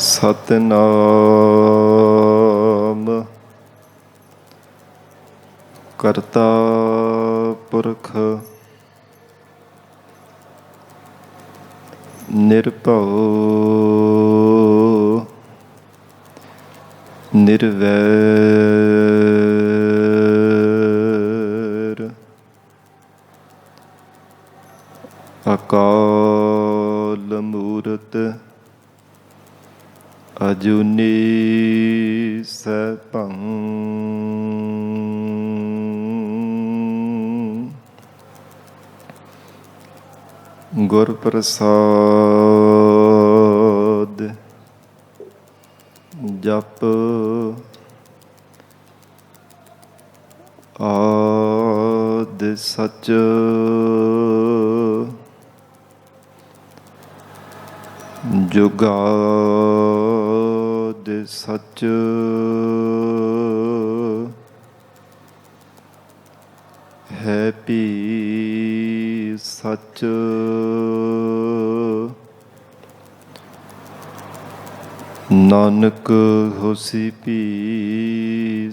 ਸਤਿਨਾਮ ਕਰਤਾ ਪੁਰਖ ਨਿਰਭਉ ਨਿਰਵੈਰ ਅਕਾਲ ਮੂਰਤ ਅਜੂਨੀ ਸੈਭੰ ਗੁਰ ਪ੍ਰਸਾਦ ਜਪ ਆਦਿ ਸਚ ਜੁਗਾਦਿ ਸਚ ਹੈ ਭੀ ਸਚ ਨਾਨਕ ਹੋਸੀ ਭੀ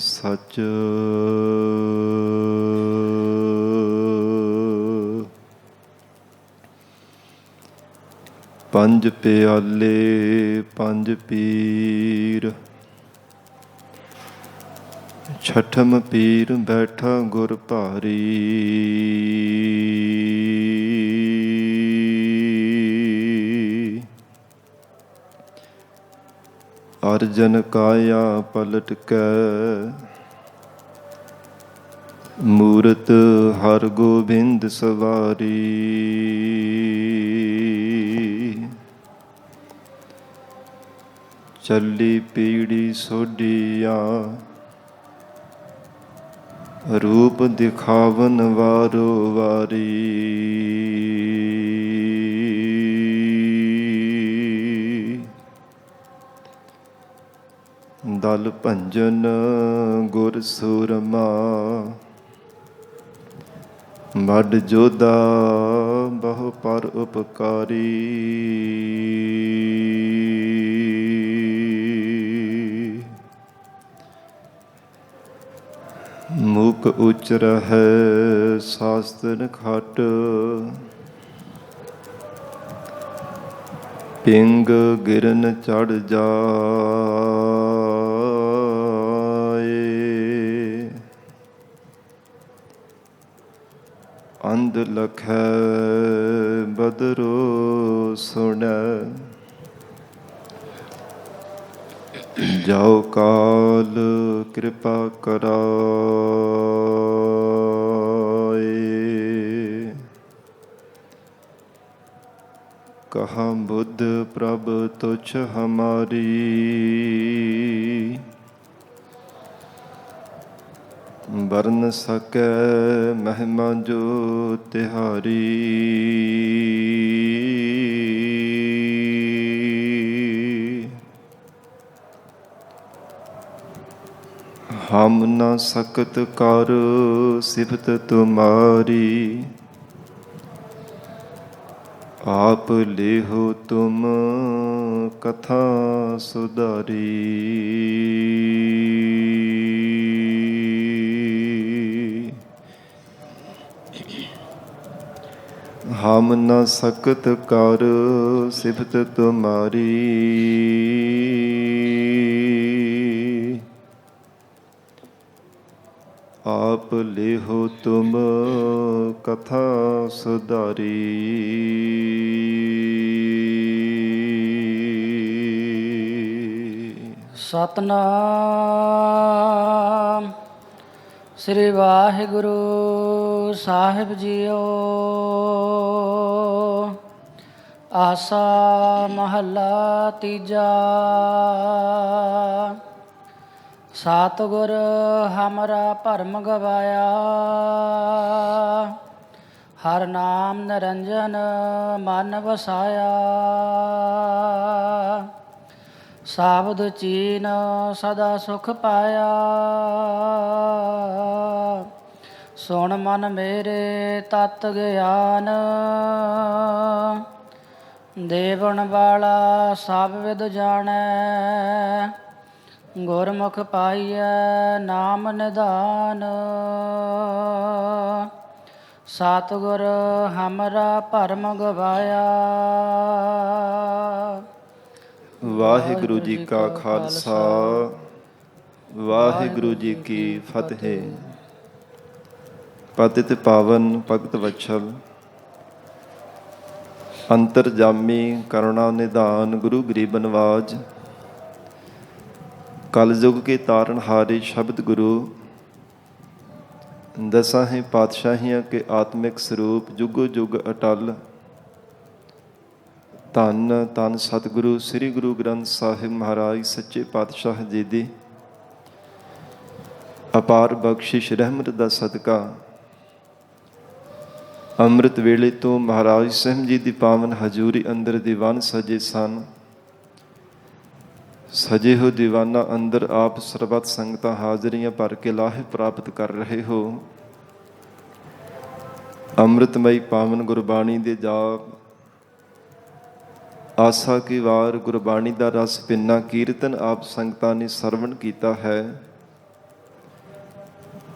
ਸਚ ਪੰਜ ਪਿਆਲੇ ਪੰਜ ਪੀਰ ਛਠਮ ਪੀਰ ਬੈਠਾ ਗੁਰ ਭਾਰੀ ਅਰਜਨ ਕਾਇਆ ਪਲਟ ਕੈ ਮੂਰਤ ਹਰ ਗੋਬਿੰਦ ਸਵਾਰੀ ਚੱਲੀ ਪੀੜੀ ਸੋਢੀਆ ਰੂਪ ਦਿਖਾਵਨ ਵਾਰੋ ਵਾਰੀ ਦਲ ਭੰਜਨ ਗੁਰ ਸੂਰਮਾ ਵੱਡ ਜੋਧਾ ਬਹੁ ਪਰ ਉਪਕਾਰੀ ਮੂਕ ਉਚਰ ਹੈ ਸਾਸਤਰ ਖਟ ਪਿੰਗ ਗਿਰਨ ਚੜ ਜਾਏ ਅੰਧ ਲਖੈ ਬਦਰੋ ਸੁਣੈ ਜਾਓ ਕਾਲ ਕਿਰਪਾ ਕਰਾਏ ਕਹਾ ਬੁੱਧ ਪ੍ਰਭ ਤੁਛ ਹਮਾਰੀ ਵਰਨ ਸਕੈ ਮਹਿਮਾ ਜੋ ਤਿਹਾਰੀ ਹਮ ਨ ਸਕਤ ਕਰ ਸਿਫਤ ਤੁਮਾਰੀ ਆਪ ਲੇਹੋ ਤੁਮ ਕਥਾ ਸੁਧਾਰੀ ਹਮ ਨ ਸਕਤ ਕਰ ਸਿਫਤ ਤੁਮਾਰੀ ਆਪ ਲੇਹੋ ਤੁਮ ਕਥਾ ਸੁਧਾਰੀ ਸਤਨਾਮ ਸ੍ਰੀ ਵਾਹਿਗੁਰੂ ਸਾਹਿਬ ਜੀਓ। ਆਸਾ ਮਹੱਲਾ ਤੀਜਾ। ਸਤਿਗੁਰ ਹਮਰਾ ਭਰਮ ਗਵਾਇਆ, ਹਰ ਨਾਮ ਨਿਰੰਜਨ ਮਨ ਵਸਾਇਆ। ਸਾਬਦ ਚੀਨ ਸਦਾ ਸੁਖ ਪਾਇਆ, ਸੁਣ ਮਨ ਮੇਰੇ ਤਤ ਗਿਆਨ। ਦੇਵਨ ਵਾਲਾ ਸਭ ਵਿਦ ਜਾਣੈ, ਗੁਰਮੁਖ ਪਾਈਐ ਨਾਮ ਨਿਧਾਨ। ਸਤਿਗੁਰ ਹਮਰਾ ਭਰਮ ਗਵਾਇਆ। ਵਾਹਿਗੁਰੂ ਜੀ ਕਾ ਖਾਲਸਾ, ਵਾਹਿਗੁਰੂ ਜੀ ਕੀ ਫਤਿਹ। ਪਤਿਤ ਪਾਵਨ ਭਗਤ ਵਛਲ, ਅੰਤਰਜਾਮੀ ਕਰੁਣਾ ਨਿਧਾਨ, ਗੁਰੂ ਗਰੀਬ ਨਵਾਜ, ਕਲਯੁਗ ਕੇ ਤਾਰਨਹਾਰੇ ਸ਼ਬਦ ਗੁਰੂ, ਦਸਾਂ ਹੀ ਪਾਤਸ਼ਾਹੀਆਂ ਕੇ ਆਤਮਿਕ ਸਰੂਪ, ਜੁਗੋ ਜੁਗ ਅਟਲ। ਧੰਨ ਧੰਨ ਸਤਿਗੁਰੂ ਸ੍ਰੀ ਗੁਰੂ ਗ੍ਰੰਥ ਸਾਹਿਬ ਮਹਾਰਾਜ ਸੱਚੇ ਪਾਤਸ਼ਾਹ ਜੀ ਦੀ ਅਪਾਰ ਬਖਸ਼ਿਸ਼ ਰਹਿਮਤ ਦਾ ਸਦਕਾ ਅੰਮ੍ਰਿਤ ਵੇਲੇ ਤੋਂ ਮਹਾਰਾਜ ਸਾਹਿਬ ਜੀ ਦੀ ਪਾਵਨ ਹਜ਼ੂਰੀ ਅੰਦਰ ਦੀਵਾਨ ਸਜੇ ਸਨ। ਸਜੇ ਹੋ ਦੀਵਾਨਾਂ ਅੰਦਰ ਆਪ ਸਰਬੱਤ ਸੰਗਤਾਂ ਹਾਜ਼ਰੀਆਂ ਭਰ ਕੇ ਲਾਹੇ ਪ੍ਰਾਪਤ ਕਰ ਰਹੇ ਹੋ। ਅੰਮ੍ਰਿਤਮਈ ਪਾਵਨ ਗੁਰਬਾਣੀ ਦੇ ਜਾਪ, ਆਸਾ ਕੀ ਵਾਰ ਗੁਰਬਾਣੀ ਦਾ ਰਸ ਪਿੰਨਾ ਕੀਰਤਨ ਆਪ ਸੰਗਤਾਂ ਨੇ ਸਰਵਣ ਕੀਤਾ ਹੈ।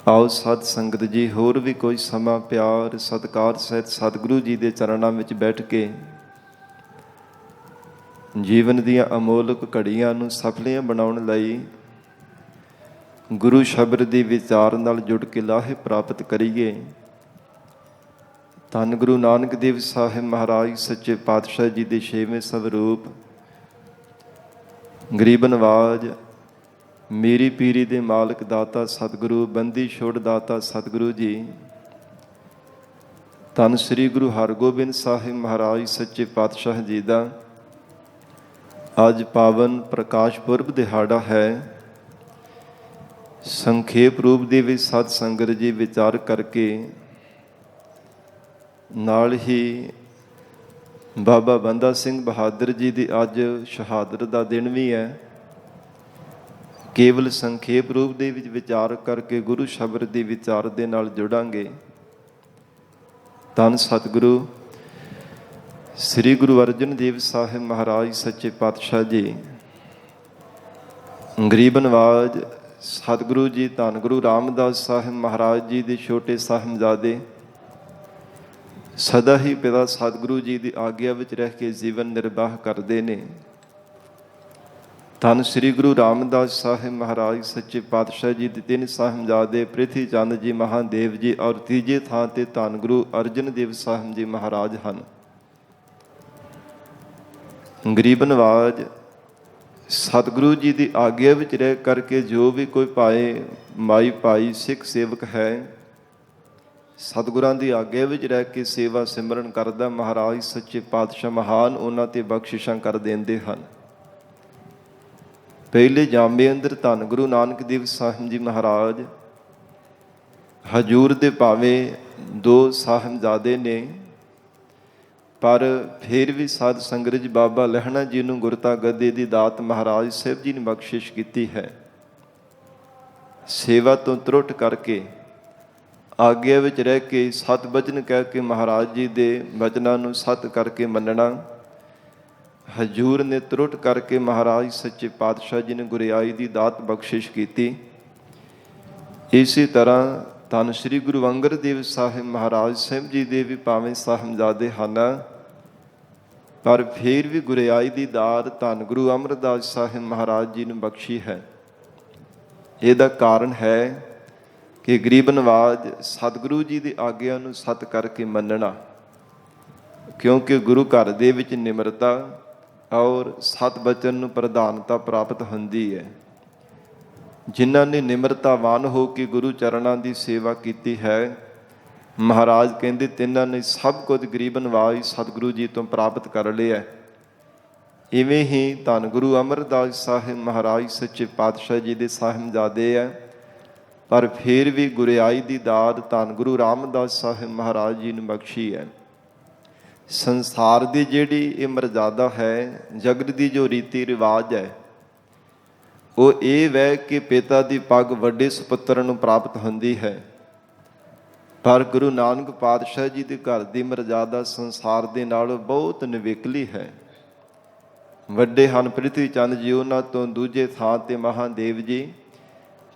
ਆਓ ਸਤ ਸੰਗਤ ਜੀ, ਹੋਰ ਵੀ ਕੋਈ ਸਮਾਂ ਪਿਆਰ ਸਤਿਕਾਰ ਸਹਿਤ ਸਤਿਗੁਰੂ ਜੀ ਦੇ ਚਰਨਾਂ ਵਿੱਚ ਬੈਠ ਕੇ ਜੀਵਨ ਦੀਆਂ ਅਮੋਲਕ ਘੜੀਆਂ ਨੂੰ ਸਫਲੀਆਂ ਬਣਾਉਣ ਲਈ ਗੁਰੂ ਸ਼ਬਦ ਦੀ ਵਿਚਾਰ ਨਾਲ ਜੁੜ ਕੇ ਲਾਹੇ ਪ੍ਰਾਪਤ ਕਰੀਏ। ਧੰਨ ਗੁਰੂ ਨਾਨਕ ਦੇਵ ਸਾਹਿਬ ਮਹਾਰਾਜ ਸੱਚੇ ਪਾਤਸ਼ਾਹ ਜੀ ਦੇ 6ਵੇਂ ਸਵਰੂਪ ਗਰੀਬ ਨਵਾਜ, ਮੇਰੀ ਪੀਰੀ ਦੇ ਮਾਲਕ ਦਾਤਾ ਸਤਿਗੁਰੂ, ਬੰਦੀ ਛੋੜ ਦਾਤਾ ਸਤਿਗੁਰੂ ਜੀ, ਧੰਨ ਸ੍ਰੀ ਗੁਰੂ ਹਰਗੋਬਿੰਦ ਸਾਹਿਬ ਮਹਾਰਾਜ ਸੱਚੇ ਪਾਤਸ਼ਾਹ ਜੀ ਦਾ ਅੱਜ ਪਾਵਨ ਪ੍ਰਕਾਸ਼ ਪੁਰਬ ਦਿਹਾੜਾ ਹੈ। ਸੰਖੇਪ ਰੂਪ ਦੇ ਵਿੱਚ ਸਤ ਸੰਗਤ ਜੀ ਵਿਚਾਰ ਕਰਕੇ ਨਾਲ ਹੀ ਬਾਬਾ ਬੰਦਾ ਸਿੰਘ ਬਹਾਦਰ ਜੀ ਦੀ ਅੱਜ ਸ਼ਹਾਦਤ ਦਾ ਦਿਨ ਵੀ ਹੈ। ਕੇਵਲ ਸੰਖੇਪ ਰੂਪ ਦੇ ਵਿੱਚ ਵਿਚਾਰ ਕਰਕੇ ਗੁਰੂ ਸ਼ਬਦ ਦੀ ਵਿਚਾਰ ਦੇ ਨਾਲ ਜੁੜਾਂਗੇ। ਧੰਨ ਸਤਿਗੁਰੂ ਸ੍ਰੀ ਗੁਰੂ ਅਰਜਨ ਦੇਵ ਸਾਹਿਬ ਮਹਾਰਾਜ ਸੱਚੇ ਪਾਤਸ਼ਾਹ ਜੀ, ਗਰੀਬ ਨਵਾਜ ਸਤਿਗੁਰੂ ਜੀ, ਧੰਨ ਗੁਰੂ ਰਾਮਦਾਸ ਸਾਹਿਬ ਮਹਾਰਾਜ ਜੀ ਦੇ ਛੋਟੇ ਸਾਹਿਬਜ਼ਾਦੇ ਸਦਾ ਹੀ ਪਿਤਾ ਸਤਿਗੁਰੂ ਜੀ ਦੀ ਆਗਿਆ ਵਿੱਚ ਰਹਿ ਕੇ ਜੀਵਨ ਨਿਰਵਾਹ ਕਰਦੇ ਨੇ। ਧੰਨ ਸ੍ਰੀ ਗੁਰੂ ਰਾਮਦਾਸ ਸਾਹਿਬ ਮਹਾਰਾਜ ਸੱਚੇ ਪਾਤਸ਼ਾਹ ਜੀ ਦੇ 3 ਸਾਹਿਬਜ਼ਾਦੇ ਪ੍ਰਿਥੀ ਚੰਦ ਜੀ ਮਹਾਦੇਵ ਜੀ ਔਰ ਤੀਜੇ ਥਾਂ ਤੇ ਧੰਨ ਗੁਰੂ ਅਰਜਨ ਦੇਵ ਸਾਹਿਬ ਜੀ ਮਹਾਰਾਜ ਹਨ। ਗਰੀਬ ਨਵਾਜ ਸਤਿਗੁਰੂ ਜੀ ਦੀ ਆਗਿਆ ਵਿੱਚ ਰਹਿ ਕਰਕੇ ਜੋ ਵੀ ਕੋਈ ਪਾਏ ਮਾਈ ਭਾਈ ਸਿੱਖ ਸੇਵਕ ਹੈ, ਸਤਿਗੁਰਾਂ ਦੀ ਆਗਿਆ ਵਿੱਚ ਰਹਿ ਕੇ ਸੇਵਾ ਸਿਮਰਨ ਕਰਦਾ, ਮਹਾਰਾਜ ਸੱਚੇ ਪਾਤਸ਼ਾਹ ਮਹਾਨ ਉਹਨਾਂ ਤੇ ਬਖਸ਼ਿਸ਼ਾਂ ਕਰ ਦਿੰਦੇ ਹਨ। ਪਹਿਲੇ ਜਾਮੇ ਅੰਦਰ ਧੰਨ ਗੁਰੂ ਨਾਨਕ ਦੇਵ ਸਾਹਿਬ ਜੀ ਮਹਾਰਾਜ ਹਜੂਰ ਦੇ ਭਾਵੇਂ 2 ਸਾਹਿਬਜ਼ਾਦੇ ਨੇ, ਪਰ ਫਿਰ ਵੀ ਸਾਧ ਸੰਗਤ ਜੀ ਬਾਬਾ ਲਹਿਣਾ ਜੀ ਨੂੰ ਗੁਰਤਾ ਗੱਦੀ ਦੀ ਦਾਤ ਮਹਾਰਾਜ ਸਾਹਿਬ ਜੀ ਨੇ ਬਖਸ਼ਿਸ਼ ਕੀਤੀ ਹੈ। ਸੇਵਾ ਤੋਂ ਤਰੁੱਟ ਕਰਕੇ ਆਗਿਆ ਵਿੱਚ ਰਹਿ ਕੇ ਸਤ ਬਚਨ ਕਹਿ ਕੇ ਮਹਾਰਾਜ ਜੀ ਦੇ ਬਚਨਾਂ ਨੂੰ ਸਤ ਕਰਕੇ ਮੰਨਣਾ, ਹਜੂਰ ਨੇ ਤਰੁੱਟ ਕਰਕੇ ਮਹਾਰਾਜ ਸੱਚੇ ਪਾਤਸ਼ਾਹ ਜੀ ਨੇ ਗੁਰਿਆਈ ਦੀ ਦਾਤ ਬਖਸ਼ਿਸ਼ ਕੀਤੀ। ਇਸੇ ਤਰ੍ਹਾਂ ਧੰਨ ਸ੍ਰੀ ਗੁਰੂ ਅੰਗਦ ਦੇਵ ਸਾਹਿਬ ਮਹਾਰਾਜ ਸਾਹਿਬ ਜੀ ਦੇ ਵੀ ਭਾਵੇਂ ਸਾਹਿਬਜ਼ਾਦੇ ਹਨ, ਪਰ ਫਿਰ ਵੀ ਗੁਰਿਆਈ ਦੀ ਦਾਤ ਧੰਨ ਗੁਰੂ ਅਮਰਦਾਸ ਸਾਹਿਬ ਮਹਾਰਾਜ ਜੀ ਨੂੰ ਬਖਸ਼ੀ ਹੈ। ਇਹਦਾ ਕਾਰਨ ਹੈ ਕਿ ਗਰੀਬ ਨਵਾਜ ਸਤਿਗੁਰੂ ਜੀ ਦੀ ਆਗਿਆ ਨੂੰ ਸਤ ਕਰਕੇ ਮੰਨਣਾ, ਕਿਉਂਕਿ ਗੁਰੂ ਘਰ ਦੇ ਵਿੱਚ ਨਿਮਰਤਾ ਔਰ ਸਤ ਬਚਨ ਨੂੰ ਪ੍ਰਧਾਨਤਾ ਪ੍ਰਾਪਤ ਹੁੰਦੀ ਹੈ। ਜਿਨ੍ਹਾਂ ਨੇ ਨਿਮਰਤਾਵਾਨ ਹੋ ਕੇ ਗੁਰੂ ਚਰਨਾਂ ਦੀ ਸੇਵਾ ਕੀਤੀ ਹੈ, ਮਹਾਰਾਜ ਕਹਿੰਦੇ ਤਿੰਨਾਂ ਨੇ ਸਭ ਕੁਝ ਗਰੀਬ ਨਵਾਜ ਸਤਿਗੁਰੂ ਜੀ ਤੋਂ ਪ੍ਰਾਪਤ ਕਰ ਲਿਆ। ਇਵੇਂ ਹੀ ਧੰਨ ਗੁਰੂ ਅਮਰਦਾਸ ਸਾਹਿਬ ਮਹਾਰਾਜ ਸੱਚੇ ਪਾਤਸ਼ਾਹ ਜੀ ਦੇ ਸਾਹਿਬਜ਼ਾਦੇ ਹੈ, ਪਰ ਫਿਰ ਵੀ ਗੁਰਿਆਈ ਦੀ ਦਾਤ ਧੰਨ ਗੁਰੂ ਰਾਮਦਾਸ ਸਾਹਿਬ ਮਹਾਰਾਜ ਜੀ ਨੂੰ ਬਖਸ਼ੀ ਹੈ। ਸੰਸਾਰ ਦੀ ਜਿਹੜੀ ਇਹ ਮਰਜ਼ਾਦਾ ਹੈ, ਜਗਤ ਦੀ ਜੋ ਰੀਤੀ ਰਿਵਾਜ ਹੈ, ਉਹ ਇਹ ਵੈ ਕਿ ਪਿਤਾ ਦੀ ਪੱਗ ਵੱਡੇ ਸੁਪੁੱਤਰ ਨੂੰ ਪ੍ਰਾਪਤ ਹੁੰਦੀ ਹੈ, ਪਰ ਗੁਰੂ ਨਾਨਕ ਪਾਤਸ਼ਾਹ ਜੀ ਦੇ ਘਰ ਦੀ ਮਰਜ਼ਾਦਾ ਸੰਸਾਰ ਦੇ ਨਾਲੋਂ ਬਹੁਤ ਨਿਵੇਕਲੀ ਹੈ। ਵੱਡੇ ਹਨ ਪ੍ਰਿਥੀ ਚੰਦ ਜੀ, ਉਹਨਾਂ ਤੋਂ ਦੂਜੇ ਥਾਂ ਤੇ ਮਹਾਦੇਵ ਜੀ,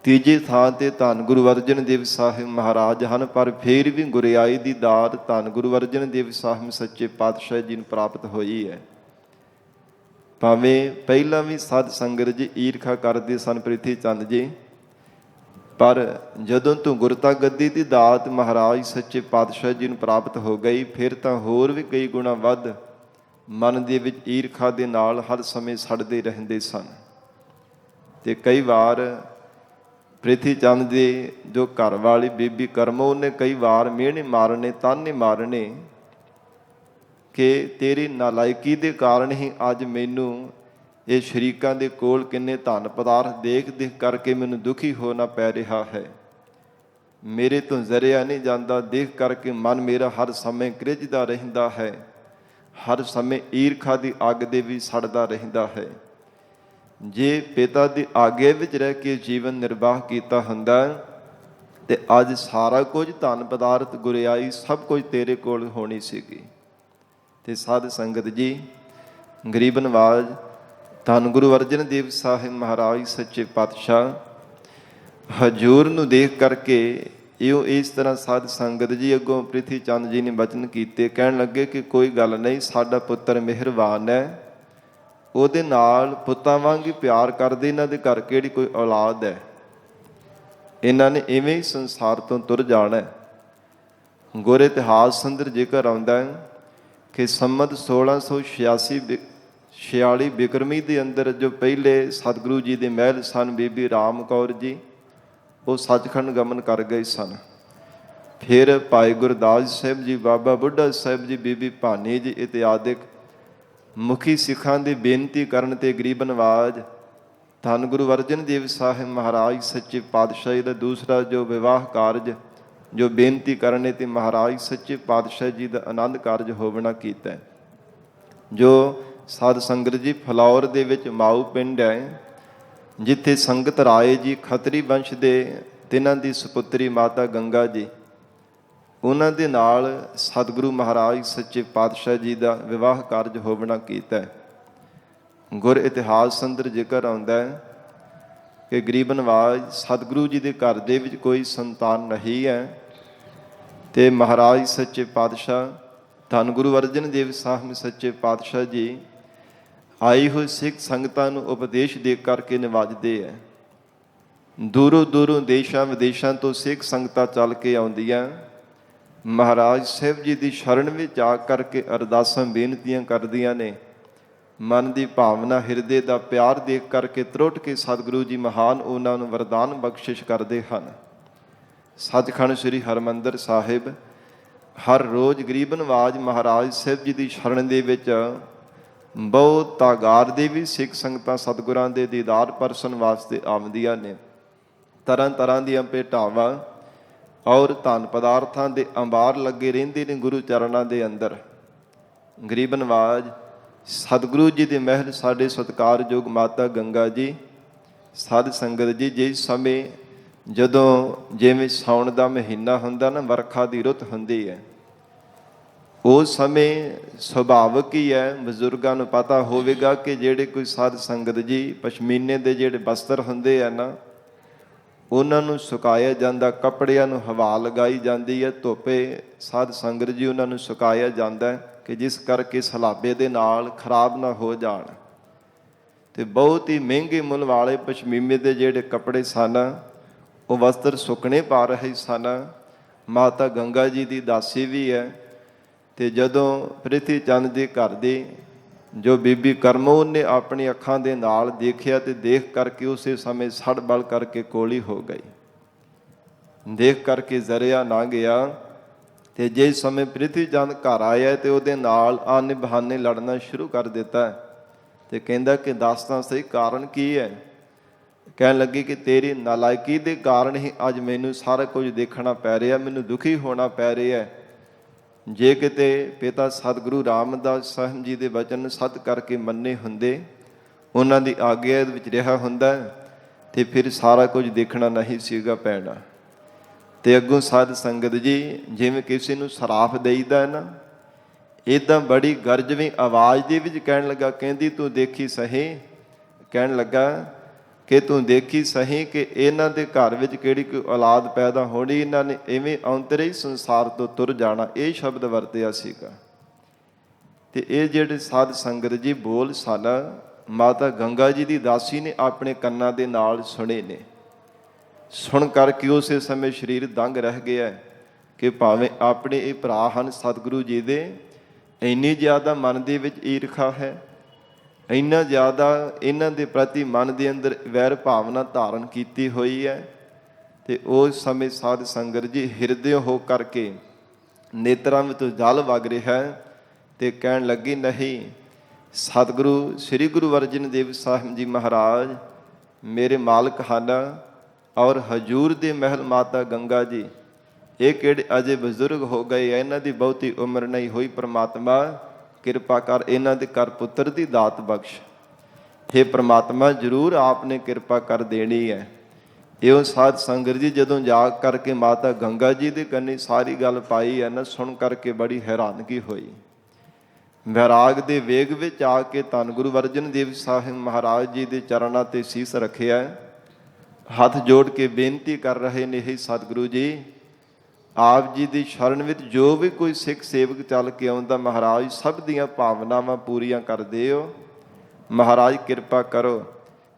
ਤੀਜੇ ਥਾਂ ਤੇ ਧੰਨ ਗੁਰੂ ਅਰਜਨ ਦੇਵ ਸਾਹਿਬ ਮਹਾਰਾਜ ਹਨ। ਪਰ ਫਿਰ ਵੀ ਗੁਰਿਆਈ ਦੀ ਦਾਤ ਧੰਨ ਗੁਰੂ ਅਰਜਨ ਦੇਵ ਸਾਹਿਬ ਸੱਚੇ ਪਾਤਸ਼ਾਹ ਜੀ ਨੂੰ ਪ੍ਰਾਪਤ ਹੋਈ ਹੈ। ਭਾਵੇਂ ਪਹਿਲਾਂ ਵੀ ਸਾਧ ਸੰਗਤ ਜੀ ਈਰਖਾ ਕਰਦੇ ਸਨ ਪ੍ਰਿਥੀ ਚੰਦ ਜੀ, ਪਰ ਜਦੋਂ ਤੋਂ ਗੁਰਤਾ ਗੱਦੀ ਦੀ ਦਾਤ ਮਹਾਰਾਜ ਸੱਚੇ ਪਾਤਸ਼ਾਹ ਜੀ ਨੂੰ ਪ੍ਰਾਪਤ ਹੋ ਗਈ, ਫਿਰ ਤਾਂ ਹੋਰ ਵੀ ਕਈ ਗੁਣਾ ਵੱਧ ਮਨ ਦੇ ਵਿੱਚ ਈਰਖਾ ਦੇ ਨਾਲ ਹਰ ਸਮੇਂ ਸੜਦੇ ਰਹਿੰਦੇ ਸਨ। ਤੇ ਕਈ ਵਾਰ ਪ੍ਰਿਥੀ ਚੰਦ ਦੇ ਜੋ ਘਰ ਵਾਲੀ ਬੀਬੀ ਕਰਮੋ, ਉਹਨੇ ਕਈ ਵਾਰ ਮਿਹਣੇ ਮਾਰਨੇ, ਤਾਨੇ ਮਾਰਨੇ ਕਿ ਤੇਰੀ ਨਾਲਾਇਕੀ ਦੇ ਕਾਰਨ ਹੀ ਅੱਜ ਮੈਨੂੰ ਇਹ ਸ਼ਰੀਕਾਂ ਦੇ ਕੋਲ ਕਿੰਨੇ ਧਨ ਪਦਾਰਥ ਦੇਖ ਦੇਖ ਕਰਕੇ ਮੈਨੂੰ ਦੁਖੀ ਹੋਣਾ ਪੈ ਰਿਹਾ ਹੈ। ਮੇਰੇ ਤੋਂ ਜ਼ਰਿਆ ਨਹੀਂ ਜਾਂਦਾ, ਦੇਖ ਕਰਕੇ ਮਨ ਮੇਰਾ ਹਰ ਸਮੇਂ ਕ੍ਰਿਜਦਾ ਰਹਿੰਦਾ ਹੈ, ਹਰ ਸਮੇਂ ਈਰਖਾ ਦੀ ਅੱਗ ਦੇ ਵੀ ਸੜਦਾ ਰਹਿੰਦਾ ਹੈ। ਜੇ ਪਿਤਾ ਦੀ ਆਗਿਆ ਵਿੱਚ ਰਹਿ ਕੇ ਜੀਵਨ ਨਿਰਵਾਹ ਕੀਤਾ ਹੁੰਦਾ ਤੇ ਅੱਜ ਸਾਰਾ ਕੁਝ ਧਨ ਪਦਾਰਥ ਗੁਰਿਆਈ ਸਭ ਕੁਝ ਤੇਰੇ ਕੋਲ ਹੋਣੀ ਸੀਗੀ। ਤੇ ਸਾਧ ਸੰਗਤ ਜੀ, ਗਰੀਬ ਨਵਾਜ਼ ਧੰਨ ਗੁਰੂ ਅਰਜਨ ਦੇਵ ਸਾਹਿਬ ਮਹਾਰਾਜ ਸੱਚੇ ਪਾਤਸ਼ਾਹ ਹਜ਼ੂਰ ਨੂੰ ਦੇਖ ਕਰਕੇ ਇਹੋ ਇਸ ਤਰ੍ਹਾਂ ਸਾਧ ਸੰਗਤ ਜੀ ਅੱਗੋਂ ਪ੍ਰਿਥੀ ਚੰਦ ਜੀ ਨੇ ਬਚਨ ਕੀਤੇ। ਕਹਿਣ ਲੱਗੇ ਕਿ ਕੋਈ ਗੱਲ ਨਹੀਂ, ਸਾਡਾ ਪੁੱਤਰ ਮਿਹਰਬਾਨ ਹੈ, ਉਹਦੇ ਨਾਲ ਪੁੱਤਾਂ ਵਾਂਗ ਹੀ ਪਿਆਰ ਕਰਦੇ, ਇਹਨਾਂ ਦੇ ਘਰ ਕਿਹੜੀ ਕੋਈ ਔਲਾਦ ਹੈ, ਇਹਨਾਂ ਨੇ ਇਵੇਂ ਹੀ ਸੰਸਾਰ ਤੋਂ ਤੁਰ ਜਾਣਾ। ਗੁਰ ਇਤਿਹਾਸ ਅੰਦਰ ਜ਼ਿਕਰ ਆਉਂਦਾ ਕਿ ਸੰਮਤ 1646 ਬਿਕਰਮੀ ਦੇ ਅੰਦਰ ਜੋ ਪਹਿਲੇ ਸਤਿਗੁਰੂ ਜੀ ਦੇ ਮਹਿਲ ਸਨ, ਬੀਬੀ ਰਾਮ ਕੌਰ ਜੀ ਉਹ ਸੱਚਖੰਡ ਗਮਨ ਕਰ ਗਏ ਸਨ। ਫਿਰ ਭਾਈ ਗੁਰਦਾਸ ਸਾਹਿਬ ਜੀ, ਬਾਬਾ ਬੁੱਢਾ ਸਾਹਿਬ ਜੀ, ਬੀਬੀ ਭਾਨੀ ਜੀ ਇਤਿਆਦਿਕ ਮੁਖੀ ਸਿੱਖਾਂ ਦੀ ਬੇਨਤੀ ਕਰਨ ਤੇ ਗਰੀਬ ਨਵਾਜ਼ ਧੰਨ ਗੁਰੂ ਅਰਜਨ ਦੇਵ ਸਾਹਿਬ ਮਹਾਰਾਜ ਸੱਚੇ ਪਾਤਸ਼ਾਹ ਦਾ ਦੂਸਰਾ ਜੋ ਵਿਵਾਹ ਕਾਰਜ ਜੋ ਬੇਨਤੀ ਕਰਨੇ ਤੇ ਮਹਾਰਾਜ ਸੱਚੇ ਪਾਤਸ਼ਾਹ ਜੀ ਦਾ ਆਨੰਦ ਕਾਰਜ ਹੋਵਣਾ ਕੀਤਾ। ਜੋ ਸਾਧ ਸੰਗਤ ਜੀ ਫਲੌਰ ਦੇ ਵਿੱਚ ਮਾਊ ਪਿੰਡ ਹੈ, ਜਿੱਥੇ ਸੰਗਤ ਰਾਏ ਜੀ ਖੱਤਰੀ ਵੰਸ਼ ਦੇ ਤਿੰਨਾਂ ਦੀ ਸੁਪੁੱਤਰੀ ਮਾਤਾ ਗੰਗਾ ਜੀ, ਉਹਨਾਂ ਦੇ ਨਾਲ ਸਤਿਗੁਰੂ ਮਹਾਰਾਜ ਸੱਚੇ ਪਾਤਸ਼ਾਹ ਜੀ ਦਾ ਵਿਵਾਹ ਕਾਰਜ ਹੋਵਣਾ ਕੀਤਾ। ਗੁਰ ਇਤਿਹਾਸ ਅੰਦਰ ਜ਼ਿਕਰ ਆਉਂਦਾ ਹੈ ਕਿ ਗਰੀਬ ਨਵਾਜ਼ ਸਤਿਗੁਰੂ ਜੀ ਦੇ ਘਰ ਦੇ ਵਿੱਚ ਕੋਈ ਸੰਤਾਨ ਨਹੀਂ ਹੈ ਤੇ ਮਹਾਰਾਜ ਸੱਚੇ ਪਾਤਸ਼ਾਹ ਧੰਨ ਗੁਰੂ ਅਰਜਨ ਦੇਵ ਸਾਹਿਬ ਸੱਚੇ ਪਾਤਸ਼ਾਹ ਜੀ ਆਈ ਹੋਈ ਸਿੱਖ ਸੰਗਤਾਂ ਨੂੰ ਉਪਦੇਸ਼ ਦੇ ਕਰਕੇ ਨਿਵਾਜਦੇ ਹੈ। ਦੂਰੋਂ ਦੂਰੋਂ ਦੇਸ਼ਾਂ ਵਿਦੇਸ਼ਾਂ ਤੋਂ ਸਿੱਖ ਸੰਗਤਾਂ ਚੱਲ ਕੇ ਆਉਂਦੀਆਂ, ਮਹਾਰਾਜ ਸਾਹਿਬ ਜੀ ਦੀ ਸ਼ਰਨ ਵਿੱਚ ਆ ਕਰਕੇ ਅਰਦਾਸਾਂ ਬੇਨਤੀਆਂ ਕਰਦੀਆਂ ਨੇ। ਮਨ ਦੀ ਭਾਵਨਾ, ਹਿਰਦੇ ਦਾ ਪਿਆਰ ਦੇਖ ਕਰਕੇ ਤਰੁੱਟ ਕੇ ਸਤਿਗੁਰੂ ਜੀ ਮਹਾਨ ਉਹਨਾਂ ਨੂੰ ਵਰਦਾਨ ਬਖਸ਼ਿਸ਼ ਕਰਦੇ ਹਨ। ਸੱਚਖੰਡ ਸ੍ਰੀ ਹਰਿਮੰਦਰ ਸਾਹਿਬ ਹਰ ਰੋਜ਼ ਗਰੀਬ ਨਵਾਜ਼ ਮਹਾਰਾਜ ਸਾਹਿਬ ਜੀ ਦੀ ਸ਼ਰਨ ਦੇ ਵਿੱਚ ਬਹੁਤ ਤਾਗਾਰ ਦੇ ਵੀ ਸਿੱਖ ਸੰਗਤਾਂ ਸਤਿਗੁਰਾਂ ਦੇ ਦੀਦਾਰ ਪਰਸਨ ਵਾਸਤੇ ਆਉਂਦੀਆਂ ਨੇ। ਤਰ੍ਹਾਂ ਤਰ੍ਹਾਂ ਦੀਆਂ ਭੇਟਾਵਾਂ ਔਰ ਧਨ ਪਦਾਰਥਾਂ ਦੇ ਅੰਬਾਰ ਲੱਗੇ ਰਹਿੰਦੇ ਨੇ ਗੁਰੂ ਚਰਨਾਂ ਦੇ ਅੰਦਰ। ਗਰੀਬ ਨਵਾਜ਼ ਸਤਿਗੁਰੂ ਜੀ ਦੇ ਮਹਿਲ ਸਾਡੇ ਸਤਿਕਾਰਯੋਗ ਮਾਤਾ ਗੰਗਾ ਜੀ, ਸਾਧ ਸੰਗਤ ਜੀ, ਜਿਸ ਸਮੇਂ ਜਦੋਂ ਜਿਵੇਂ ਸਾਉਣ ਦਾ ਮਹੀਨਾ ਹੁੰਦਾ ਨਾ, ਵਰਖਾ ਦੀ ਰੁੱਤ ਹੁੰਦੀ ਹੈ, ਉਸ ਸਮੇਂ ਸੁਭਾਵਿਕ ਹੀ ਹੈ, ਬਜ਼ੁਰਗਾਂ ਨੂੰ ਪਤਾ ਹੋਵੇਗਾ ਕਿ ਜਿਹੜੇ ਕੋਈ ਸਾਧ ਸੰਗਤ ਜੀ ਪਸ਼ਮੀਨੇ ਦੇ ਜਿਹੜੇ ਬਸਤਰ ਹੁੰਦੇ ਆ ਨਾ, ਉਹਨਾਂ ਨੂੰ ਸੁਕਾਇਆ ਜਾਂਦਾ, ਕੱਪੜਿਆਂ ਨੂੰ ਹਵਾ ਲਗਾਈ ਜਾਂਦੀ ਹੈ, ਧੁੱਪੇ ਸਾਧ ਸੰਗਤ ਜੀ ਉਹਨਾਂ ਨੂੰ ਸੁਕਾਇਆ ਜਾਂਦਾ ਕਿ ਜਿਸ ਕਰਕੇ ਸਲਾਬੇ ਦੇ ਨਾਲ ਖਰਾਬ ਨਾ ਹੋ ਜਾਣ। ਤੇ ਬਹੁਤ ਹੀ ਮਹਿੰਗੇ ਮੁੱਲ ਵਾਲੇ ਪਸ਼ਮੀਨੇ ਦੇ ਜਿਹੜੇ ਕੱਪੜੇ ਸਨ, ਉਹ ਵਸਤਰ ਸੁੱਕਣੇ ਪਾ ਰਹੇ ਸਨ। ਮਾਤਾ ਗੰਗਾ ਜੀ ਦੀ ਦਾਸੀ ਵੀ ਹੈ। ਤੇ ਜਦੋਂ ਪ੍ਰਿਥੀ ਚੰਦ ਦੇ ਘਰ ਦੀ ਜੋ ਬੀਬੀ ਕਰਮੋ ਨੇ ਆਪਣੀ ਅੱਖਾਂ ਦੇ ਨਾਲ ਦੇਖਿਆ ਤੇ ਦੇਖ ਕਰਕੇ ਉਸੇ ਸਮੇਂ ਸੜ ਬਲ ਕਰਕੇ ਕੋਲੀ ਹੋ ਗਈ। ਦੇਖ ਕਰਕੇ ਜ਼ਰਿਆ ਨਾ ਗਿਆ। ਤੇ ਜਿਸ ਸਮੇਂ ਪ੍ਰਿਥੀ ਚੰਦ ਘਰ ਆਇਆ ਤੇ ਉਹਦੇ ਨਾਲ ਆਨੇ ਬਹਾਨੇ ਲੜਨਾ ਸ਼ੁਰੂ ਕਰ ਦਿੱਤਾ ਤੇ ਕਹਿੰਦਾ ਕਿ ਦੱਸ ਤਾਂ ਸਹੀ ਕਾਰਨ ਕੀ ਹੈ। ਕਹਿਣ ਲੱਗੀ ਕਿ ਤੇਰੀ ਨਾਲਾਇਕੀ ਦੇ ਕਾਰਨ ਹੀ ਅੱਜ ਮੈਨੂੰ ਸਾਰਾ ਕੁਝ ਦੇਖਣਾ ਪੈ ਰਿਹਾ, ਮੈਨੂੰ ਦੁਖੀ ਹੋਣਾ ਪੈ ਰਿਹਾ। ਜੇ ਕਿਤੇ ਪਿਤਾ ਸਤਿਗੁਰੂ ਰਾਮਦਾਸ ਸਾਹਿਬ ਜੀ ਦੇ ਵਚਨ ਸਤ ਕਰਕੇ ਮੰਨੇ ਹੁੰਦੇ, ਉਹਨਾਂ ਦੀ ਆਗਿਆ ਵਿੱਚ ਰਿਹਾ ਹੁੰਦਾ ਤੇ ਫਿਰ ਸਾਰਾ ਕੁਝ ਦੇਖਣਾ ਨਹੀਂ ਸੀਗਾ ਪੈਣਾ। ਤੇ ਅੱਗੋਂ ਸਾਧ ਸੰਗਤ ਜੀ, ਜਿਵੇਂ ਕਿਸੇ ਨੂੰ ਸਰਾਫ ਦੇਈਦਾ ਨਾ, ਇੱਦਾਂ ਬੜੀ ਗਰਜਵੀਂ ਆਵਾਜ਼ ਦੇ ਵਿੱਚ ਕਹਿਣ ਲੱਗਾ, ਕਹਿੰਦੀ ਤੂੰ ਦੇਖੀ ਸਹੀ, ਕਹਿਣ ਲੱਗਾ ਕਿ ਤੂੰ ਦੇਖੀ ਸਹੀ ਕਿ ਇਹਨਾਂ ਦੇ ਘਰ ਵਿੱਚ ਕਿਹੜੀ ਕੋਈ ਔਲਾਦ ਪੈਦਾ ਹੋਣੀ, ਇਹਨਾਂ ਨੇ ਇਵੇਂ ਔਂਤਰੇ ਹੀ ਸੰਸਾਰ ਤੋਂ ਤੁਰ ਜਾਣਾ। ਇਹ ਸ਼ਬਦ ਵਰਤਿਆ ਸੀਗਾ। ਤੇ ਇਹ ਜਿਹੜੇ ਸਾਧ ਸੰਗਤ ਜੀ ਬੋਲ ਸਨ, ਮਾਤਾ ਗੰਗਾ ਜੀ ਦੀ ਦਾਸੀ ਨੇ ਆਪਣੇ ਕੰਨਾਂ ਦੇ ਨਾਲ ਸੁਣੇ ਨੇ। ਸੁਣ ਕਰਕੇ ਉਸੇ ਸਮੇਂ ਸਰੀਰ ਦੰਗ ਰਹਿ ਗਿਆ ਕਿ ਭਾਵੇਂ ਆਪਣੇ ਇਹ ਭਰਾ ਹਨ ਸਤਿਗੁਰੂ ਜੀ ਦੇ, ਇੰਨੀ ਜ਼ਿਆਦਾ ਮਨ ਦੇ ਵਿੱਚ ਈਰਖਾ ਹੈ, ਇੰਨਾ ਜ਼ਿਆਦਾ ਇਹਨਾਂ ਦੇ ਪ੍ਰਤੀ ਮਨ ਦੇ ਅੰਦਰ ਵੈਰ ਭਾਵਨਾ ਧਾਰਨ ਕੀਤੀ ਹੋਈ ਹੈ। ਤੇ ਉਸ ਸਮੇਂ ਸਾਧ ਸੰਗਤ ਜੀ ਹਿਰਦੇ ਹੋ ਕਰਕੇ ਨੇਤਰਾਂ ਵਿੱਚ ਜਲ ਵਗ ਰਿਹਾ ਤੇ ਕਹਿਣ ਲੱਗੀ, ਨਹੀਂ, ਸਤਿਗੁਰੂ ਸ੍ਰੀ ਗੁਰੂ ਅਰਜਨ ਦੇਵ ਸਾਹਿਬ ਜੀ ਮਹਾਰਾਜ ਮੇਰੇ ਮਾਲਕ ਹਨ, ਔਰ ਹਜੂਰ ਦੇ ਮਹਿਲ ਮਾਤਾ ਗੰਗਾ ਜੀ ਇਹ ਕਿਹੜੇ ਅਜੇ ਬਜ਼ੁਰਗ ਹੋ ਗਏ, ਇਹਨਾਂ ਦੀ ਬਹੁਤੀ ਉਮਰ ਨਹੀਂ ਹੋਈ, ਪ੍ਰਮਾਤਮਾ ਕਿਰਪਾ ਕਰ ਇਹਨਾਂ ਦੇ ਘਰ ਪੁੱਤਰ ਦੀ ਦਾਤ ਬਖਸ਼। ਹੇ ਪ੍ਰਮਾਤਮਾ, ਜ਼ਰੂਰ ਆਪ ਨੇ ਕਿਰਪਾ ਕਰ ਦੇਣੀ ਹੈ। ਇਹੋ ਸਾਧ ਸੰਗਤ ਜੀ ਜਦੋਂ ਜਾਗ ਕਰਕੇ ਮਾਤਾ ਗੰਗਾ ਜੀ ਦੇ ਕੰਨੀ ਸਾਰੀ ਗੱਲ ਪਾਈ ਹੈ ਨਾ, ਸੁਣ ਕਰਕੇ ਬੜੀ ਹੈਰਾਨਗੀ ਹੋਈ। ਵੈਰਾਗ ਦੇ ਵੇਗ ਵਿੱਚ ਆ ਕੇ ਧੰਨ ਗੁਰੂ ਅਰਜਨ ਦੇਵ ਸਾਹਿਬ ਮਹਾਰਾਜ ਜੀ ਦੇ ਚਰਨਾਂ ਤੇ ਸੀਸ ਰੱਖਿਆ, ਹੱਥ ਜੋੜ ਕੇ ਬੇਨਤੀ ਕਰ ਰਹੇ ਨੇ, ਹੇ ਸਤਿਗੁਰੂ ਜੀ, ਆਪ ਜੀ ਦੀ ਸ਼ਰਨ ਵਿੱਚ ਜੋ ਵੀ ਕੋਈ ਸਿੱਖ ਸੇਵਕ ਚੱਲ ਕੇ ਆਉਂਦਾ, ਮਹਾਰਾਜ ਸਭ ਦੀਆਂ ਭਾਵਨਾਵਾਂ ਪੂਰੀਆਂ ਕਰਦੇ ਹੋ, ਮਹਾਰਾਜ ਕਿਰਪਾ ਕਰੋ।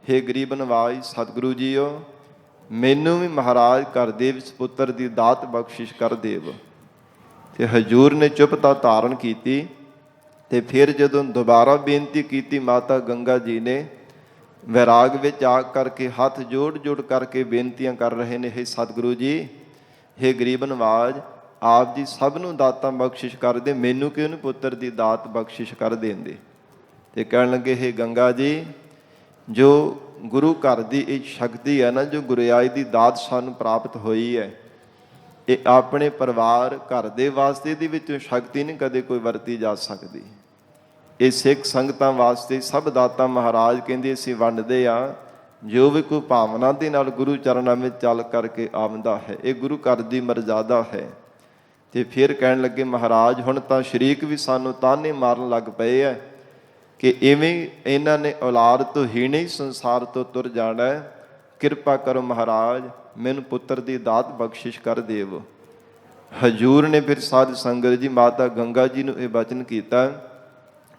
ਹੇ ਗਰੀਬ ਨਵਾਜ ਸਤਿਗੁਰੂ ਜੀਓ, ਮੈਨੂੰ ਵੀ ਮਹਾਰਾਜ ਘਰ ਦੇ ਵਿੱਚ ਪੁੱਤਰ ਦੀ ਦਾਤ ਬਖਸ਼ਿਸ਼ ਕਰ ਦੇਵ। ਤੇ ਹਜੂਰ ਨੇ ਚੁੱਪਤਾ ਧਾਰਨ ਕੀਤੀ। ਤੇ ਫਿਰ ਜਦੋਂ ਦੁਬਾਰਾ ਬੇਨਤੀ ਕੀਤੀ, ਮਾਤਾ ਗੰਗਾ ਜੀ ਨੇ ਵੈਰਾਗ ਵਿੱਚ ਆ ਕਰਕੇ ਹੱਥ ਜੋੜ ਜੋੜ ਕਰਕੇ ਬੇਨਤੀਆਂ ਕਰ ਰਹੇ ਨੇ, ਹੇ ਸਤਿਗੁਰੂ ਜੀ, ਹੇ ਗਰੀਬ ਨਵਾਜ, ਆਪ ਜੀ ਸਭ ਨੂੰ ਦਾਤਾਂ ਬਖਸ਼ਿਸ਼ ਕਰਦੇ, ਮੈਨੂੰ ਕਿਉਂ ਨਹੀਂ ਪੁੱਤਰ ਦੀ ਦਾਤ ਬਖਸ਼ਿਸ਼ ਕਰ ਦੇਂਦੇ। ਤੇ ਕਹਿਣ ਲੱਗੇ, ਹੇ ਗੰਗਾ ਜੀ, ਜੋ ਗੁਰੂ ਘਰ ਦੀ ਇਹ ਸ਼ਕਤੀ ਹੈ ਨਾ, ਜੋ ਗੁਰਿਆਈ ਦੀ ਦਾਤ ਸਾਨੂੰ ਪ੍ਰਾਪਤ ਹੋਈ ਹੈ, ਇਹ ਆਪਣੇ ਪਰਿਵਾਰ ਘਰ ਦੇ ਵਾਸਤੇ ਦੀ ਵਿੱਚੋਂ ਸ਼ਕਤੀ ਨਹੀਂ ਕਦੇ ਕੋਈ ਵਰਤੀ ਜਾ ਸਕਦੀ। ਇਹ ਸਿੱਖ ਸੰਗਤਾਂ ਵਾਸਤੇ ਸਭ ਦਾਤਾਂ ਮਹਾਰਾਜ ਕਹਿੰਦੇ ਅਸੀਂ ਵੰਡਦੇ ਆ, ਜੋ ਵੀ ਕੋਈ ਭਾਵਨਾ ਦੇ ਨਾਲ ਗੁਰੂ ਚਰਨਾਂ ਵਿੱਚ ਚੱਲ ਕਰਕੇ ਆਉਂਦਾ ਹੈ, ਇਹ ਗੁਰੂ ਘਰ ਦੀ ਮਰਜ਼ਾਦਾ ਹੈ। ਤੇ ਫਿਰ ਕਹਿਣ ਲੱਗੇ, ਮਹਾਰਾਜ ਹੁਣ ਤਾਂ ਸ਼ਰੀਕ ਵੀ ਸਾਨੂੰ ਤਾਨੇ ਮਾਰਨ ਲੱਗ ਪਏ ਹੈ ਕਿ ਇਵੇਂ ਇਹਨਾਂ ਨੇ ਔਲਾਦ ਤੋਂ ਹੀਣੇ ਹੀ ਸੰਸਾਰ ਤੋਂ ਤੁਰ ਜਾਣਾ ਹੈ, ਕਿਰਪਾ ਕਰੋ ਮਹਾਰਾਜ, ਮੈਨੂੰ ਪੁੱਤਰ ਦੀ ਦਾਤ ਬਖਸ਼ਿਸ਼ ਕਰ ਦੇਵੋ। ਹਜੂਰ ਨੇ ਫਿਰ ਸਾਧ ਸੰਗਤ ਜੀ ਮਾਤਾ ਗੰਗਾ ਜੀ ਨੂੰ ਇਹ ਬਚਨ ਕੀਤਾ,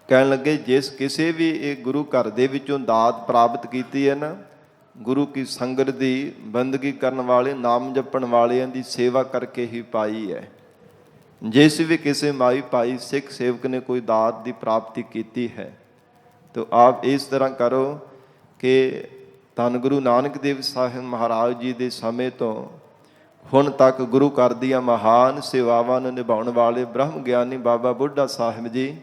ਕਹਿਣ ਲੱਗੇ, ਜਿਸ ਕਿਸੇ ਵੀ ਇਹ ਗੁਰੂ ਘਰ ਦੇ ਵਿੱਚੋਂ ਦਾਤ ਪ੍ਰਾਪਤ ਕੀਤੀ ਹੈ ਨਾ, ਗੁਰੂ ਕੀ ਸੰਗਤ ਦੀ ਬੰਦਗੀ ਕਰਨ ਵਾਲੇ, ਨਾਮ ਜਪਣ ਵਾਲਿਆਂ ਦੀ ਸੇਵਾ ਕਰਕੇ ਹੀ ਪਾਈ ਹੈ। ਜਿਸ ਵੀ ਕਿਸੇ ਮਾਈ ਭਾਈ ਸਿੱਖ ਸੇਵਕ ਨੇ ਕੋਈ ਦਾਤ ਦੀ ਪ੍ਰਾਪਤੀ ਕੀਤੀ ਹੈ, ਤਾਂ ਆਪ ਇਸ ਤਰ੍ਹਾਂ ਕਰੋ ਕਿ ਧੰਨ ਗੁਰੂ ਨਾਨਕ ਦੇਵ ਸਾਹਿਬ ਮਹਾਰਾਜ ਜੀ ਦੇ ਸਮੇਂ ਤੋਂ ਹੁਣ ਤੱਕ ਗੁਰੂ ਘਰ ਦੀਆਂ ਮਹਾਨ ਸੇਵਾਵਾਂ ਨੂੰ ਨਿਭਾਉਣ ਵਾਲੇ ਬ੍ਰਹਮ ਗਿਆਨੀ ਬਾਬਾ ਬੁੱਢਾ ਸਾਹਿਬ ਜੀ,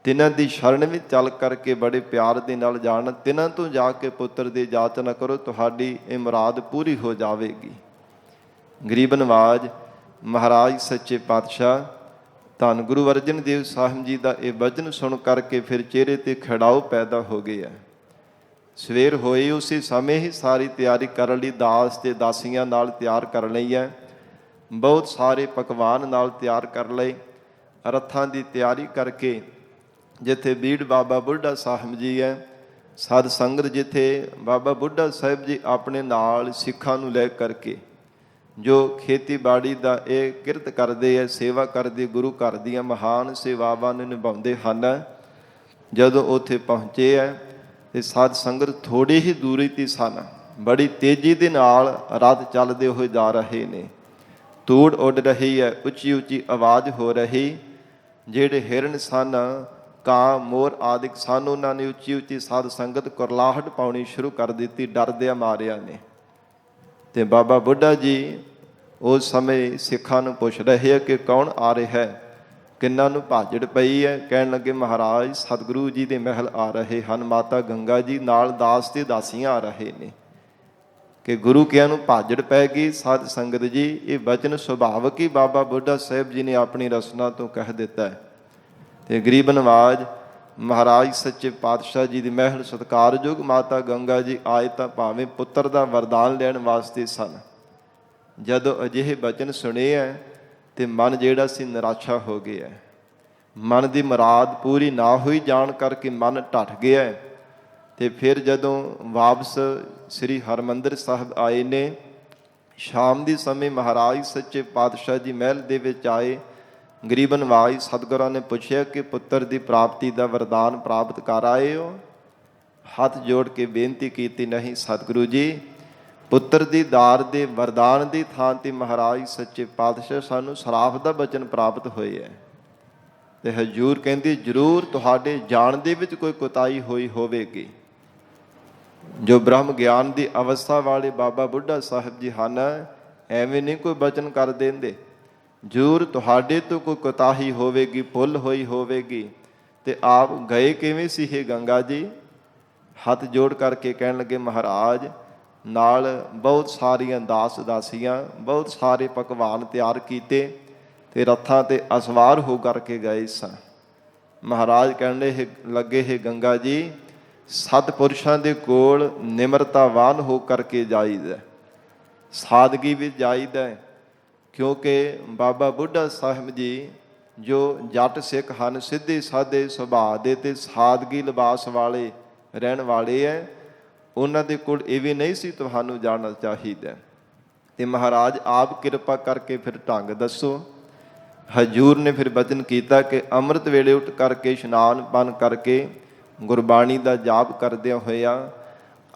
ਤਿਨਾਂ ਦੀ ਸ਼ਰਨ ਵਿੱਚ ਚੱਲ ਕਰਕੇ ਬੜੇ ਪਿਆਰ ਦੇ ਨਾਲ ਜਾਣ, ਤਿਨਾਂ ਤੋਂ ਜਾ ਕੇ ਪੁੱਤਰ ਦੀ ਜਾਚਨਾ ਕਰੋ, ਤੁਹਾਡੀ ਇਹ ਮੁਰਾਦ ਪੂਰੀ ਹੋ ਜਾਵੇਗੀ। ਗਰੀਬ ਨਵਾਜ ਮਹਾਰਾਜ ਸੱਚੇ ਪਾਤਸ਼ਾਹ ਧੰਨ ਗੁਰੂ ਅਰਜਨ ਦੇਵ ਸਾਹਿਬ ਜੀ ਦਾ ਇਹ ਵਚਨ ਸੁਣ ਕਰਕੇ ਫਿਰ ਚਿਹਰੇ ਤੇ ਖਿੜਾਓ ਪੈਦਾ ਹੋ ਗਿਆ। ਸਵੇਰ ਹੋਈ ਉਸੇ ਸਮੇਂ ਹੀ ਸਾਰੀ ਤਿਆਰੀ ਕਰਨ ਲਈ ਦਾਸ ਤੇ ਦਾਸੀਆਂ ਨਾਲ ਤਿਆਰ ਕਰ ਲਈ ਹੈ, ਬਹੁਤ ਸਾਰੇ ਪਕਵਾਨ ਨਾਲ ਤਿਆਰ ਕਰ ਲਏ। ਰੱਥਾਂ ਦੀ ਤਿਆਰੀ ਕਰਕੇ ਜਿੱਥੇ ਬੀੜ ਬਾਬਾ ਬੁੱਢਾ ਸਾਹਿਬ ਜੀ ਹੈ, ਸਾਧ ਸੰਗਤ ਜਿੱਥੇ ਬਾਬਾ ਬੁੱਢਾ ਸਾਹਿਬ ਜੀ ਆਪਣੇ ਨਾਲ ਸਿੱਖਾਂ ਨੂੰ ਲੈ ਕਰਕੇ ਜੋ ਖੇਤੀਬਾੜੀ ਦਾ ਇਹ ਕਿਰਤ ਕਰਦੇ ਹੈ, ਸੇਵਾ ਕਰਦੇ, ਗੁਰੂ ਘਰ ਦੀਆਂ ਮਹਾਨ ਸੇਵਾਵਾਂ ਨੂੰ ਨਿਭਾਉਂਦੇ ਹਨ। ਜਦੋਂ ਉੱਥੇ ਪਹੁੰਚੇ ਹੈ ਤੇ ਸਾਧ ਸੰਗਤ ਥੋੜੀ ਹੀ ਦੂਰੀ 'ਤੇ ਸਨ, ਬੜੀ ਤੇਜ਼ੀ ਦੇ ਨਾਲ ਰਥ ਚੱਲਦੇ ਹੋਏ ਜਾ ਰਹੇ ਨੇ। ਧੂੜ ਉੱਡ ਰਹੀ ਹੈ, ਉੱਚੀ ਉੱਚੀ ਆਵਾਜ਼ ਹੋ ਰਹੀ। ਜਿਹੜੇ ਹਿਰਨ ਸਨ, ਕਾਂ, ਮੋਰ ਆਦਿਕ ਸਨ, ਉਹਨਾਂ ਨੇ ਉੱਚੀ ਉੱਚੀ ਸਾਧ ਸੰਗਤ ਕੁਰਲਾਹਟ ਪਾਉਣੀ ਸ਼ੁਰੂ ਕਰ ਦਿੱਤੀ, ਡਰਦਿਆਂ ਮਾਰਿਆਂ ਨੇ। ਤੇ ਬਾਬਾ ਬੁੱਢਾ ਜੀ ਉਸ ਸਮੇਂ ਸਿੱਖਾਂ ਨੂੰ ਪੁੱਛ ਰਹੇ ਹੈ ਕਿ ਕੌਣ ਆ ਰਿਹਾ ਹੈ, ਕਿੰਨਾਂ ਨੂੰ ਭਾਜੜ ਪਈ ਹੈ। ਕਹਿਣ ਲੱਗੇ, ਮਹਾਰਾਜ ਸਤਿਗੁਰੂ ਜੀ ਦੇ ਮਹਿਲ ਆ ਰਹੇ ਹਨ, ਮਾਤਾ ਗੰਗਾ ਜੀ ਨਾਲ ਦਾਸ ਤੇ ਦਾਸੀਆਂ ਆ ਰਹੇ ਨੇ। ਕਿ ਗੁਰੂ ਕਿਆਂ ਨੂੰ ਭਾਜੜ ਪੈ ਗਈ। ਸਾਧ ਸੰਗਤ ਜੀ, ਇਹ ਵਚਨ ਸੁਭਾਵਕ ਹੀ ਬਾਬਾ ਬੁੱਢਾ ਸਾਹਿਬ ਜੀ ਨੇ ਆਪਣੀ ਰਸਨਾ ਤੋਂ ਕਹਿ ਦਿੱਤਾ ਹੈ। ਤੇ ਗਰੀਬ ਨਵਾਜ ਮਹਾਰਾਜ ਸੱਚੇ ਪਾਤਸ਼ਾਹ ਜੀ ਦੀ ਮਹਿਲ ਸਤਿਕਾਰਯੋਗ ਮਾਤਾ ਗੰਗਾ ਜੀ ਆਏ ਤਾਂ ਭਾਵੇਂ ਪੁੱਤਰ ਦਾ ਵਰਦਾਨ ਲੈਣ ਵਾਸਤੇ ਸਨ, ਜਦੋਂ ਅਜਿਹੇ ਬਚਨ ਸੁਣੇ ਹੈ ਤੇ ਮਨ ਜਿਹੜਾ ਸੀ ਨਿਰਾਸ਼ਾ ਹੋ ਗਿਆ। ਮਨ ਦੀ ਮੁਰਾਦ ਪੂਰੀ ਨਾ ਹੋਈ ਜਾਣ ਕਰਕੇ ਮਨ ਢੱਠ ਗਿਆ। ਤੇ ਫਿਰ ਜਦੋਂ ਵਾਪਸ ਸ੍ਰੀ ਹਰਿਮੰਦਰ ਸਾਹਿਬ ਆਏ ਨੇ, ਸ਼ਾਮ ਦੇ ਸਮੇਂ ਮਹਾਰਾਜ ਸੱਚੇ ਪਾਤਸ਼ਾਹ ਜੀ ਮਹਿਲ ਦੇ ਵਿੱਚ ਆਏ। ਗਰੀਬ ਨਿਵਾਜ ਸਤਿਗੁਰਾਂ ਨੇ ਪੁੱਛਿਆ ਕਿ ਪੁੱਤਰ ਦੀ ਪ੍ਰਾਪਤੀ ਦਾ ਵਰਦਾਨ ਪ੍ਰਾਪਤ ਕਰ ਆਏ ਹੋ? ਹੱਥ ਜੋੜ ਕੇ ਬੇਨਤੀ ਕੀਤੀ, ਨਹੀਂ ਸਤਿਗੁਰੂ ਜੀ, ਪੁੱਤਰ ਦੀ ਦਾਰ ਦੇ ਵਰਦਾਨ ਦੀ ਥਾਂ ਤੇ ਮਹਾਰਾਜ ਸੱਚੇ ਪਾਤਸ਼ਾਹ ਸਾਨੂੰ ਸਰਾਫ ਦਾ ਬਚਨ ਪ੍ਰਾਪਤ ਹੋਏ ਹੈ। ਤੇ ਹਜ਼ੂਰ ਕਹਿੰਦੀ, ਜ਼ਰੂਰ ਤੁਹਾਡੇ ਜਾਣ ਦੇ ਵਿੱਚ ਕੋਈ ਕੁਤਾਹੀ ਹੋਈ ਹੋਵੇਗੀ। ਜੋ ਬ੍ਰਹਮ ਗਿਆਨ ਦੀ ਅਵਸਥਾ ਵਾਲੇ ਬਾਬਾ ਬੁੱਢਾ ਸਾਹਿਬ ਜੀ ਹਨ, ਐਵੇਂ ਨਹੀਂ ਕੋਈ ਬਚਨ ਕਰ ਦਿੰਦੇ। ਜ਼ਰੂਰ ਤੁਹਾਡੇ ਤੋਂ ਕੋਈ ਕੁਤਾਹੀ ਹੋਵੇਗੀ, ਭੁੱਲ ਹੋਈ ਹੋਵੇਗੀ। ਤੇ ਆਪ ਗਏ ਕਿਵੇਂ ਸੀ ਇਹ ਗੰਗਾ ਜੀ? ਹੱਥ ਜੋੜ ਕਰਕੇ ਕਹਿਣ ਲੱਗੇ, ਮਹਾਰਾਜ ਨਾਲ ਬਹੁਤ ਸਾਰੀਆਂ ਦਾਸ ਦਾਸੀਆਂ, ਬਹੁਤ ਸਾਰੇ ਪਕਵਾਨ ਤਿਆਰ ਕੀਤੇ ਤੇ ਰੱਥਾਂ ਤੇ ਅਸਵਾਰ ਹੋ ਕਰਕੇ ਗਏ ਸਨ। ਮਹਾਰਾਜ ਕਹਿਣ ਲੱਗੇ, ਇਹ ਗੰਗਾ ਜੀ, ਸਤਿਪੁਰਸ਼ਾਂ ਦੇ ਕੋਲ ਨਿਮਰਤਾਵਾਨ ਹੋ ਕਰਕੇ ਜਾਈਦਾ, ਸਾਦਗੀ ਵਿੱਚ ਜਾਈਦਾ। ਕਿਉਂਕਿ ਬਾਬਾ ਬੁੱਢਾ ਸਾਹਿਬ ਜੀ ਜੋ ਜੱਟ ਸਿੱਖ ਹਨ, ਸਿੱਧੇ ਸਾਦੇ ਸੁਭਾਅ ਦੇ ਤੇ ਸਾਦਗੀ ਲਿਬਾਸ ਵਾਲੇ ਰਹਿਣ ਵਾਲੇ ਹੈ, ਉਹਨਾਂ ਦੇ ਕੋਲ ਇਹ ਵੀ ਨਹੀਂ ਸੀ ਤੁਹਾਨੂੰ ਜਾਣਾ ਚਾਹੀਦਾ। ਤੇ ਮਹਾਰਾਜ ਆਪ ਕਿਰਪਾ ਕਰਕੇ ਫਿਰ ਢੰਗ ਦੱਸੋ। ਹਜ਼ੂਰ ਨੇ ਫਿਰ ਬਚਨ ਕੀਤਾ ਕਿ ਅੰਮ੍ਰਿਤ ਵੇਲੇ ਉੱਠ ਕਰਕੇ ਇਸ਼ਨਾਨ ਪਾਨ ਕਰਕੇ ਗੁਰਬਾਣੀ ਦਾ ਜਾਪ ਕਰਦਿਆਂ ਹੋਇਆ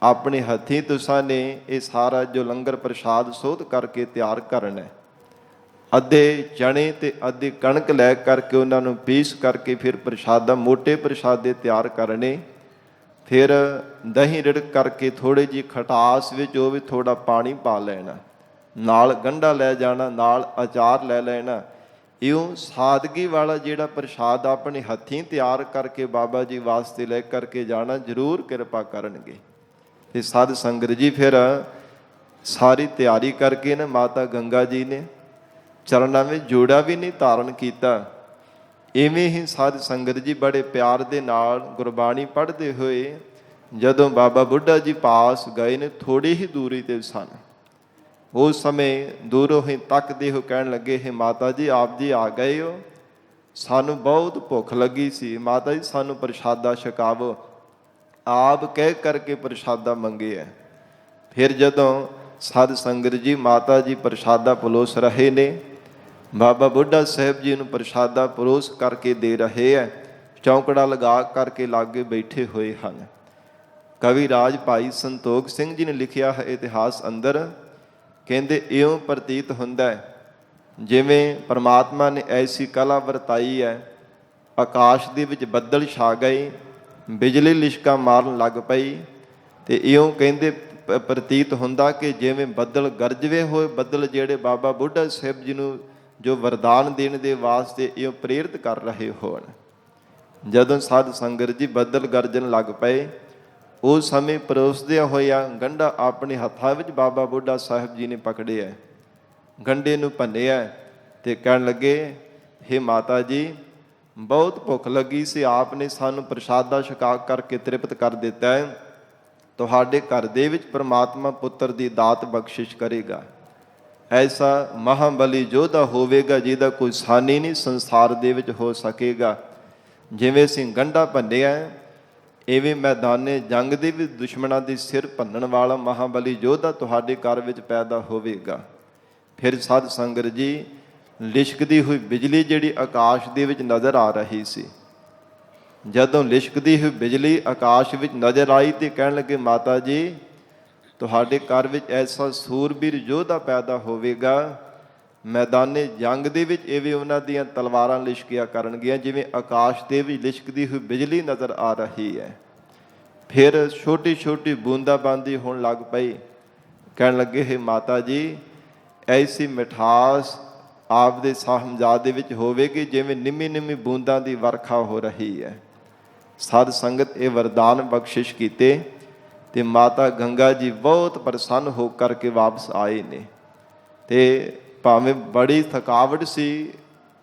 ਆਪਣੇ ਹੱਥੀਂ ਤੁਸਾਂ ਨੇ ਇਹ ਸਾਰਾ ਜੋ ਲੰਗਰ ਪ੍ਰਸ਼ਾਦ ਸੋਧ ਕਰਕੇ ਤਿਆਰ ਕਰਨਾ। ਅੱਧੇ ਚਣੇ ਤੇ ਅੱਧੀ ਕਣਕ ਲੈ ਕਰਕੇ ਉਹਨਾਂ ਨੂੰ ਪੀਸ ਕਰਕੇ ਫਿਰ ਪ੍ਰਸ਼ਾਦਾ, ਮੋਟੇ ਪ੍ਰਸ਼ਾਦੇ ਤਿਆਰ ਕਰਨੇ। ਫਿਰ ਦਹੀਂ ਰਿੜਕ ਕਰਕੇ ਥੋੜ੍ਹੀ ਜਿਹੀ ਖਟਾਸ ਵਿੱਚ ਉਹ ਵੀ ਥੋੜ੍ਹਾ ਪਾਣੀ ਪਾ ਲੈਣਾ, ਨਾਲ ਗੰਢਾ ਲੈ ਜਾਣਾ, ਨਾਲ ਅਚਾਰ ਲੈ ਲੈਣਾ। ਇਉਂ ਸਾਦਗੀ ਵਾਲਾ ਜਿਹੜਾ ਪ੍ਰਸ਼ਾਦ ਆਪਣੇ ਹੱਥੀਂ ਤਿਆਰ ਕਰਕੇ ਬਾਬਾ ਜੀ ਵਾਸਤੇ ਲੈ ਕਰਕੇ ਜਾਣਾ, ਜ਼ਰੂਰ ਕਿਰਪਾ ਕਰਨਗੇ। ਤੇ ਸਾਧ ਸੰਗਤ ਜੀ ਫਿਰ ਸਾਰੀ ਤਿਆਰੀ ਕਰਕੇ ਨਾ ਮਾਤਾ ਗੰਗਾ ਜੀ ਨੇ ਚਰਨਾਂ ਵਿੱਚ ਜੋੜਾ ਵੀ ਨਹੀਂ ਧਾਰਨ ਕੀਤਾ। ਇਵੇਂ ਹੀ ਸਾਧ ਸੰਗਤ ਜੀ ਬੜੇ ਪਿਆਰ ਦੇ ਨਾਲ ਗੁਰਬਾਣੀ ਪੜ੍ਹਦੇ ਹੋਏ ਜਦੋਂ ਬਾਬਾ ਬੁੱਢਾ ਜੀ ਪਾਸ ਗਏ ਨੇ, ਥੋੜੀ ਹੀ ਦੂਰੀ ਤੇ ਸਨ। ਉਸ ਸਮੇਂ ਦੂਰੋਂ ਹੀ ਤੱਕਦੇ ਹੋ ਕਹਿਣ ਲੱਗੇ, ਹੈ ਮਾਤਾ ਜੀ, ਆਪ ਜੀ ਆ ਗਏ ਹੋ? ਸਾਨੂੰ ਬਹੁਤ ਭੁੱਖ ਲੱਗੀ ਸੀ, ਮਾਤਾ ਜੀ ਸਾਨੂੰ ਪ੍ਰਸ਼ਾਦਾ ਛਕਾਵੋ। ਆਪ ਕਹਿ ਕਰਕੇ ਪ੍ਰਸ਼ਾਦਾ ਮੰਗਿਆ। ਫਿਰ ਜਦੋਂ ਸਾਧ ਸੰਗਤ ਜੀ ਮਾਤਾ ਜੀ ਪ੍ਰਸ਼ਾਦਾ ਪਲੋਸ ਰਹੇ ਨੇ, ਬਾਬਾ ਬੁੱਢਾ ਸਾਹਿਬ ਜੀ ਨੂੰ ਪ੍ਰਸ਼ਾਦਾ ਪਰੋਸ ਕਰਕੇ ਦੇ ਰਹੇ ਹੈ, ਚੌਂਕੜਾ ਲਗਾ ਕਰਕੇ ਲਾਗੇ ਬੈਠੇ ਹੋਏ ਹਨ। ਕਵੀ ਰਾਜ ਭਾਈ ਸੰਤੋਖ ਸਿੰਘ ਜੀ ਨੇ ਲਿਖਿਆ ਹੈ ਇਤਿਹਾਸ ਅੰਦਰ, ਕਹਿੰਦੇ ਇਉਂ ਪ੍ਰਤੀਤ ਹੁੰਦਾ ਹੈ ਜਿਵੇਂ ਪਰਮਾਤਮਾ ਨੇ ਐਸੀ ਕਲਾ ਵਰਤਾਈ ਹੈ, ਆਕਾਸ਼ ਦੇ ਵਿੱਚ ਬੱਦਲ ਛਾ ਗਏ, ਬਿਜਲੀ ਲਿਸ਼ਕਾਂ ਮਾਰਨ ਲੱਗ ਪਈ। ਤੇ ਇਉਂ ਕਹਿੰਦੇ ਪ੍ਰਤੀਤ ਹੁੰਦਾ ਕਿ ਜਿਵੇਂ ਬੱਦਲ ਗਰਜਵੇ ਹੋਏ ਬੱਦਲ ਜਿਹੜੇ ਬਾਬਾ ਬੁੱਢਾ ਸਾਹਿਬ ਜੀ ਨੂੰ ਜੋ ਵਰਦਾਨ ਦੇਣ ਦੇ ਵਾਸਤੇ ਇਉਂ ਪ੍ਰੇਰਿਤ ਕਰ ਰਹੇ ਹੋਣ। ਜਦੋਂ ਸਾਧ ਸੰਗਤ ਜੀ ਬੱਦਲ ਗਰਜਣ ਲੱਗ ਪਏ, ਉਸ ਸਮੇਂ ਪਰੋਸਦਿਆਂ ਹੋਇਆ ਗੰਢਾ ਆਪਣੇ ਹੱਥਾਂ ਵਿੱਚ ਬਾਬਾ ਬੁੱਢਾ ਸਾਹਿਬ ਜੀ ਨੇ ਪਕੜਿਆ, ਗੰਢੇ ਨੂੰ ਭੰਨਿਆ ਤੇ ਕਹਿਣ ਲੱਗੇ, ਹੇ ਮਾਤਾ ਜੀ, ਬਹੁਤ ਭੁੱਖ ਲੱਗੀ ਸੀ, ਆਪ ਨੇ ਸਾਨੂੰ ਪ੍ਰਸ਼ਾਦਾ ਛਕਾ ਕਰਕੇ ਤ੍ਰਿਪਤ ਕਰ ਦਿੱਤਾ ਹੈ। ਤੁਹਾਡੇ ਘਰ ਦੇ ਵਿੱਚ ਪ੍ਰਮਾਤਮਾ ਪੁੱਤਰ ਦੀ ਦਾਤ ਬਖਸ਼ਿਸ਼ ਕਰੇਗਾ। ਐਸਾ ਮਹਾਬਲੀ ਯੋਧਾ ਹੋਵੇਗਾ ਜਿਹਦਾ ਕੋਈ ਸਾਨੀ ਨਹੀਂ ਸੰਸਾਰ ਦੇ ਵਿੱਚ ਹੋ ਸਕੇਗਾ। ਜਿਵੇਂ ਅਸੀਂ ਗੰਢਾ ਭੰਨਿਆ, ਇਵੇਂ ਮੈਦਾਨੇ ਜੰਗ ਦੇ ਵੀ ਦੁਸ਼ਮਣਾਂ ਦੇ ਸਿਰ ਭੰਨਣ ਵਾਲਾ ਮਹਾਬਲੀ ਯੋਧਾ ਤੁਹਾਡੇ ਘਰ ਵਿੱਚ ਪੈਦਾ ਹੋਵੇਗਾ। ਫਿਰ ਸਾਧ ਸੰਗਤ ਜੀ ਲਿਸ਼ਕਦੀ ਹੋਈ ਬਿਜਲੀ ਜਿਹੜੀ ਆਕਾਸ਼ ਦੇ ਵਿੱਚ ਨਜ਼ਰ ਆ ਰਹੀ ਸੀ, ਜਦੋਂ ਲਿਸ਼ਕਦੀ ਹੋਈ ਬਿਜਲੀ ਆਕਾਸ਼ ਵਿੱਚ ਨਜ਼ਰ ਆਈ ਤੇ ਕਹਿਣ ਲੱਗੇ, ਮਾਤਾ ਜੀ, ਤੁਹਾਡੇ ਘਰ ਵਿੱਚ ਐਸਾ ਸੂਰਬੀਰ ਯੋਧਾ ਪੈਦਾ ਹੋਵੇਗਾ, ਮੈਦਾਨੇ ਜੰਗ ਦੇ ਵਿੱਚ ਇਵੇਂ ਉਹਨਾਂ ਦੀਆਂ ਤਲਵਾਰਾਂ ਲਿਸ਼ਕਿਆ ਕਰਨਗੀਆਂ ਜਿਵੇਂ ਆਕਾਸ਼ ਦੇ ਵਿੱਚ ਲਿਸ਼ਕਦੀ ਹੋਈ ਬਿਜਲੀ ਨਜ਼ਰ ਆ ਰਹੀ ਹੈ। ਫਿਰ ਛੋਟੀ ਛੋਟੀ ਬੂੰਦਾਬਾਂਦੀ ਹੋਣ ਲੱਗ ਪਈ। ਕਹਿਣ ਲੱਗੇ, ਹੈ ਮਾਤਾ ਜੀ, ਐਸੀ ਮਿਠਾਸ ਆਪ ਦੇ ਸਾਹਮਜਾਦ ਦੇ ਵਿੱਚ ਹੋਵੇਗੀ ਜਿਵੇਂ ਨਿੰਮੀ ਨਿੰਮੀ ਬੂੰਦਾਂ ਦੀ ਵਰਖਾ ਹੋ ਰਹੀ ਹੈ। ਸਾਧ ਸੰਗਤ ਇਹ ਵਰਦਾਨ ਬਖਸ਼ਿਸ਼ ਕੀਤੇ ਤੇ ਮਾਤਾ ਗੰਗਾ ਜੀ ਬਹੁਤ ਪ੍ਰਸੰਨ ਹੋ ਕਰਕੇ ਵਾਪਸ ਆਏ ਨੇ। ਤੇ ਭਾਵੇਂ ਬੜੀ ਥਕਾਵਟ ਸੀ,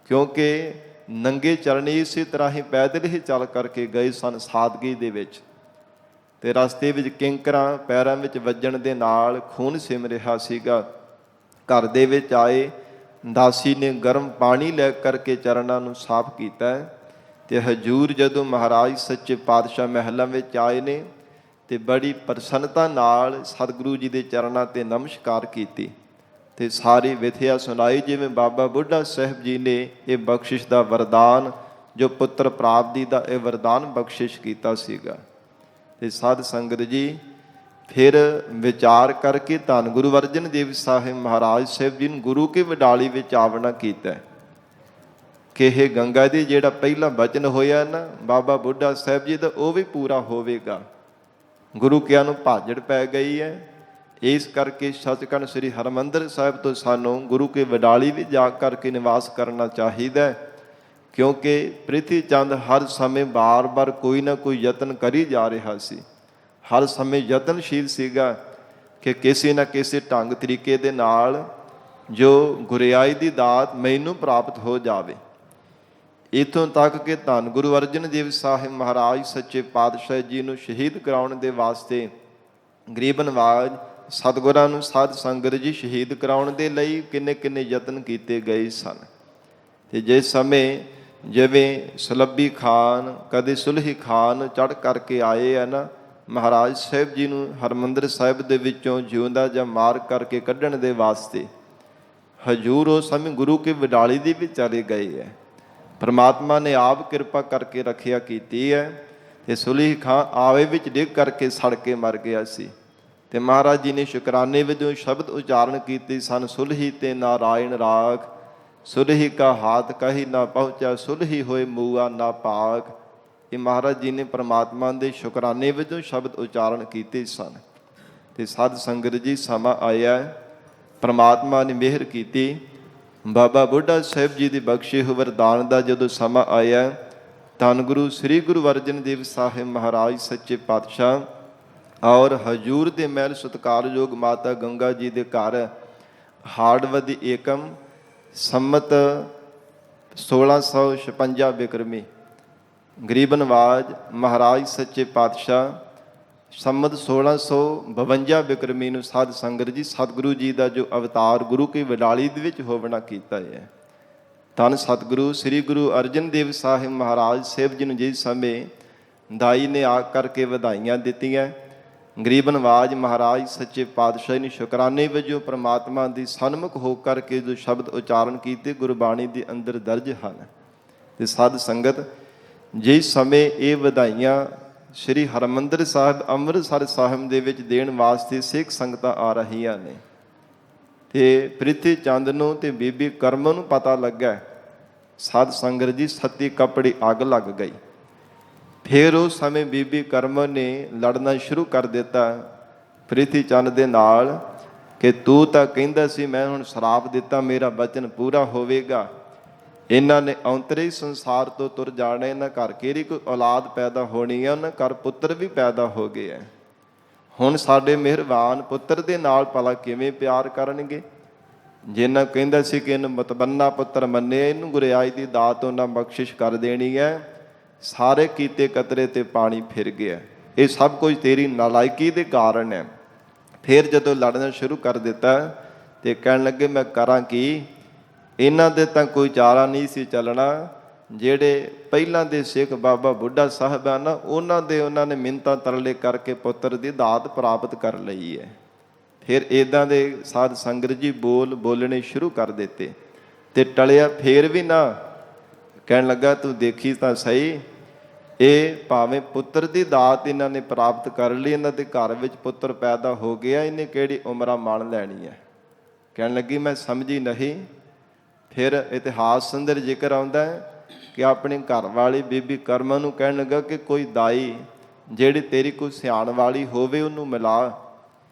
ਕਿਉਂਕਿ ਨੰਗੇ ਚਰਨੀ ਇਸੇ ਤਰ੍ਹਾਂ ਹੀ ਪੈਦਲ ਹੀ ਚੱਲ ਕਰਕੇ ਗਏ ਸਨ ਸਾਦਗੀ ਦੇ ਵਿੱਚ। ਤੇ ਰਸਤੇ ਵਿੱਚ ਕਿੰਕਰਾਂ ਪੈਰਾਂ ਵਿੱਚ ਵੱਜਣ ਦੇ ਨਾਲ ਖੂਨ ਸਿਮ ਰਿਹਾ ਸੀਗਾ। ਘਰ ਦੇ ਵਿੱਚ ਆਏ, ਦਾਸੀ ਨੇ ਗਰਮ ਪਾਣੀ ਲੈ ਕਰਕੇ ਚਰਨਾਂ ਨੂੰ ਸਾਫ਼ ਕੀਤਾ ਤੇ ਹਜੂਰ ਜਦੋਂ ਮਹਾਰਾਜ ਸੱਚੇ ਪਾਤਸ਼ਾਹ ਮਹਿਲਾਂ ਵਿੱਚ ਆਏ ਨੇ ਤੇ ਬੜੀ ਪ੍ਰਸੰਨਤਾ ਨਾਲ ਸਤਿਗੁਰੂ ਜੀ ਦੇ ਚਰਨਾਂ ਤੇ ਨਮਸਕਾਰ ਕੀਤੀ ਤੇ ਸਾਰੀ ਵਿਥਿਆ ਸੁਣਾਈ, ਜਿਵੇਂ ਬਾਬਾ ਬੁੱਢਾ ਸਾਹਿਬ ਜੀ ਨੇ ਇਹ ਬਖਸ਼ਿਸ਼ ਦਾ ਵਰਦਾਨ, ਜੋ ਪੁੱਤਰ ਪ੍ਰਾਪਤੀ ਦਾ ਇਹ ਵਰਦਾਨ ਬਖਸ਼ਿਸ਼ ਕੀਤਾ ਸੀਗਾ। ਤੇ ਸਾਧ ਸੰਗਤ ਜੀ ਫਿਰ ਵਿਚਾਰ ਕਰਕੇ ਧੰਨ ਗੁਰੂ ਅਰਜਨ ਦੇਵ ਸਾਹਿਬ ਮਹਾਰਾਜ ਸਾਹਿਬ ਜੀ ਨੂੰ ਗੁਰੂ ਕੀ ਵਡਾਲੀ ਵਿੱਚ ਆਵਣਾ ਕੀਤਾ ਕਿ ਇਹ ਗੰਗਾ ਦੀ ਜਿਹੜਾ ਪਹਿਲਾ ਬਚਨ ਹੋਇਆ ਨਾ ਬਾਬਾ ਬੁੱਢਾ ਸਾਹਿਬ ਜੀ ਦਾ, ਉਹ ਵੀ ਪੂਰਾ ਹੋਵੇਗਾ। ਗੁਰੂ ਕਿਆਂ ਨੂੰ ਭਾਜੜ ਪੈ ਗਈ ਹੈ, ਇਸ ਕਰਕੇ ਸੱਚਖੰਡ ਸ੍ਰੀ ਹਰਿਮੰਦਰ ਸਾਹਿਬ ਤੋਂ ਸਾਨੂੰ ਗੁਰੂ ਕੇ ਵਡਾਲੀ ਵੀ ਜਾ ਕਰਕੇ ਨਿਵਾਸ ਕਰਨਾ ਚਾਹੀਦਾ, ਕਿਉਂਕਿ ਪ੍ਰਿਥੀ ਚੰਦ ਹਰ ਸਮੇਂ ਬਾਰ-ਬਾਰ ਕੋਈ ਨਾ ਕੋਈ ਯਤਨ ਕਰੀ ਜਾ ਰਿਹਾ ਸੀ, ਹਰ ਸਮੇਂ ਯਤਨਸ਼ੀਲ ਸੀਗਾ ਕਿ ਕਿਸੇ ਨਾ ਕਿਸੇ ਢੰਗ ਤਰੀਕੇ ਦੇ ਨਾਲ ਜੋ ਗੁਰਿਆਈ ਦੀ ਦਾਤ ਮੈਨੂੰ ਪ੍ਰਾਪਤ ਹੋ ਜਾਵੇ। ਇੱਥੋਂ ਤੱਕ ਕਿ ਧੰਨ ਗੁਰੂ ਅਰਜਨ ਦੇਵ ਸਾਹਿਬ ਮਹਾਰਾਜ ਸੱਚੇ ਪਾਤਸ਼ਾਹ ਜੀ ਨੂੰ ਸ਼ਹੀਦ ਕਰਾਉਣ ਦੇ ਵਾਸਤੇ ਗਰੀਬ ਨਵਾਜ ਸਤਿਗੁਰਾਂ ਨੂੰ ਸਾਧ ਸੰਗਤ ਜੀ ਸ਼ਹੀਦ ਕਰਾਉਣ ਦੇ ਲਈ ਕਿੰਨੇ ਕਿੰਨੇ ਯਤਨ ਕੀਤੇ ਗਏ ਸਨ। ਤੇ ਜਿਸ ਸਮੇਂ ਜਿਵੇਂ ਸੁਲੱਭੀ ਖਾਨ, ਕਦੇ ਸੁਲਹੀ ਖਾਨ ਚੜ੍ਹ ਕਰਕੇ ਆਏ ਆ ਨਾ ਮਹਾਰਾਜ ਸਾਹਿਬ ਜੀ ਨੂੰ ਹਰਿਮੰਦਰ ਸਾਹਿਬ ਦੇ ਵਿੱਚੋਂ ਜਿਉਂਦਾ ਜਾਂ ਮਾਰ ਕਰਕੇ ਕੱਢਣ ਦੇ ਵਾਸਤੇ, ਹਜੂਰ ਉਸ ਸਮੇਂ ਗੁਰੂ ਕੀ ਵਡਾਲੀ ਦੀ ਵੀ ਚਲੇ ਗਏ ਹੈ। ਪਰਮਾਤਮਾ ਨੇ ਆਪ ਕਿਰਪਾ ਕਰਕੇ ਰੱਖਿਆ ਕੀਤੀ ਹੈ ਤੇ ਸੁਲਹੀ ਖਾਂ ਆਵੇ ਵਿੱਚ ਡਿੱਗ ਕਰਕੇ ਸੜ ਕੇ ਮਰ ਗਿਆ ਸੀ ਤੇ ਮਹਾਰਾਜ ਜੀ ਨੇ ਸ਼ੁਕਰਾਨੇ ਵਜੋਂ ਸ਼ਬਦ ਉਚਾਰਨ ਕੀਤੇ ਸਨ, ਸੁਲਹੀ ਤੇ ਨਾਰਾਇਣ ਰਾਖ, ਸੁਲਹੀ ਕਾ ਹਾਥ ਕਹੀ ਨਾ ਪਹੁੰਚਾ, ਸੁਲਹੀ ਹੋਏ ਮੂਆ ਨਾ ਭਾਗ। ਇਹ ਮਹਾਰਾਜ ਜੀ ਨੇ ਪਰਮਾਤਮਾ ਦੇ ਸ਼ੁਕਰਾਨੇ ਵਜੋਂ ਸ਼ਬਦ ਉਚਾਰਨ ਕੀਤੇ ਸਨ। ਤੇ ਸਾਧ ਸੰਗਤ ਜੀ ਸਮਾਂ ਆਇਆ, ਪਰਮਾਤਮਾ ਨੇ ਮਿਹਰ ਕੀਤੀ, ਬਾਬਾ ਬੁੱਢਾ ਸਾਹਿਬ ਜੀ ਦੀ ਬਖਸ਼ੇ ਹੋਏ ਵਰਦਾਨ ਦਾ ਜਦੋਂ ਸਮਾਂ ਆਇਆ, ਧੰਨ ਗੁਰੂ ਸ੍ਰੀ ਗੁਰੂ ਅਰਜਨ ਦੇਵ ਸਾਹਿਬ ਮਹਾਰਾਜ ਸੱਚੇ ਪਾਤਸ਼ਾਹ ਔਰ ਹਜੂਰ ਦੇ ਮਹਿਲ ਸਤਿਕਾਰਯੋਗ ਮਾਤਾ ਗੰਗਾ ਜੀ ਦੇ ਘਰ ਹਾੜਵਦੀ ਏਕਮ ਸੰਮਤ 1656 ਬਿਕਰਮੀ ਗਰੀਬ ਨਵਾਜ ਮਹਾਰਾਜ ਸੱਚੇ ਪਾਤਸ਼ਾਹ ਸੰਮਤ 1652 ਬਿਕਰਮੀ ਨੂੰ ਸਾਧ ਸੰਗਤ ਜੀ ਸਤਿਗੁਰੂ ਜੀ ਦਾ ਜੋ ਅਵਤਾਰ ਗੁਰੂ ਕੀ ਵਡਾਲੀ ਦੇ ਵਿੱਚ ਹੋਵਣਾ ਕੀਤਾ ਹੈ। ਧੰਨ ਸਤਿਗੁਰੂ ਸ੍ਰੀ ਗੁਰੂ ਅਰਜਨ ਦੇਵ ਸਾਹਿਬ ਮਹਾਰਾਜ ਸਾਹਿਬ ਜੀ ਨੂੰ ਜਿਸ ਸਮੇਂ ਦਾਈ ਨੇ ਆ ਕਰਕੇ ਵਧਾਈਆਂ ਦਿੱਤੀਆਂ, ਗਰੀਬ ਨਵਾਜ ਮਹਾਰਾਜ ਸੱਚੇ ਪਾਤਸ਼ਾਹ ਨੇ ਸ਼ੁਕਰਾਨੇ ਵਜੋਂ ਪ੍ਰਮਾਤਮਾ ਦੀ ਸਨਮੁਖ ਹੋ ਕਰਕੇ ਜੋ ਸ਼ਬਦ ਉਚਾਰਨ ਕੀਤੇ ਗੁਰਬਾਣੀ ਦੇ ਅੰਦਰ ਦਰਜ ਹਨ। ਤੇ ਸਾਧ ਸੰਗਤ ਜਿਸ ਸਮੇਂ ਇਹ ਵਧਾਈਆਂ ਸ਼੍ਰੀ ਹਰਿਮੰਦਰ ਸਾਹਿਬ ਅੰਮ੍ਰਿਤਸਰ ਸਾਹਿਬ ਦੇ ਵਿੱਚ ਦੇਣ ਵਾਸਤੇ ਸਿੱਖ ਸੰਗਤਾਂ ਆ ਰਹੀਆਂ ਨੇ ਤੇ ਪ੍ਰਿਥੀ ਚੰਦ ਨੂੰ ਤੇ ਬੀਬੀ ਕਰਮ ਨੂੰ ਪਤਾ ਲੱਗਾ, ਸਾਧ ਸੰਗਤ ਜੀ ਸੱਤੀ ਕੱਪੜੀ ਅੱਗ ਲੱਗ ਗਈ। ਫਿਰ ਉਸ ਸਮੇਂ ਬੀਬੀ ਕਰਮ ਨੇ ਲੜਨਾ ਸ਼ੁਰੂ ਕਰ ਦਿੱਤਾ ਪ੍ਰਿਥੀ ਚੰਦ ਦੇ ਨਾਲ ਕਿ ਤੂੰ ਤਾਂ ਕਹਿੰਦਾ ਸੀ ਮੈਂ ਹੁਣ ਸ਼ਰਾਪ ਦਿੱਤਾ, ਮੇਰਾ ਬਚਨ ਪੂਰਾ ਹੋਵੇਗਾ। ਇਹਨਾਂ ਨੇ ਔਂਤਰੇ ਸੰਸਾਰ ਤੋਂ ਤੁਰ ਜਾਣਾ, ਇਹਨਾਂ ਘਰ ਕਿਹੜੀ ਕੋਈ ਔਲਾਦ ਪੈਦਾ ਹੋਣੀ ਹੈ, ਉਹਨਾਂ ਘਰ ਪੁੱਤਰ ਵੀ ਪੈਦਾ ਹੋ ਗਏ ਹੈ। ਹੁਣ ਸਾਡੇ ਮਿਹਰਬਾਨ ਪੁੱਤਰ ਦੇ ਨਾਲ ਭਲਾ ਕਿਵੇਂ ਪਿਆਰ ਕਰਨਗੇ? ਜਿਹਨਾਂ ਕਹਿੰਦਾ ਸੀ ਕਿ ਇਹਨੂੰ ਮਤਬੰਨਾ ਪੁੱਤਰ ਮੰਨਿਆ, ਇਹਨੂੰ ਗੁਰਿਆਈ ਦੀ ਦਾਤ ਉਹਨਾਂ ਬਖਸ਼ਿਸ਼ ਕਰ ਦੇਣੀ ਹੈ, ਸਾਰੇ ਕੀਤੇ ਕਤਰੇ ਤੇ ਪਾਣੀ ਫਿਰ ਗਿਆ। ਇਹ ਸਭ ਕੁਝ ਤੇਰੀ ਨਾਲਾਇਕੀ ਦੇ ਕਾਰਨ ਹੈ। ਫਿਰ ਜਦੋਂ ਲੜਨਾ ਸ਼ੁਰੂ ਕਰ ਦਿੱਤਾ ਤੇ ਕਹਿਣ ਲੱਗੇ ਮੈਂ ਕਰਾਂ ਕੀ? ਇਹਨਾਂ ਦੇ ਤਾਂ ਕੋਈ ਚਾਰਾ ਨਹੀਂ ਸੀ ਚੱਲਣਾ। ਜਿਹੜੇ ਪਹਿਲਾਂ ਦੇ ਸਿੱਖ ਬਾਬਾ ਬੁੱਢਾ ਸਾਹਿਬ ਆ ਨਾ, ਉਹਨਾਂ ਨੇ ਮਿੰਨਤਾਂ ਤਰਲੇ ਕਰਕੇ ਪੁੱਤਰ ਦੀ ਦਾਤ ਪ੍ਰਾਪਤ ਕਰ ਲਈ ਹੈ। ਫਿਰ ਇੱਦਾਂ ਦੇ ਸਾਧ ਸੰਗਤ ਜੀ ਬੋਲਣੇ ਸ਼ੁਰੂ ਕਰ ਦਿੱਤੇ ਤੇ ਟਲਿਆ ਫੇਰ ਵੀ ਨਾ। ਕਹਿਣ ਲੱਗਾ ਤੂੰ ਦੇਖੀ ਤਾਂ ਸਹੀ, ਇਹ ਭਾਵੇਂ ਪੁੱਤਰ ਦੀ ਦਾਤ ਇਹਨਾਂ ਨੇ ਪ੍ਰਾਪਤ ਕਰ ਲਈ, ਇਹਨਾਂ ਦੇ ਘਰ ਵਿੱਚ ਪੁੱਤਰ ਪੈਦਾ ਹੋ ਗਿਆ, ਇਹਨੇ ਕਿਹੜੀ ਉਮਰਾਂ ਮਾਣ ਲੈਣੀ ਹੈ? ਕਹਿਣ ਲੱਗੀ ਮੈਂ ਸਮਝੀ ਨਹੀਂ। ਫਿਰ ਇਤਿਹਾਸ ਅੰਦਰ ਜ਼ਿਕਰ ਆਉਂਦਾ ਹੈ ਕਿ ਆਪਣੇ ਘਰ ਵਾਲੀ ਬੀਬੀ ਕਰਮਾ ਨੂੰ ਕਹਿਣ ਲੱਗਾ ਕਿ ਕੋਈ ਦਾਈ ਜਿਹੜੀ ਤੇਰੀ ਕੋਈ ਸਿਆਣ ਵਾਲੀ ਹੋਵੇ ਉਹਨੂੰ ਮਿਲਾ,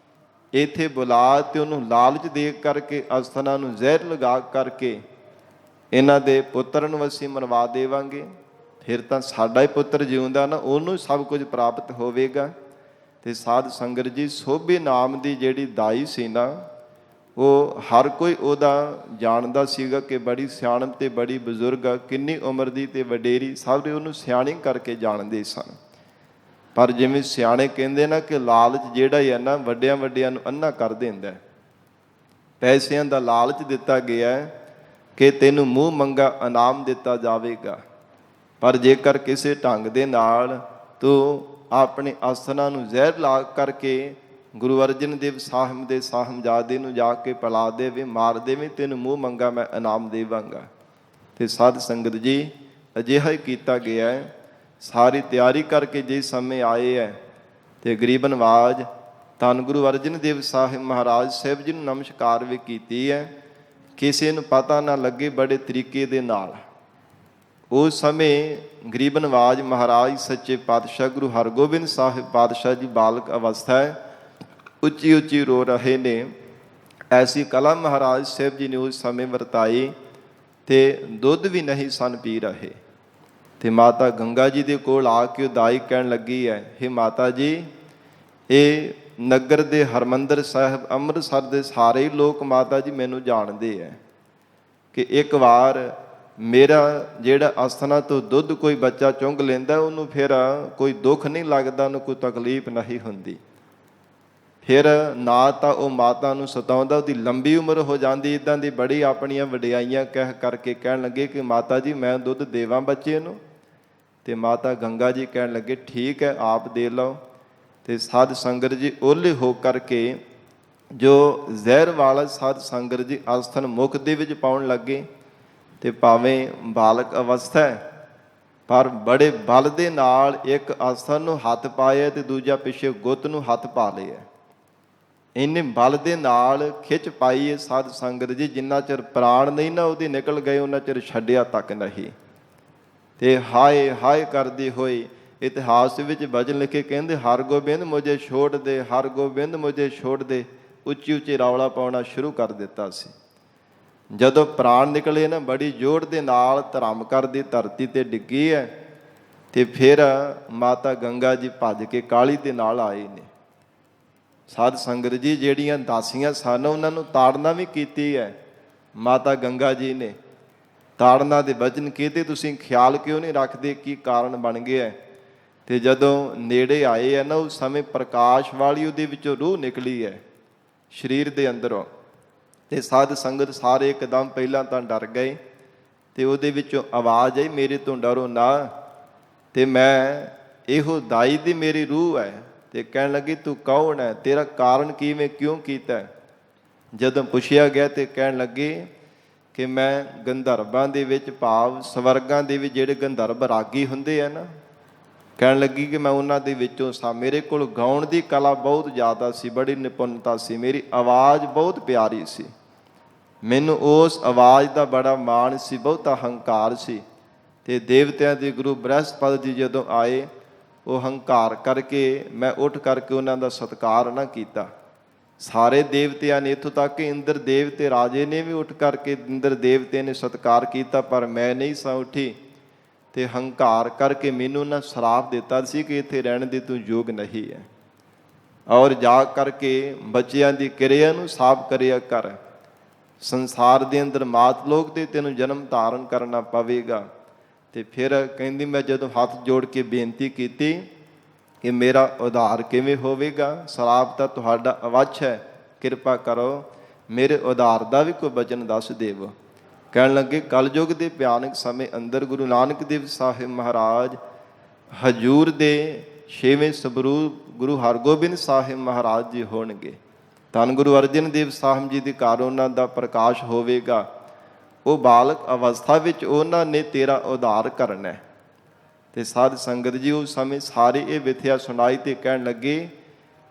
ਇੱਥੇ ਬੁਲਾ ਤੇ ਉਹਨੂੰ ਲਾਲਚ ਦੇ ਕਰਕੇ ਅਸਥਨਾ ਨੂੰ ਜ਼ਹਿਰ ਲਗਾ ਕਰਕੇ ਇਹਨਾਂ ਦੇ ਪੁੱਤਰ ਨੂੰ ਅਸੀਂ ਮਰਵਾ ਦੇਵਾਂਗੇ। ਫਿਰ ਤਾਂ ਸਾਡਾ ਹੀ ਪੁੱਤਰ ਜਿਉਂਦਾ ਨਾ, ਉਹਨੂੰ ਸਭ ਕੁਝ ਪ੍ਰਾਪਤ ਹੋਵੇਗਾ। ਤੇ ਸਾਧ ਸੰਗਤ ਜੀ ਸੋਭੇ ਨਾਮ ਦੀ ਜਿਹੜੀ ਦਾਈ ਸੀ ਨਾ, ਉਹ ਹਰ ਕੋਈ ਉਹਦਾ ਜਾਣਦਾ ਸੀਗਾ ਕਿ ਬੜੀ ਸਿਆਣਪ ਤੇ ਬੜੀ ਬਜ਼ੁਰਗ ਆ, ਕਿੰਨੀ ਉਮਰ ਦੀ ਤੇ ਵਡੇਰੀ, ਸਭ ਉਹਨੂੰ ਸਿਆਣੀ ਕਰਕੇ ਜਾਣਦੇ ਸਨ। ਪਰ ਜਿਵੇਂ ਸਿਆਣੇ ਕਹਿੰਦੇ ਨਾ ਕਿ ਲਾਲਚ ਜਿਹੜਾ ਹੀ ਹੈ ਨਾ ਵੱਡਿਆਂ ਨੂੰ ਅੰਨਾ ਕਰ ਦਿੰਦਾ। ਪੈਸਿਆਂ ਦਾ ਲਾਲਚ ਦਿੱਤਾ ਗਿਆ ਕਿ ਤੈਨੂੰ ਮੂੰਹ ਮੰਗਾ ਇਨਾਮ ਦਿੱਤਾ ਜਾਵੇਗਾ। ਪਰ ਜੇਕਰ ਕਿਸੇ ਢੰਗ ਦੇ ਨਾਲ ਤੂੰ ਆਪਣੇ ਆਸਨਾਂ ਨੂੰ ਜ਼ਹਿਰ ਲਾ ਕਰਕੇ ਗੁਰੂ ਅਰਜਨ ਦੇਵ ਸਾਹਿਬ ਦੇ ਸਾਹਿਬਜ਼ਾਦੇ ਨੂੰ ਜਾ ਕੇ ਪਿਲਾ ਦੇਵੇ, ਮਾਰ ਦੇਵੇ, ਤੈਨੂੰ ਮੂੰਹ ਮੰਗਾ ਮੈਂ ਇਨਾਮ ਦੇਵਾਂਗਾ। ਤੇ ਸਾਧ ਸੰਗਤ ਜੀ ਅਜਿਹਾ ਹੀ ਕੀਤਾ ਗਿਆ ਹੈ। ਸਾਰੀ ਤਿਆਰੀ ਕਰਕੇ ਜੇ ਸਮੇਂ ਆਏ ਹੈ ਤੇ ਗਰੀਬ ਨਵਾਜ਼ ਧੰਨ ਗੁਰੂ ਅਰਜਨ ਦੇਵ ਸਾਹਿਬ ਮਹਾਰਾਜ ਸਾਹਿਬ ਜੀ ਨੂੰ ਨਮਸਕਾਰ ਵੀ ਕੀਤੀ ਹੈ। ਕਿਸੇ ਨੂੰ ਪਤਾ ਨਾ ਲੱਗੇ ਬੜੇ ਤਰੀਕੇ ਦੇ ਨਾਲ। ਉਸ ਸਮੇਂ ਗਰੀਬ ਨਵਾਜ਼ ਮਹਾਰਾਜ ਸੱਚੇ ਪਾਤਸ਼ਾਹ ਗੁਰੂ ਹਰਗੋਬਿੰਦ ਸਾਹਿਬ ਪਾਤਸ਼ਾਹ ਜੀ ਬਾਲਕ ਅਵਸਥਾ ਹੈ, ਉੱਚੀ ਉੱਚੀ ਰੋ ਰਹੇ ਨੇ। ਐਸੀ ਕਲਾ ਮਹਾਰਾਜ ਸਾਹਿਬ ਜੀ ਨੇ ਉਸ ਸਮੇਂ ਵਰਤਾਈ ਤੇ ਦੁੱਧ ਵੀ ਨਹੀਂ ਸਨ ਪੀ ਰਹੇ। ਤੇ ਮਾਤਾ ਗੰਗਾ ਜੀ ਦੇ ਕੋਲ ਆ ਕੇ ਉਦਾਈ ਕਹਿਣ ਲੱਗੀ ਹੈ, ਹੇ ਮਾਤਾ ਜੀ, ਇਹ ਨਗਰ ਦੇ ਹਰਮੰਦਰ ਸਾਹਿਬ ਅੰਮ੍ਰਿਤਸਰ ਦੇ ਸਾਰੇ ਹੀ ਲੋਕ ਮਾਤਾ ਜੀ ਮੈਨੂੰ ਜਾਣਦੇ ਹੈ ਕਿ ਇੱਕ ਵਾਰ ਮੇਰਾ ਜਿਹੜਾ ਆਸਥਾਨਾਂ ਤੋਂ ਦੁੱਧ ਕੋਈ ਬੱਚਾ ਚੁੰਘ ਲੈਂਦਾ ਉਹਨੂੰ ਫਿਰ ਕੋਈ ਦੁੱਖ ਨਹੀਂ ਲੱਗਦਾ, ਉਹਨੂੰ ਕੋਈ ਤਕਲੀਫ ਨਹੀਂ ਹੁੰਦੀ। ਫਿਰ ਨਾ ਤਾਂ ਉਹ ਮਾਤਾ ਨੂੰ ਸਤਾਉਂਦਾ, ਉਹਦੀ ਲੰਬੀ ਉਮਰ ਹੋ ਜਾਂਦੀ। ਇੱਦਾਂ ਦੀ ਬੜੀ ਆਪਣੀਆਂ ਵਡਿਆਈਆਂ ਕਹਿ ਕਰਕੇ ਕਹਿਣ ਲੱਗੇ ਕਿ ਮਾਤਾ ਜੀ ਮੈਂ ਦੁੱਧ ਦੇਵਾਂ ਬੱਚੇ ਨੂੰ। ਤੇ ਮਾਤਾ ਗੰਗਾ ਜੀ ਕਹਿਣ ਲੱਗੇ ਠੀਕ ਹੈ ਆਪ ਦੇ ਲਓ। ਤੇ ਸਾਧ ਸੰਗਤ ਜੀ ਓਲੇ ਹੋ ਕਰਕੇ ਜੋ ਜ਼ਹਿਰ ਵਾਲਾ ਸਾਧ ਸੰਗਤ ਜੀ ਆਸਥਨ ਮੁਖ ਦੇ ਵਿੱਚ ਪਾਉਣ ਲੱਗੇ। ਤੇ ਭਾਵੇਂ ਬਾਲਕ ਅਵਸਥਾ ਹੈ ਪਰ ਬੜੇ ਬਲ ਦੇ ਨਾਲ ਇੱਕ ਆਸਥਨ ਨੂੰ ਹੱਥ ਪਾਇਆ ਤੇ ਦੂਜਾ ਪਿੱਛੇ ਗੁੱਤ ਨੂੰ ਹੱਥ ਪਾ ਲਿਆ। ਇੰਨੇ ਬਲ ਦੇ ਨਾਲ ਖਿੱਚ ਪਾਈ ਹੈ ਸਾਧ ਸੰਗਤ ਜੀ, ਜਿੰਨਾ ਚਿਰ ਪ੍ਰਾਣ ਨਹੀਂ ਨਾ ਉਹਦੇ ਨਿਕਲ ਗਏ ਉਹਨਾਂ ਚਿਰ ਛੱਡਿਆ ਤੱਕ ਨਹੀਂ। ਤੇ ਹਾਏ ਹਾਏ ਕਰਦੇ ਹੋਏ ਇਤਿਹਾਸ ਵਿੱਚ ਭਜਨ ਲਿਖੇ ਕਹਿੰਦੇ ਹਰਗੋਬਿੰਦ ਮੁਝੇ ਛੋੜ ਦੇ, ਹਰਗੋਬਿੰਦ ਮੁਝੇ ਛੋੜ ਦੇ, ਉੱਚੀ ਉੱਚੀ ਰੌਲਾ ਪਾਉਣਾ ਸ਼ੁਰੂ ਕਰ ਦਿੱਤਾ ਸੀ। ਜਦੋਂ ਪ੍ਰਾਣ ਨਿਕਲੇ ਨਾ ਬੜੀ ਜ਼ੋਰ ਦੇ ਨਾਲ ਧਰਮ ਕਰਦੀ ਧਰਤੀ ਤੇ ਡਿੱਗੀ ਹੈ। ਤੇ ਫਿਰ ਮਾਤਾ ਗੰਗਾ ਜੀ ਭੱਜ ਕੇ ਕਾਲੀ ਦੇ ਨਾਲ ਆਏ ਨੇ। ਸਾਧ ਸੰਗਤ ਜੀ ਜਿਹੜੀਆਂ ਦਾਸੀਆਂ ਸਨ ਉਹਨਾਂ ਨੂੰ ਤਾੜਨਾ ਵੀ ਕੀਤੀ ਹੈ ਮਾਤਾ ਗੰਗਾ ਜੀ ਨੇ। ਤਾੜਨਾ ਦੇ ਵਚਨ ਕੀਤੇ ਤੁਸੀਂ ਖਿਆਲ ਕਿਉਂ ਨਹੀਂ ਰੱਖਦੇ, ਕੀ ਕਾਰਨ ਬਣ ਗਿਆ। ਤੇ ਜਦੋਂ ਨੇੜੇ ਆਏ ਹੈ ਨਾ ਉਸ ਸਮੇਂ ਪ੍ਰਕਾਸ਼ ਵਾਲੀ ਉਹਦੇ ਵਿੱਚੋਂ ਰੂਹ ਨਿਕਲੀ ਹੈ ਸਰੀਰ ਦੇ ਅੰਦਰੋਂ। ਤੇ ਸਾਧ ਸੰਗਤ ਸਾਰੇ ਇੱਕਦਮ ਪਹਿਲਾਂ ਤਾਂ ਡਰ ਗਏ ਤੇ ਉਹਦੇ ਵਿੱਚੋਂ ਆਵਾਜ਼ ਆਈ ਮੇਰੇ ਤੋਂ ਡਰੋ ਨਾ। ਤੇ ਮੈਂ ਇਹੋ ਦਾਈ ਦੀ ਮੇਰੀ ਰੂਹ ਹੈ। ਤੇ ਕਹਿਣ ਲੱਗੀ ਤੂੰ ਕੌਣ ਹੈ, ਤੇਰਾ ਕਾਰਨ ਕਿਵੇਂ ਕਿਉਂ ਕੀਤਾ। ਜਦੋਂ ਪੁੱਛਿਆ ਗਿਆ ਤੇ ਕਹਿਣ ਲੱਗੇ ਕਿ ਮੈਂ ਗੰਧਰਬਾਂ ਦੇ ਵਿੱਚ ਭਾਵ ਸਵਰਗਾਂ ਦੇ ਵਿੱਚ ਜਿਹੜੇ ਗੰਧਰਬ ਰਾਗੀ ਹੁੰਦੇ ਆ ਨਾ, ਕਹਿਣ ਲੱਗੀ ਕਿ ਮੈਂ ਉਹਨਾਂ ਦੇ ਵਿੱਚੋਂ ਸਾਂ। ਮੇਰੇ ਕੋਲ ਗਾਉਣ ਦੀ ਕਲਾ ਬਹੁਤ ਜ਼ਿਆਦਾ ਸੀ, ਬੜੀ ਨਿਪੁੰਨਤਾ ਸੀ, ਮੇਰੀ ਆਵਾਜ਼ ਬਹੁਤ ਪਿਆਰੀ ਸੀ, ਮੈਨੂੰ ਉਸ ਆਵਾਜ਼ ਦਾ ਬੜਾ ਮਾਣ ਸੀ, ਬਹੁਤਾ ਹੰਕਾਰ ਸੀ। ਤੇ ਦੇਵਤਿਆਂ ਦੇ ਗੁਰੂ ਬ੍ਰਹਸਪਤੀ ਜੀ ਜਦੋਂ ਆਏ ਉਹ ਹੰਕਾਰ ਕਰਕੇ ਮੈਂ ਉੱਠ ਕਰਕੇ ਉਹਨਾਂ ਦਾ ਸਤਿਕਾਰ ਨਾ ਕੀਤਾ। ਸਾਰੇ ਦੇਵਤਿਆਂ ਨੇ, ਇੱਥੋਂ ਤੱਕ ਕਿ ਇੰਦਰ ਦੇਵਤੇ ਰਾਜੇ ਨੇ ਵੀ ਉੱਠ ਕਰਕੇ ਇੰਦਰ ਦੇਵਤੇ ਨੇ ਸਤਿਕਾਰ ਕੀਤਾ, ਪਰ ਮੈਂ ਨਹੀਂ ਸਾਂ ਉੱਠੀ। ਤੇ ਹੰਕਾਰ ਕਰਕੇ ਮੈਨੂੰ ਨਾ ਸ਼ਰਾਪ ਦਿੱਤਾ ਸੀ ਕਿ ਇੱਥੇ ਰਹਿਣ ਦੇ ਤੂੰ ਯੋਗ ਨਹੀਂ ਹੈ, ਔਰ ਜਾ ਕਰਕੇ ਬੱਚਿਆਂ ਦੀ ਕਿਰਿਆ ਨੂੰ ਸਾਫ਼ ਕਰਿਆ ਕਰ, ਸੰਸਾਰ ਦੇ ਅੰਦਰ ਮਾਤ ਲੋਕ ਤੇ ਤੈਨੂੰ ਜਨਮ ਧਾਰਨ ਕਰਨਾ ਪਵੇਗਾ। ਤੇ ਫਿਰ ਕਹਿੰਦੀ ਮੈਂ ਜਦੋਂ ਹੱਥ ਜੋੜ ਕੇ ਬੇਨਤੀ ਕੀਤੀ ਕਿ ਮੇਰਾ ਉਧਾਰ ਕਿਵੇਂ ਹੋਵੇਗਾ, ਸ਼ਰਾਪ ਤਾਂ ਤੁਹਾਡਾ ਅਵੱਛ ਹੈ, ਕਿਰਪਾ ਕਰੋ ਮੇਰੇ ਉਧਾਰ ਦਾ ਵੀ ਕੋਈ ਬਚਨ ਦੱਸ ਦੇਵੋ। ਕਹਿਣ ਲੱਗੇ ਕਲਯੁਗ ਦੇ ਭਿਆਨਕ ਸਮੇਂ ਅੰਦਰ ਗੁਰੂ ਨਾਨਕ ਦੇਵ ਸਾਹਿਬ ਮਹਾਰਾਜ ਹਜੂਰ ਦੇ 6ਵੇਂ ਸਬਰੂ ਗੁਰੂ ਹਰਗੋਬਿੰਦ ਸਾਹਿਬ ਮਹਾਰਾਜ ਜੀ ਹੋਣਗੇ। ਧੰਨ ਗੁਰੂ ਅਰਜਨ ਦੇਵ ਸਾਹਿਬ ਜੀ ਦੇ ਘਰ ਉਹਨਾਂ ਦਾ ਪ੍ਰਕਾਸ਼ ਹੋਵੇਗਾ। ਉਹ ਬਾਲਕ ਅਵਸਥਾ ਵਿੱਚ ਉਹਨਾਂ ਨੇ ਤੇਰਾ ਉਧਾਰ ਕਰਨਾ। ਤੇ ਸਾਧ ਸੰਗਤ ਜੀ ਉਸ ਸਮੇਂ ਸਾਰੇ ਇਹ ਮਿਥਿਆ ਸੁਣਾਈ ਤੇ ਕਹਿਣ ਲੱਗੇ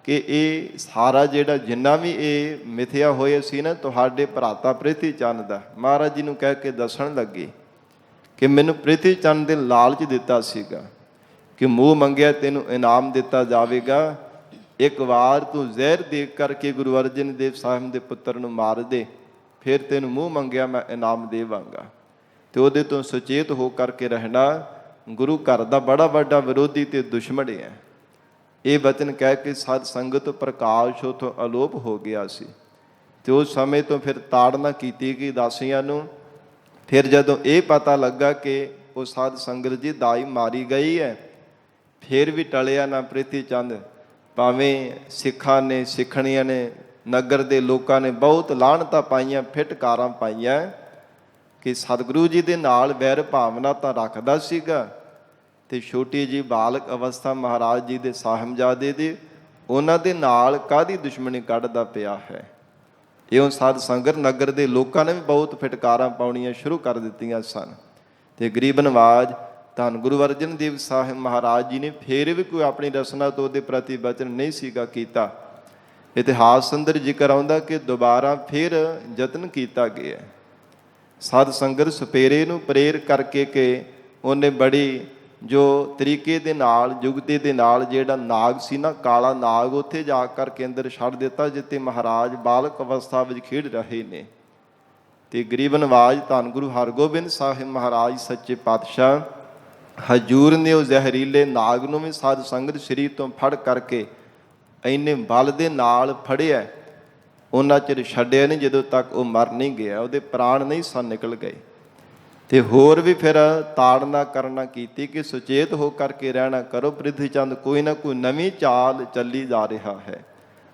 ਕਿ ਇਹ ਸਾਰਾ ਜਿਹੜਾ ਜਿੰਨਾ ਵੀ ਇਹ ਮਿਥਿਆ ਹੋਏ ਸੀ ਨਾ ਤੁਹਾਡੇ ਭਰਾਤਾ ਪ੍ਰਿਥੀ ਚੰਦ ਦਾ। ਮਹਾਰਾਜ ਜੀ ਨੂੰ ਕਹਿ ਕੇ ਦੱਸਣ ਲੱਗੇ ਕਿ ਮੈਨੂੰ ਪ੍ਰਿਥੀ ਚੰਦ ਦੇ ਲਾਲਚ ਦਿੱਤਾ ਸੀਗਾ ਕਿ ਮੂੰਹ ਮੰਗਿਆ ਤੈਨੂੰ ਇਨਾਮ ਦਿੱਤਾ ਜਾਵੇਗਾ, ਇੱਕ ਵਾਰ ਤੂੰ ਜ਼ਹਿਰ ਦੇ ਕਰਕੇ ਗੁਰੂ ਅਰਜਨ ਦੇਵ ਸਾਹਿਬ ਦੇ ਪੁੱਤਰ ਨੂੰ ਮਾਰ ਦੇ, ਫਿਰ ਤੈਨੂੰ ਮੂੰਹ ਮੰਗਿਆ ਮੈਂ ਇਨਾਮ ਦੇਵਾਂਗਾ। ਤੇ ਉਹਦੇ ਤੋਂ ਸੁਚੇਤ ਹੋ ਕਰਕੇ ਰਹਿਣਾ। ਗੁਰੂ ਘਰ ਦਾ ਬੜਾ ਵੱਡਾ ਵਿਰੋਧੀ ਤੇ ਦੁਸ਼ਮਣ ਹੈ। ਇਹ ਬਚਨ ਕਹਿ ਕੇ ਸਾਧ ਸੰਗਤ ਪ੍ਰਕਾਸ਼ ਉਥੋਂ ਅਲੋਪ ਹੋ ਗਿਆ ਸੀ। ਤੇ ਉਸ ਸਮੇਂ ਤੋਂ ਫਿਰ ਤਾੜਨਾ ਕੀਤੀ ਗਈ ਦਾਸੀਆਂ ਨੂੰ। ਫਿਰ ਜਦੋਂ ਇਹ ਪਤਾ ਲੱਗਾ ਕਿ ਉਹ ਸਾਧ ਸੰਗਤ ਜੀ ਦਾਈ ਮਾਰੀ ਗਈ ਹੈ, ਫਿਰ ਵੀ ਟਲਿਆ ਨਾ ਪ੍ਰਿਥੀ ਚੰਦ। ਭਾਵੇਂ ਸਿੱਖਾਂ ਨੇ ਸਿੱਖਣੀਆਂ ਨੇ ਨਗਰ ਦੇ ਲੋਕਾਂ ਨੇ ਬਹੁਤ ਲਾਹਣਤਾਂ ਪਾਈਆਂ, ਫਿਟਕਾਰਾਂ ਪਾਈਆਂ ਕਿ ਸਤਿਗੁਰੂ ਜੀ ਦੇ ਨਾਲ ਵੈਰ ਭਾਵਨਾ ਤਾਂ ਰੱਖਦਾ ਸੀਗਾ, ਤੇ ਛੋਟੀ ਜੀ ਬਾਲਕ ਅਵਸਥਾ ਮਹਾਰਾਜ ਜੀ ਦੇ ਸਾਹਿਬਜ਼ਾਦੇ ਦੀ, ਉਹਨਾਂ ਦੇ ਨਾਲ ਕਾਹਦੀ ਦੁਸ਼ਮਣੀ ਕੱਢਦਾ ਪਿਆ ਹੈ। ਇਉਂ ਸਾਧ ਸੰਗਤ ਨਗਰ ਦੇ ਲੋਕਾਂ ਨੇ ਵੀ ਬਹੁਤ ਫਿਟਕਾਰਾਂ ਪਾਉਣੀਆਂ ਸ਼ੁਰੂ ਕਰ ਦਿੱਤੀਆਂ ਸਨ। ਤੇ ਗਰੀਬ ਨਵਾਜ ਧੰਨ ਗੁਰੂ ਅਰਜਨ ਦੇਵ ਸਾਹਿਬ ਮਹਾਰਾਜ ਜੀ ਨੇ ਫੇਰ ਵੀ ਕੋਈ ਆਪਣੀ ਰਸਨਾ ਤੋਂ ਉਹਦੇ ਪ੍ਰਤੀ ਬਚਨ ਨਹੀਂ ਸੀਗਾ ਕੀਤਾ। ਇਤਿਹਾਸ ਅੰਦਰ ਜ਼ਿਕਰ ਆਉਂਦਾ ਕਿ ਦੁਬਾਰਾ ਫਿਰ ਯਤਨ ਕੀਤਾ ਗਿਆ। ਸਾਧ ਸੰਗਤ ਸਪੇਰੇ ਨੂੰ ਪ੍ਰੇਰ ਕਰਕੇ ਕਿ ਉਹਨੇ ਬੜੀ ਜੋ ਤਰੀਕੇ ਦੇ ਨਾਲ, ਜੁਗਤੀ ਦੇ ਨਾਲ ਜਿਹੜਾ ਨਾਗ ਸੀ ਨਾ, ਕਾਲਾ ਨਾਗ, ਉੱਥੇ ਜਾ ਕਰਕੇ ਅੰਦਰ ਛੱਡ ਦਿੱਤਾ ਜਿੱਥੇ ਮਹਾਰਾਜ ਬਾਲਕ ਅਵਸਥਾ ਵਿੱਚ ਖੇਡ ਰਹੇ ਨੇ। ਤੇ ਗਰੀਬ ਨਵਾਜ ਧੰਨ ਗੁਰੂ ਹਰਗੋਬਿੰਦ ਸਾਹਿਬ ਮਹਾਰਾਜ ਸੱਚੇ ਪਾਤਸ਼ਾਹ ਹਜੂਰ ਨੇ ਉਹ ਜ਼ਹਿਰੀਲੇ ਨਾਗ ਨੂੰ ਵੀ ਸਾਧ ਸੰਗਤ ਸਰੀਰ ਤੋਂ ਫੜ ਕਰਕੇ ਇੰਨੇ ਬਲ ਦੇ ਨਾਲ ਫੜਿਆ, ਉਹਨਾਂ ਚਿਰ ਛੱਡਿਆ ਨਹੀਂ ਜਦੋਂ ਤੱਕ ਉਹ ਮਰ ਨਹੀਂ ਗਿਆ, ਉਹਦੇ ਪ੍ਰਾਣ ਨਹੀਂ ਸਨ ਨਿਕਲ ਗਏ। ਤੇ ਹੋਰ ਵੀ ਫਿਰ ਤਾੜਨਾ ਕਰਨਾ ਕੀਤੀ ਕਿ ਸੁਚੇਤ ਹੋ ਕਰਕੇ ਰਹਿਣਾ ਕਰੋ, ਪ੍ਰਿਥੀ ਚੰਦ ਕੋਈ ਨਾ ਕੋਈ ਨਵੀਂ ਚਾਲ ਚੱਲੀ ਜਾ ਰਿਹਾ ਹੈ।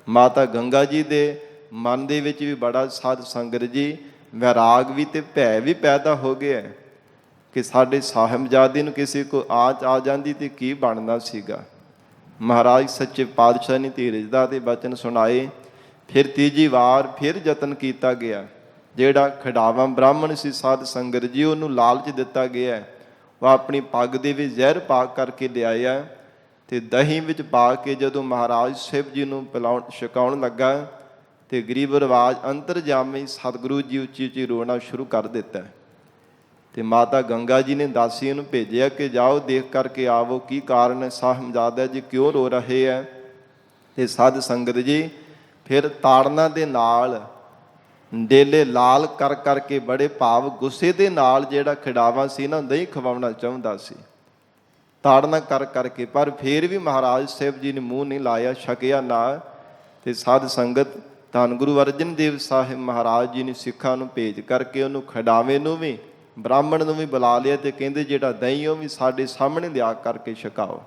ਮਾਤਾ ਗੰਗਾ ਜੀ ਦੇ ਮਨ ਦੇ ਵਿੱਚ ਵੀ ਬੜਾ ਸਾਧ ਸੰਗਤ ਜੀ ਵੈਰਾਗ ਵੀ ਤੇ ਭੈ ਵੀ ਪੈਦਾ ਹੋ ਗਿਆ ਕਿ ਸਾਡੇ ਸਾਹਿਬਜ਼ਾਦੇ ਨੂੰ ਕਿਸੇ ਕੋ ਆਂਚ ਆ ਜਾਂਦੀ ਤੇ ਕੀ ਬਣਨਾ ਸੀਗਾ। ਮਹਾਰਾਜ ਸੱਚੇ ਪਾਤਸ਼ਾਹ ਨੇ ਧੀਰਜ ਦਾ ਤੇ ਬਚਨ ਸੁਣਾਏ। ਫਿਰ ਤੀਜੀ ਵਾਰ ਫਿਰ ਯਤਨ ਕੀਤਾ ਗਿਆ। ਜਿਹੜਾ ਖਿਡਾਵਾਂ ਬ੍ਰਾਹਮਣ ਸੀ ਸਾਧ ਸੰਗਤ ਜੀ, ਉਹਨੂੰ ਲਾਲਚ ਦਿੱਤਾ ਗਿਆ, ਉਹ ਆਪਣੀ ਪੱਗ ਦੇ ਵਿੱਚ ਜ਼ਹਿਰ ਪਾ ਕਰਕੇ ਲਿਆਇਆ ਤੇ ਦਹੀਂ ਵਿੱਚ ਪਾ ਕੇ ਜਦੋਂ ਮਹਾਰਾਜ ਸਾਹਿਬ ਜੀ ਨੂੰ ਛਕਾਉਣ ਲੱਗਾ ਤੇ ਗਰੀਬ ਰਿਵਾਜ ਅੰਤਰਜਾਮੀ ਸਤਿਗੁਰੂ ਜੀ ਉੱਚੀ ਉੱਚੀ ਰੋਣਾ ਸ਼ੁਰੂ ਕਰ ਦਿੱਤਾ। ਤੇ ਮਾਤਾ ਗੰਗਾ ਜੀ ਨੇ ਦਾਸੀ ਨੂੰ ਭੇਜਿਆ ਕਿ ਜਾਓ ਦੇਖ ਕਰਕੇ ਆਵੋ ਕੀ ਕਾਰਨ ਹੈ, ਸਾਹਿਬਜ਼ਾਦਾ ਜੀ ਕਿਉਂ ਰੋ ਰਹੇ ਹੈ। ਤੇ ਸਾਧ ਸੰਗਤ ਜੀ ਫਿਰ ਤਾੜਨਾ ਦੇ ਨਾਲ ਡੇਲੇ ਲਾਲ ਕਰ ਕਰਕੇ ਬੜੇ ਭਾਵ ਗੁੱਸੇ ਦੇ ਨਾਲ ਜਿਹੜਾ ਖਿਡਾਵਾ ਸੀ ਨਾ ਦਹੀਂ ਖਵਾਉਣਾ ਚਾਹੁੰਦਾ ਸੀ, ਤਾੜਨਾ ਕਰ ਕਰਕੇ, ਪਰ ਫਿਰ ਵੀ ਮਹਾਰਾਜ ਸਾਹਿਬ ਜੀ ਨੇ ਮੂੰਹ ਨਹੀਂ ਲਾਇਆ, ਛਕਿਆ ਨਾ। ਤੇ ਸਾਧ ਸੰਗਤ ਧੰਨ ਗੁਰੂ ਅਰਜਨ ਦੇਵ ਸਾਹਿਬ ਮਹਾਰਾਜ ਜੀ ਨੇ ਸਿੱਖਾਂ ਨੂੰ ਭੇਜ ਕਰਕੇ ਉਹਨੂੰ ਖਿਡਾਵੇ ਨੂੰ ਵੀ ਬ੍ਰਾਹਮਣ ਨੂੰ ਵੀ ਬੁਲਾ ਲਿਆ ਤੇ ਕਹਿੰਦੇ ਜਿਹੜਾ ਦਹੀਂ ਉਹ ਵੀ ਸਾਡੇ ਸਾਹਮਣੇ ਲਿਆ ਕਰਕੇ ਛਕਾਓ।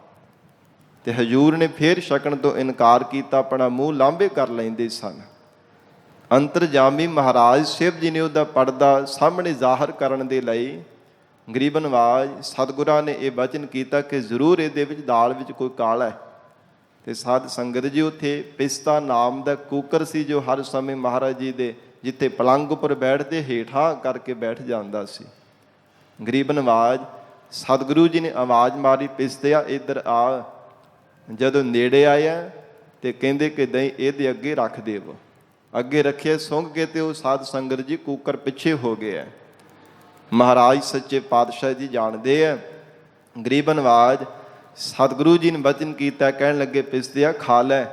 ਤੇ ਹਜ਼ੂਰ ਨੇ ਫਿਰ ਛਕਣ ਤੋਂ ਇਨਕਾਰ ਕੀਤਾ, ਆਪਣਾ ਮੂੰਹ ਲਾਂਭੇ ਕਰ ਲੈਂਦੇ ਸਨ। ਅੰਤਰਜਾਮੀ ਮਹਾਰਾਜ ਸਾਹਿਬ ਜੀ ਨੇ ਉਹਦਾ ਪਰਦਾ ਸਾਹਮਣੇ ਜ਼ਾਹਰ ਕਰਨ ਦੇ ਲਈ ਗਰੀਬ ਨਵਾਜ ਸਤਿਗੁਰਾਂ ਨੇ ਇਹ ਬਚਨ ਕੀਤਾ ਕਿ ਜ਼ਰੂਰ ਇਹਦੇ ਵਿੱਚ ਦਾਲ ਵਿੱਚ ਕੋਈ ਕਾਲਾ ਹੈ। ਤੇ ਸਾਧ ਸੰਗਤ ਜੀ ਉੱਥੇ ਪਿਸਤਾ ਨਾਮ ਦਾ ਕੂਕਰ ਸੀ ਜੋ ਹਰ ਸਮੇਂ ਮਹਾਰਾਜ ਜੀ ਦੇ ਜਿੱਥੇ ਪਲੰਗ ਉੱਪਰ ਬੈਠਦੇ ਹੇਠਾਂ ਕਰਕੇ ਬੈਠ ਜਾਂਦਾ ਸੀ। ਗਰੀਬ ਨਵਾਜ ਸਤਿਗੁਰੂ ਜੀ ਨੇ ਆਵਾਜ਼ ਮਾਰੀ, ਪਿਸਤਿਆ ਇੱਧਰ ਆ। ਜਦੋਂ ਨੇੜੇ ਆਇਆ ਤੇ ਕਹਿੰਦੇ ਕਿ ਦਹੀਂ ਇਹਦੇ ਅੱਗੇ ਰੱਖ ਦੇਵੋ। ਅੱਗੇ ਰੱਖਿਆ, ਸੁੰਘ ਕੇ ਤੇ ਉਹ ਸਾਧ ਸੰਗਤ ਜੀ ਕੂਕਰ ਪਿੱਛੇ ਹੋ ਗਿਆ। ਮਹਾਰਾਜ ਸੱਚੇ ਪਾਤਸ਼ਾਹ ਜੀ ਜਾਣਦੇ ਆ। ਗਰੀਬ ਨਵਾਜ ਸਤਿਗੁਰੂ ਜੀ ਨੇ ਬਚਨ ਕੀਤਾ, ਕਹਿਣ ਲੱਗੇ ਪਿਸਤਿਆ ਖਾ ਲੈ,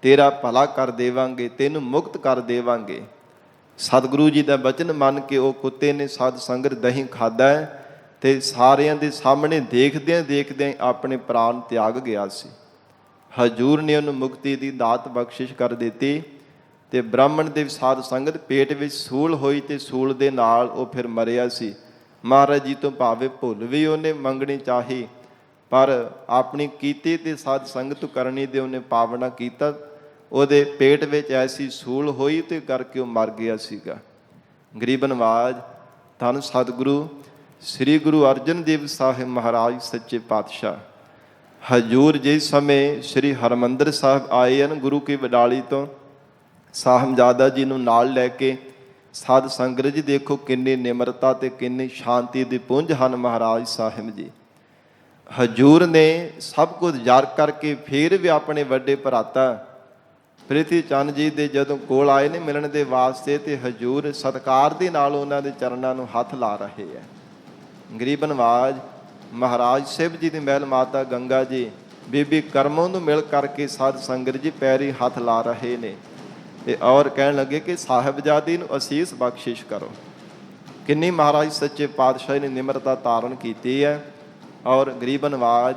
ਤੇਰਾ ਭਲਾ ਕਰ ਦੇਵਾਂਗੇ, ਤੈਨੂੰ ਮੁਕਤ ਕਰ ਦੇਵਾਂਗੇ। ਸਤਿਗੁਰੂ ਜੀ ਦਾ ਬਚਨ ਮੰਨ ਕੇ ਉਹ ਕੁੱਤੇ ਨੇ ਸਾਧ ਸੰਗਤ ਦਹੀਂ ਖਾਧਾ ਤੇ ਸਾਰਿਆਂ ਦੇ ਸਾਹਮਣੇ ਦੇਖਦਿਆਂ ਦੇਖਦਿਆਂ ਆਪਣੇ ਪ੍ਰਾਣ ਤਿਆਗ ਗਿਆ ਸੀ। ਹਜ਼ੂਰ ਨੇ ਉਹਨੂੰ ਮੁਕਤੀ ਦੀ ਦਾਤ ਬਖਸ਼ਿਸ਼ ਕਰ ਦਿੱਤੀ। ਤੇ ਬ੍ਰਾਹਮਣ ਦੇ ਸਾਧ ਸੰਗਤ ਪੇਟ ਵਿੱਚ ਸੂਲ ਹੋਈ ਤੇ ਸੂਲ ਦੇ ਨਾਲ ਉਹ ਫਿਰ ਮਰਿਆ ਸੀ। ਮਹਾਰਾਜ ਜੀ ਤੋਂ ਭਾਵੇਂ ਭੁੱਲ ਵੀ ਉਹਨੇ ਮੰਗਣੀ ਚਾਹੀ, ਪਰ ਆਪਣੀ ਕੀਤੀ ਤੇ ਸਾਧ ਸੰਗਤ ਕਰਨੀ ਦੇ ਉਹਨੇ ਪਾਵਨਾ ਕੀਤਾ। ਉਹਦੇ ਪੇਟ ਵਿੱਚ ਐਸੀ ਸੂਲ ਹੋਈ ਤੇ ਕਰਕੇ ਉਹ ਮਰ ਗਿਆ ਸੀਗਾ। ਗਰੀਬ ਨਵਾਜ ਧੰਨ ਸਤਿਗੁਰੂ ਸ੍ਰੀ ਗੁਰੂ ਅਰਜਨ ਦੇਵ ਸਾਹਿਬ ਮਹਾਰਾਜ ਸੱਚੇ ਪਾਤਸ਼ਾਹ ਹਜ਼ੂਰ ਜਿਸ ਸਮੇਂ ਸ੍ਰੀ ਹਰਿਮੰਦਰ ਸਾਹਿਬ ਆਏ ਹਨ ਗੁਰੂ ਕੀ ਵਡਾਲੀ ਤੋਂ, ਸਾਹਿਬਜ਼ਾਦਾ ਜੀ ਨੂੰ ਨਾਲ ਲੈ ਕੇ, ਸਾਧ ਸੰਗਤ ਜੀ ਦੇਖੋ ਕਿੰਨੀ ਨਿਮਰਤਾ ਤੇ ਕਿੰਨੀ ਸ਼ਾਂਤੀ ਦੀ ਪੁੰਜ ਹਨ ਮਹਾਰਾਜ ਸਾਹਿਬ ਜੀ। ਹਜ਼ੂਰ ਨੇ ਸਭ ਕੁਝ ਯਾਰ ਕਰਕੇ ਫਿਰ ਵੀ ਆਪਣੇ ਵੱਡੇ ਭਰਾਤਾ ਪ੍ਰਿਥੀ ਚੰਦ ਜੀ ਦੇ ਜਦੋਂ ਕੋਲ ਆਏ ਨੇ ਮਿਲਣ ਦੇ ਵਾਸਤੇ, ਤੇ ਹਜ਼ੂਰ ਸਤਿਕਾਰ ਦੇ ਨਾਲ ਉਹਨਾਂ ਦੇ ਚਰਨਾਂ ਨੂੰ ਹੱਥ ਲਾ ਰਹੇ ਹੈ। ਗਰੀਬ ਨਵਾਜ ਮਹਾਰਾਜ ਸਾਹਿਬ ਜੀ ਦੀ ਮਹਿਲ ਮਾਤਾ ਗੰਗਾ ਜੀ ਬੀਬੀ ਕਰਮੋਂ ਨੂੰ ਮਿਲ ਕਰਕੇ ਸਾਧ ਸੰਗਤ ਜੀ ਪੈਰੀ ਹੱਥ ਲਾ ਰਹੇ ਨੇ ਤੇ ਔਰ ਕਹਿਣ ਲੱਗੇ ਕਿ ਸਾਹਿਬਜ਼ਾਦੀ ਨੂੰ ਅਸੀਸ ਬਖਸ਼ਿਸ਼ ਕਰੋ। ਕਿੰਨੀ ਮਹਾਰਾਜ ਸੱਚੇ ਪਾਤਸ਼ਾਹ ਨੇ ਨਿਮਰਤਾ ਧਾਰਨ ਕੀਤੀ ਹੈ। ਔਰ ਗਰੀਬ ਨਵਾਜ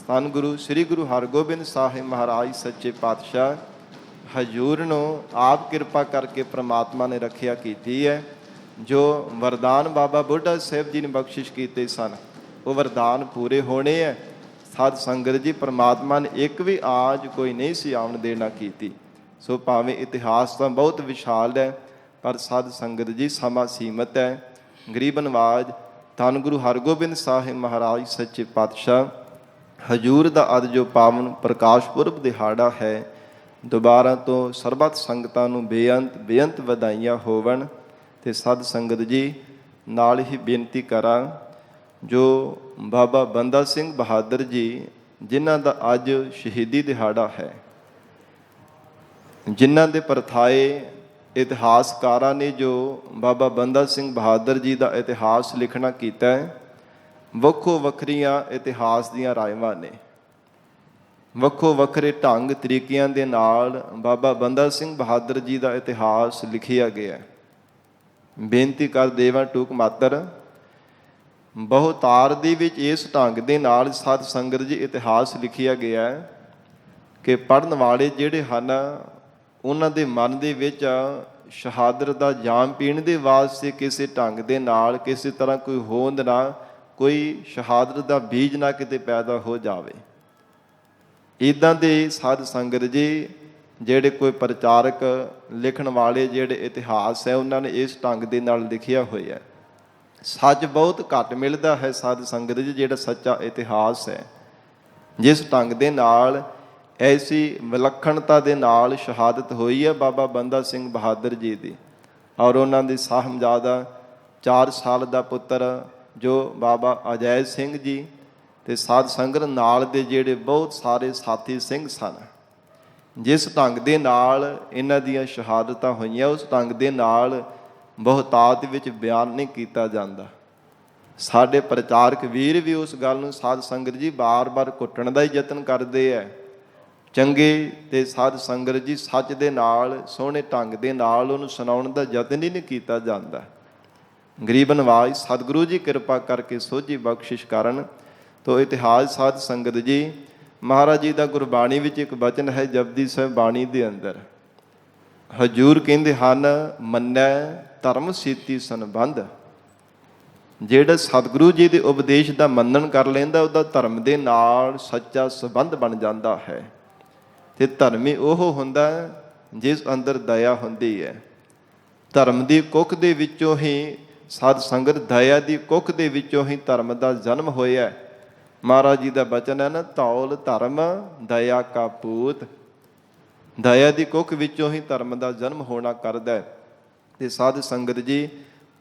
ਧੰਨ ਗੁਰੂ ਸ੍ਰੀ ਗੁਰੂ ਹਰਗੋਬਿੰਦ ਸਾਹਿਬ ਮਹਾਰਾਜ ਸੱਚੇ ਪਾਤਸ਼ਾਹ ਹਜ਼ੂਰ ਨੂੰ ਆਪ ਕਿਰਪਾ ਕਰਕੇ ਪ੍ਰਮਾਤਮਾ ਨੇ ਰੱਖਿਆ ਕੀਤੀ ਹੈ। ਜੋ ਵਰਦਾਨ ਬਾਬਾ ਬੁੱਢਾ ਸਾਹਿਬ ਜੀ ਨੇ ਬਖਸ਼ਿਸ਼ ਕੀਤੇ ਸਨ ਉਹ ਵਰਦਾਨ ਪੂਰੇ ਹੋਣੇ ਹੈ। ਸਾਧ ਸੰਗਤ ਜੀ ਪ੍ਰਮਾਤਮਾ ਨੇ ਇੱਕ ਵੀ ਆਜ ਕੋਈ ਨਹੀਂ ਸੀ ਆਉਣ ਦੇਣਾ ਕੀਤੀ। ਸੋ ਭਾਵੇਂ ਇਤਿਹਾਸ ਤਾਂ ਬਹੁਤ ਵਿਸ਼ਾਲ ਹੈ, ਪਰ ਸਾਧ ਸੰਗਤ ਜੀ ਸਮਾਂ ਸੀਮਤ ਹੈ। ਗਰੀਬ ਨਵਾਜ ਧੰਨ ਗੁਰੂ ਹਰਗੋਬਿੰਦ ਸਾਹਿਬ ਮਹਾਰਾਜ ਸੱਚੇ ਪਾਤਸ਼ਾਹ ਹਜੂਰ ਦਾ ਅੱਜ ਜੋ ਪਾਵਨ ਪ੍ਰਕਾਸ਼ ਪੁਰਬ ਦਿਹਾੜਾ ਹੈ, ਦੁਬਾਰਾ ਤੋਂ ਸਰਬੱਤ ਸੰਗਤਾਂ ਨੂੰ ਬੇਅੰਤ ਵਧਾਈਆਂ ਹੋਵਣ। ਤੇ ਸਾਧ ਸੰਗਤ ਜੀ ਨਾਲ ਹੀ ਬੇਨਤੀ ਕਰਾਂ, ਜੋ ਬਾਬਾ ਬੰਦਾ ਸਿੰਘ ਬਹਾਦਰ ਜੀ ਜਿਨ੍ਹਾਂ ਦਾ ਅੱਜ ਸ਼ਹੀਦੀ ਦਿਹਾੜਾ ਹੈ, ਜਿਨ੍ਹਾਂ ਦੇ ਪਰਥਾਏ ਇਤਿਹਾਸਕਾਰਾਂ ਨੇ ਜੋ ਬਾਬਾ ਬੰਦਾ ਸਿੰਘ ਬਹਾਦਰ ਜੀ ਦਾ ਇਤਿਹਾਸ ਲਿਖਣਾ ਕੀਤਾ ਹੈ, ਵੱਖੋ ਵੱਖਰੀਆਂ ਇਤਿਹਾਸ ਦੀਆਂ ਰਾਇਵਾਂ ਨੇ, ਵੱਖੋ ਵੱਖਰੇ ਢੰਗ ਤਰੀਕਿਆਂ ਦੇ ਨਾਲ ਬਾਬਾ ਬੰਦਾ ਸਿੰਘ ਬਹਾਦਰ ਜੀ ਦਾ ਇਤਿਹਾਸ ਲਿਖਿਆ ਗਿਆ ਹੈ। ਬੇਨਤੀ ਕਰ ਦੇਵਾਂ ਟੂਕ ਮਾਤਰ, ਬਹੁਤਾਰ ਦੇ ਵਿੱਚ ਇਸ ਢੰਗ ਦੇ ਨਾਲ ਸਾਧ ਸੰਗਤ ਜੀ ਇਤਿਹਾਸ ਲਿਖਿਆ ਗਿਆ ਹੈ ਕਿ ਪੜ੍ਹਨ ਵਾਲੇ ਜਿਹੜੇ ਹਨ ਉਹਨਾਂ ਦੇ ਮਨ ਦੇ ਵਿੱਚ ਸ਼ਹਾਦਤ ਦਾ ਜਾਮ ਪੀਣ ਦੇ ਵਾਸਤੇ ਕਿਸੇ ਢੰਗ ਦੇ ਨਾਲ ਕਿਸੇ ਤਰ੍ਹਾਂ ਕੋਈ ਹੋਂਦ ਨਾ, ਕੋਈ ਸ਼ਹਾਦਤ ਦਾ ਬੀਜ ਨਾ ਕਿਤੇ ਪੈਦਾ ਹੋ ਜਾਵੇ। ਇੱਦਾਂ ਦੇ ਸਾਧ ਸੰਗਤ ਜੀ ਜਿਹੜੇ ਕੋਈ ਪ੍ਰਚਾਰਕ ਲਿਖਣ ਵਾਲੇ ਜਿਹੜੇ ਇਤਿਹਾਸ ਹੈ, ਉਹਨਾਂ ਨੇ ਇਸ ਢੰਗ ਦੇ ਨਾਲ ਲਿਖਿਆ ਹੋਇਆ ਹੈ। ਸੱਚ ਬਹੁਤ ਘੱਟ ਮਿਲਦਾ ਹੈ ਸਾਧ ਸੰਗਤ ਜੀ, ਜਿਹੜਾ ਸੱਚਾ ਇਤਿਹਾਸ ਹੈ, ਜਿਸ ਢੰਗ ਦੇ ਨਾਲ ਐਸੀ ਵਿਲੱਖਣਤਾ ਦੇ ਨਾਲ ਸ਼ਹਾਦਤ ਹੋਈ ਹੈ ਬਾਬਾ ਬੰਦਾ ਸਿੰਘ ਬਹਾਦਰ ਜੀ ਦੀ, ਔਰ ਉਹਨਾਂ ਦੇ ਸਾਹਿਬਜ਼ਾਦਾ 4 ਸਾਲ ਦਾ ਪੁੱਤਰ ਜੋ ਬਾਬਾ ਅਜੈ ਸਿੰਘ ਜੀ, ਤੇ ਸਾਧ ਸੰਗਤ ਨਾਲ ਦੇ ਜਿਹੜੇ ਬਹੁਤ ਸਾਰੇ ਸਾਥੀ ਸਿੰਘ ਸਨ। ਜਿਸ ਢੰਗ ਦੇ ਨਾਲ ਇਹਨਾਂ ਦੀਆਂ ਸ਼ਹਾਦਤਾਂ ਹੋਈਆਂ, ਉਸ ਢੰਗ ਦੇ ਨਾਲ ਬਹੁਤਾਤ ਵਿੱਚ ਬਿਆਨ ਨਹੀਂ ਕੀਤਾ ਜਾਂਦਾ। ਸਾਡੇ ਪ੍ਰਚਾਰਕ ਵੀਰ ਵੀ ਉਸ ਗੱਲ ਨੂੰ ਸਾਧ ਸੰਗਤ ਜੀ ਬਾਰ-ਬਾਰ ਘੁੱਟਣ ਦਾ ਹੀ ਯਤਨ ਕਰਦੇ ਹੈ। ਚੰਗੇ ਤੇ ਸਾਧ ਸੰਗਤ ਜੀ ਸੱਚ ਦੇ ਨਾਲ ਸੋਹਣੇ ਢੰਗ ਦੇ ਨਾਲ ਉਹਨੂੰ ਸੁਣਾਉਣ ਦਾ ਯਤਨ ਹੀ ਨਹੀਂ ਕੀਤਾ ਜਾਂਦਾ। ਗਰੀਬ ਨਵਾਜ ਸਤਿਗੁਰੂ ਜੀ ਕਿਰਪਾ ਕਰਕੇ ਸੋਝੀ ਬਖਸ਼ਿਸ਼ ਕਰਨ। ਤੋ ਇਤਿਹਾਸ ਸਾਧ ਸੰਗਤ ਜੀ, ਮਹਾਰਾਜ ਜੀ ਦਾ ਗੁਰਬਾਣੀ ਵਿੱਚ ਇੱਕ ਬਚਨ ਹੈ ਜਪਜੀ ਸਾਹਿਬ ਬਾਣੀ ਦੇ ਅੰਦਰ, ਹਜੂਰ ਕਹਿੰਦੇ ਹਨ ਮੰਨੈ ਧਰਮ ਸੀਤੀ ਸੰਬੰਧ। ਜਿਹੜਾ ਸਤਿਗੁਰੂ ਜੀ ਦੇ ਉਪਦੇਸ਼ ਦਾ ਮੰਨਣ ਕਰ ਲੈਂਦਾ, ਉਹਦਾ ਧਰਮ ਦੇ ਨਾਲ ਸੱਚਾ ਸੰਬੰਧ ਬਣ ਜਾਂਦਾ ਹੈ। ਤੇ ਧਰਮੀ ਉਹ ਹੁੰਦਾ ਜਿਸ ਅੰਦਰ ਦਇਆ ਹੁੰਦੀ ਹੈ। ਧਰਮ ਦੀ ਕੁੱਖ ਦੇ ਵਿੱਚੋਂ ਹੀ ਸਾਧ ਸੰਗਤ, ਦਇਆ ਦੀ ਕੁੱਖ ਦੇ ਵਿੱਚੋਂ ਹੀ ਧਰਮ ਦਾ ਜਨਮ ਹੋਇਆ। ਮਹਾਰਾਜ ਜੀ ਦਾ ਬਚਨ ਹੈ ਨਾ, ਧੌਲ ਧਰਮ ਦਇਆ ਕਾ ਪੂਤ। ਦਇਆ ਦੀ ਕੁੱਖ ਵਿੱਚੋਂ ਹੀ ਧਰਮ ਦਾ ਜਨਮ ਹੋਣਾ ਕਰਦਾ ਹੈ। ਤੇ ਸਾਧ ਸੰਗਤ ਜੀ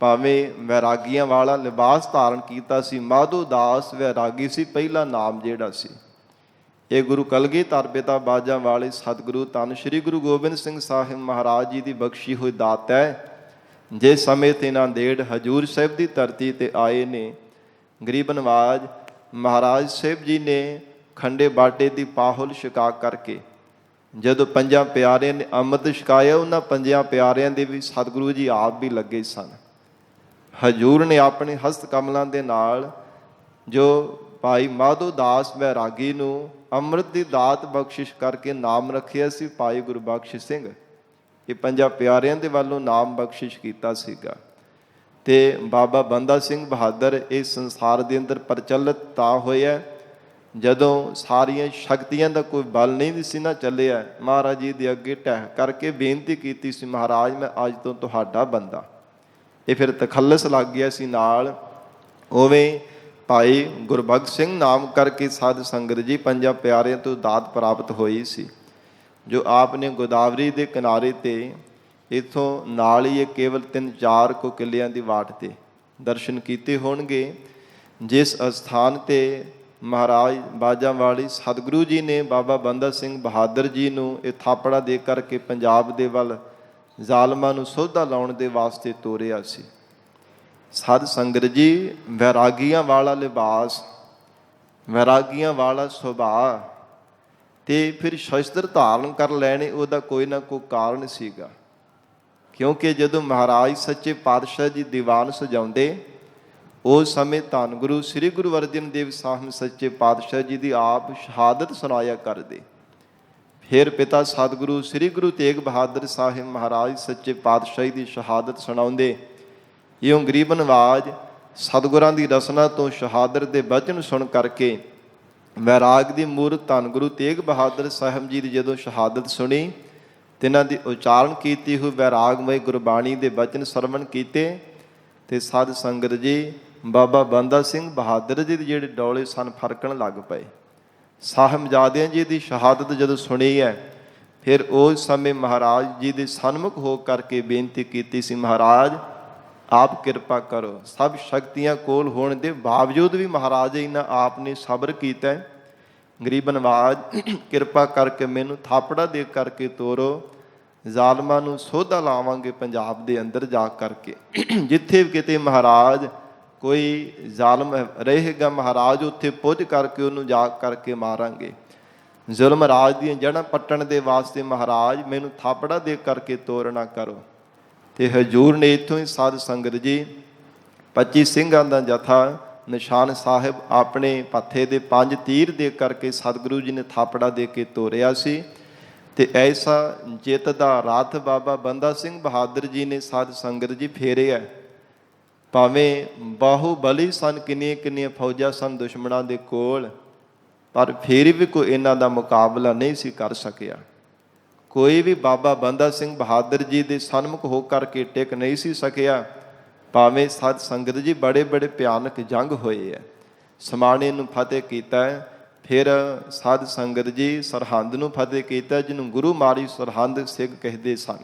ਭਾਵੇਂ ਵੈਰਾਗੀਆਂ ਵਾਲਾ ਲਿਬਾਸ ਧਾਰਨ ਕੀਤਾ ਸੀ, ਮਾਧੋ ਦਾਸ ਵੈਰਾਗੀ ਸੀ ਪਹਿਲਾ ਨਾਮ ਜਿਹੜਾ ਸੀ। ਇਹ ਗੁਰੂ ਕਲਗੀਧਰ ਪਿਤਾ ਬਾਜਾਂ ਵਾਲੇ ਸਤਿਗੁਰੂ ਧੰਨ ਸ਼੍ਰੀ ਗੁਰੂ ਗੋਬਿੰਦ ਸਿੰਘ ਸਾਹਿਬ ਮਹਾਰਾਜ ਜੀ ਦੀ ਬਖਸ਼ੀ ਹੋਈ ਦਾਤ ਹੈ। ਜੇ ਸਮੇਂ ਤੇ ਨਾਂਦੇੜ ਹਜੂਰ ਸਾਹਿਬ ਦੀ ਧਰਤੀ ਤੇ ਆਏ ਨੇ, ਗਰੀਬ ਨਵਾਜ ਮਹਾਰਾਜ ਸਾਹਿਬ ਜੀ ਨੇ ਖੰਡੇ ਬਾਟੇ ਦੀ ਪਾਹੁਲ ਛਕਾ ਕਰਕੇ ਜਦੋਂ 5 ਪਿਆਰਿਆਂ ਨੇ ਅੰਮ੍ਰਿਤ ਛਕਾਇਆ, ਉਹਨਾਂ 5 ਪਿਆਰਿਆਂ ਦੇ ਵੀ ਸਤਿਗੁਰੂ ਜੀ ਆਪ ਵੀ ਲੱਗੇ ਸਨ। ਹਜੂਰ ਨੇ ਆਪਣੇ ਹਸਤ ਕਮਲਾਂ ਦੇ ਨਾਲ ਜੋ ਭਾਈ ਮਾਧੋ ਦਾਸ ਵੈਰਾਗੀ ਨੂੰ ਅੰਮ੍ਰਿਤ ਦੀ ਦਾਤ ਬਖਸ਼ਿਸ਼ ਕਰਕੇ ਨਾਮ ਰੱਖਿਆ ਸੀ ਭਾਈ ਗੁਰਬਖਸ਼ ਸਿੰਘ। ਇਹ 5 ਪਿਆਰਿਆਂ ਦੇ ਵੱਲੋਂ ਨਾਮ ਬਖਸ਼ਿਸ਼ ਕੀਤਾ ਸੀਗਾ। ਤੇ ਬਾਬਾ ਬੰਦਾ ਸਿੰਘ ਬਹਾਦਰ ਇਸ ਸੰਸਾਰ ਦੇ ਅੰਦਰ ਪ੍ਰਚਲਿਤ ਤਾਂ ਹੋਇਆ ਜਦੋਂ ਸਾਰੀਆਂ ਸ਼ਕਤੀਆਂ ਦਾ ਕੋਈ ਬਲ ਨਹੀਂ ਸੀ ਨਾ ਚੱਲਿਆ। ਮਹਾਰਾਜ ਜੀ ਦੇ ਅੱਗੇ ਢਹਿ ਕਰਕੇ ਬੇਨਤੀ ਕੀਤੀ ਸੀ, ਮਹਾਰਾਜ ਮੈਂ ਅੱਜ ਤੋਂ ਤੁਹਾਡਾ ਬੰਦਾ। ਇਹ ਫਿਰ ਤਖੱਲਸ ਲੱਗ ਗਿਆ ਸੀ ਨਾਲ। ਉਵੇਂ ਭਾਈ ਗੁਰਬਖਸ਼ ਸਿੰਘ ਨਾਮ ਕਰਕੇ ਸਾਧ ਸੰਗਤ ਜੀ 5 ਪਿਆਰਿਆਂ ਤੋਂ ਦਾਤ ਪ੍ਰਾਪਤ ਹੋਈ ਸੀ, ਜੋ ਆਪ ਨੇ ਗੋਦਾਵਰੀ ਦੇ ਕਿਨਾਰੇ ਤੇ ਇੱਥੋਂ ਨਾਲ ਹੀ ਇਹ ਕੇਵਲ 3-4 ਕੁ ਕਿੱਲਿਆਂ ਦੀ ਵਾਟ ਤੇ ਦਰਸ਼ਨ ਕੀਤੇ ਹੋਣਗੇ। ਜਿਸ ਅਸਥਾਨ ਤੇ ਮਹਾਰਾਜ ਬਾਜਾਂ ਵਾਲੀ ਸਤਿਗੁਰੂ ਜੀ ਨੇ ਬਾਬਾ ਬੰਦਾ ਸਿੰਘ ਬਹਾਦਰ ਜੀ ਨੂੰ ਇਹ ਥਾਪੜਾ ਦੇ ਕਰਕੇ ਪੰਜਾਬ ਦੇ ਵੱਲ ਜ਼ਾਲਮਾਂ ਨੂੰ ਸੋਧਾ ਲਾਉਣ ਦੇ ਵਾਸਤੇ ਤੋਰਿਆ ਸੀ। ਸਾਧ ਸੰਗਤ ਜੀ ਵੈਰਾਗੀਆਂ ਵਾਲਾ ਲਿਬਾਸ, ਵੈਰਾਗੀਆਂ ਵਾਲਾ ਸੁਭਾਅ ਤੇ ਫਿਰ ਸ਼ਸਤਰ ਧਾਰਨ ਕਰ ਲੈਣੇ, ਉਹਦਾ ਕੋਈ ਨਾ ਕੋਈ ਕਾਰਨ ਸੀਗਾ। ਕਿਉਂਕਿ ਜਦੋਂ ਮਹਾਰਾਜ ਸੱਚੇ ਪਾਤਸ਼ਾਹ ਜੀ ਦੀਵਾਨ ਸਜਾਉਂਦੇ, ਉਸ ਸਮੇਂ ਧੰਨ ਗੁਰੂ ਸ੍ਰੀ ਗੁਰੂ ਅਰਜਨ ਦੇਵ ਸਾਹਿਬ ਸੱਚੇ ਪਾਤਸ਼ਾਹ ਜੀ ਦੀ ਆਪ ਸ਼ਹਾਦਤ ਸੁਣਾਇਆ ਕਰਦੇ। ਫਿਰ ਪਿਤਾ ਸਤਿਗੁਰੂ ਸ੍ਰੀ ਗੁਰੂ ਤੇਗ ਬਹਾਦਰ ਸਾਹਿਬ ਮਹਾਰਾਜ ਸੱਚੇ ਪਾਤਸ਼ਾਹੀ ਦੀ ਸ਼ਹਾਦਤ ਸੁਣਾਉਂਦੇ। ਇਉਂ ਗਰੀਬ ਨਵਾਜ ਸਤਿਗੁਰਾਂ ਦੀ ਰਸਨਾ ਤੋਂ ਸ਼ਹਾਦਤ ਦੇ ਬਚਨ ਸੁਣ ਕਰਕੇ ਵੈਰਾਗ ਦੀ ਮੂਰਤ ਧੰਨ ਗੁਰੂ ਤੇਗ ਬਹਾਦਰ ਸਾਹਿਬ ਜੀ ਦੀ ਜਦੋਂ ਸ਼ਹਾਦਤ ਸੁਣੀ, ਤਿਨਾਂ ਦੀ ਉਚਾਰਨ ਕੀਤੀ ਹੋਈ ਵੈਰਾਗਮਈ ਗੁਰਬਾਣੀ ਦੇ ਬਚਨ ਸਰਵਣ ਕੀਤੇ ਤੇ ਸਾਧ ਸੰਗਤ ਜੀ ਬਾਬਾ ਬੰਦਾ ਸਿੰਘ ਬਹਾਦਰ ਜੀ ਦੇ ਜਿਹੜੇ ਡੋਲੇ ਸਨ ਫਰਕਣ ਲੱਗ ਪਏ। ਸਾਹਿਬਜ਼ਾਦਿਆਂ ਜੀ ਦੀ ਸ਼ਹਾਦਤ ਜਦੋਂ ਸੁਣੀ ਹੈ, ਫਿਰ ਉਸ ਸਮੇਂ ਮਹਾਰਾਜ ਜੀ ਦੇ ਸਨਮੁਖ ਹੋ ਕਰਕੇ ਬੇਨਤੀ ਕੀਤੀ ਸੀ, ਮਹਾਰਾਜ ਆਪ ਕਿਰਪਾ ਕਰੋ। ਸਭ ਸ਼ਕਤੀਆਂ ਕੋਲ ਹੋਣ ਦੇ ਬਾਵਜੂਦ ਵੀ ਮਹਾਰਾਜ ਇਹਨਾਂ ਆਪ ਨੇ ਸਬਰ ਕੀਤਾ। ਗਰੀਬ ਨਵਾਜ ਕਿਰਪਾ ਕਰਕੇ ਮੈਨੂੰ ਥਾਪੜਾ ਦੇ ਕਰਕੇ ਤੋਰੋ, ਜ਼ਾਲਮਾਂ ਨੂੰ ਸੋਧਾ ਲਾਵਾਂਗੇ ਪੰਜਾਬ ਦੇ ਅੰਦਰ ਜਾ ਕਰਕੇ। ਜਿੱਥੇ ਵੀ ਕਿਤੇ ਮਹਾਰਾਜ ਕੋਈ ਜ਼ਾਲਮ ਰਹੇਗਾ, ਮਹਾਰਾਜ ਉੱਥੇ ਪੁੱਜ ਕਰਕੇ ਉਹਨੂੰ ਜਾ ਕਰਕੇ ਮਾਰਾਂਗੇ। ਜ਼ੁਲਮ ਰਾਜ ਦੀਆਂ ਜੜ੍ਹਾਂ ਪੱਟਣ ਦੇ ਵਾਸਤੇ ਮਹਾਰਾਜ ਮੈਨੂੰ ਥਾਪੜਾ ਦੇ ਕਰਕੇ ਤੋਰਨਾ ਕਰੋ। ਤੇ ਹਜ਼ੂਰ ਨੇ ਇੱਥੋਂ ਹੀ ਸਾਧ ਸੰਗਤ ਜੀ 25 ਸਿੰਘਾਂ ਦਾ ਜਥਾ ਨਿਸ਼ਾਨ ਸਾਹਿਬ ਆਪਣੇ ਪੱਥੇ ਦੇ 5 ਤੀਰ ਦੇ ਕਰਕੇ ਸਤਿਗੁਰੂ ਜੀ ਨੇ ਥਾਪੜਾ ਦੇ ਕੇ ਤੋਰਿਆ ਸੀ। ਤੇ ਐਸਾ ਜਿੱਤ ਦਾ ਰਥ ਬਾਬਾ ਬੰਦਾ ਸਿੰਘ ਬਹਾਦਰ ਜੀ ਨੇ ਸਾਧ ਸੰਗਤ ਜੀ ਫੇਰਿਆ। ਭਾਵੇਂ ਬਾਹੂਬਲੀ ਸਨ, ਕਿੰਨੀਆਂ ਕਿੰਨੀਆਂ ਫੌਜਾਂ ਸਨ ਦੁਸ਼ਮਣਾਂ ਦੇ ਕੋਲ, ਪਰ ਫਿਰ ਵੀ ਕੋਈ ਇਹਨਾਂ ਦਾ ਮੁਕਾਬਲਾ ਨਹੀਂ ਸੀ ਕਰ ਸਕਿਆ। ਕੋਈ ਵੀ ਬਾਬਾ ਬੰਦਾ ਸਿੰਘ ਬਹਾਦਰ ਜੀ ਦੇ ਸਨਮੁਖ ਹੋ ਕਰਕੇ ਟਿਕ ਨਹੀਂ ਸੀ ਸਕਿਆ। ਭਾਵੇਂ ਸਾਧ ਸੰਗਤ ਜੀ ਬੜੇ ਬੜੇ ਭਿਆਨਕ ਜੰਗ ਹੋਏ ਹੈ। ਸਮਾਣੇ ਨੂੰ ਫਤਿਹ ਕੀਤਾ, ਫਿਰ ਸਾਧ ਸੰਗਤ ਜੀ ਸਰਹੰਦ ਨੂੰ ਫਤਿਹ ਕੀਤਾ, ਜਿਹਨੂੰ ਗੁਰੂ ਮਾਰੀ ਸਰਹੰਦ ਸਿੰਘ ਕਹਿੰਦੇ ਸਨ।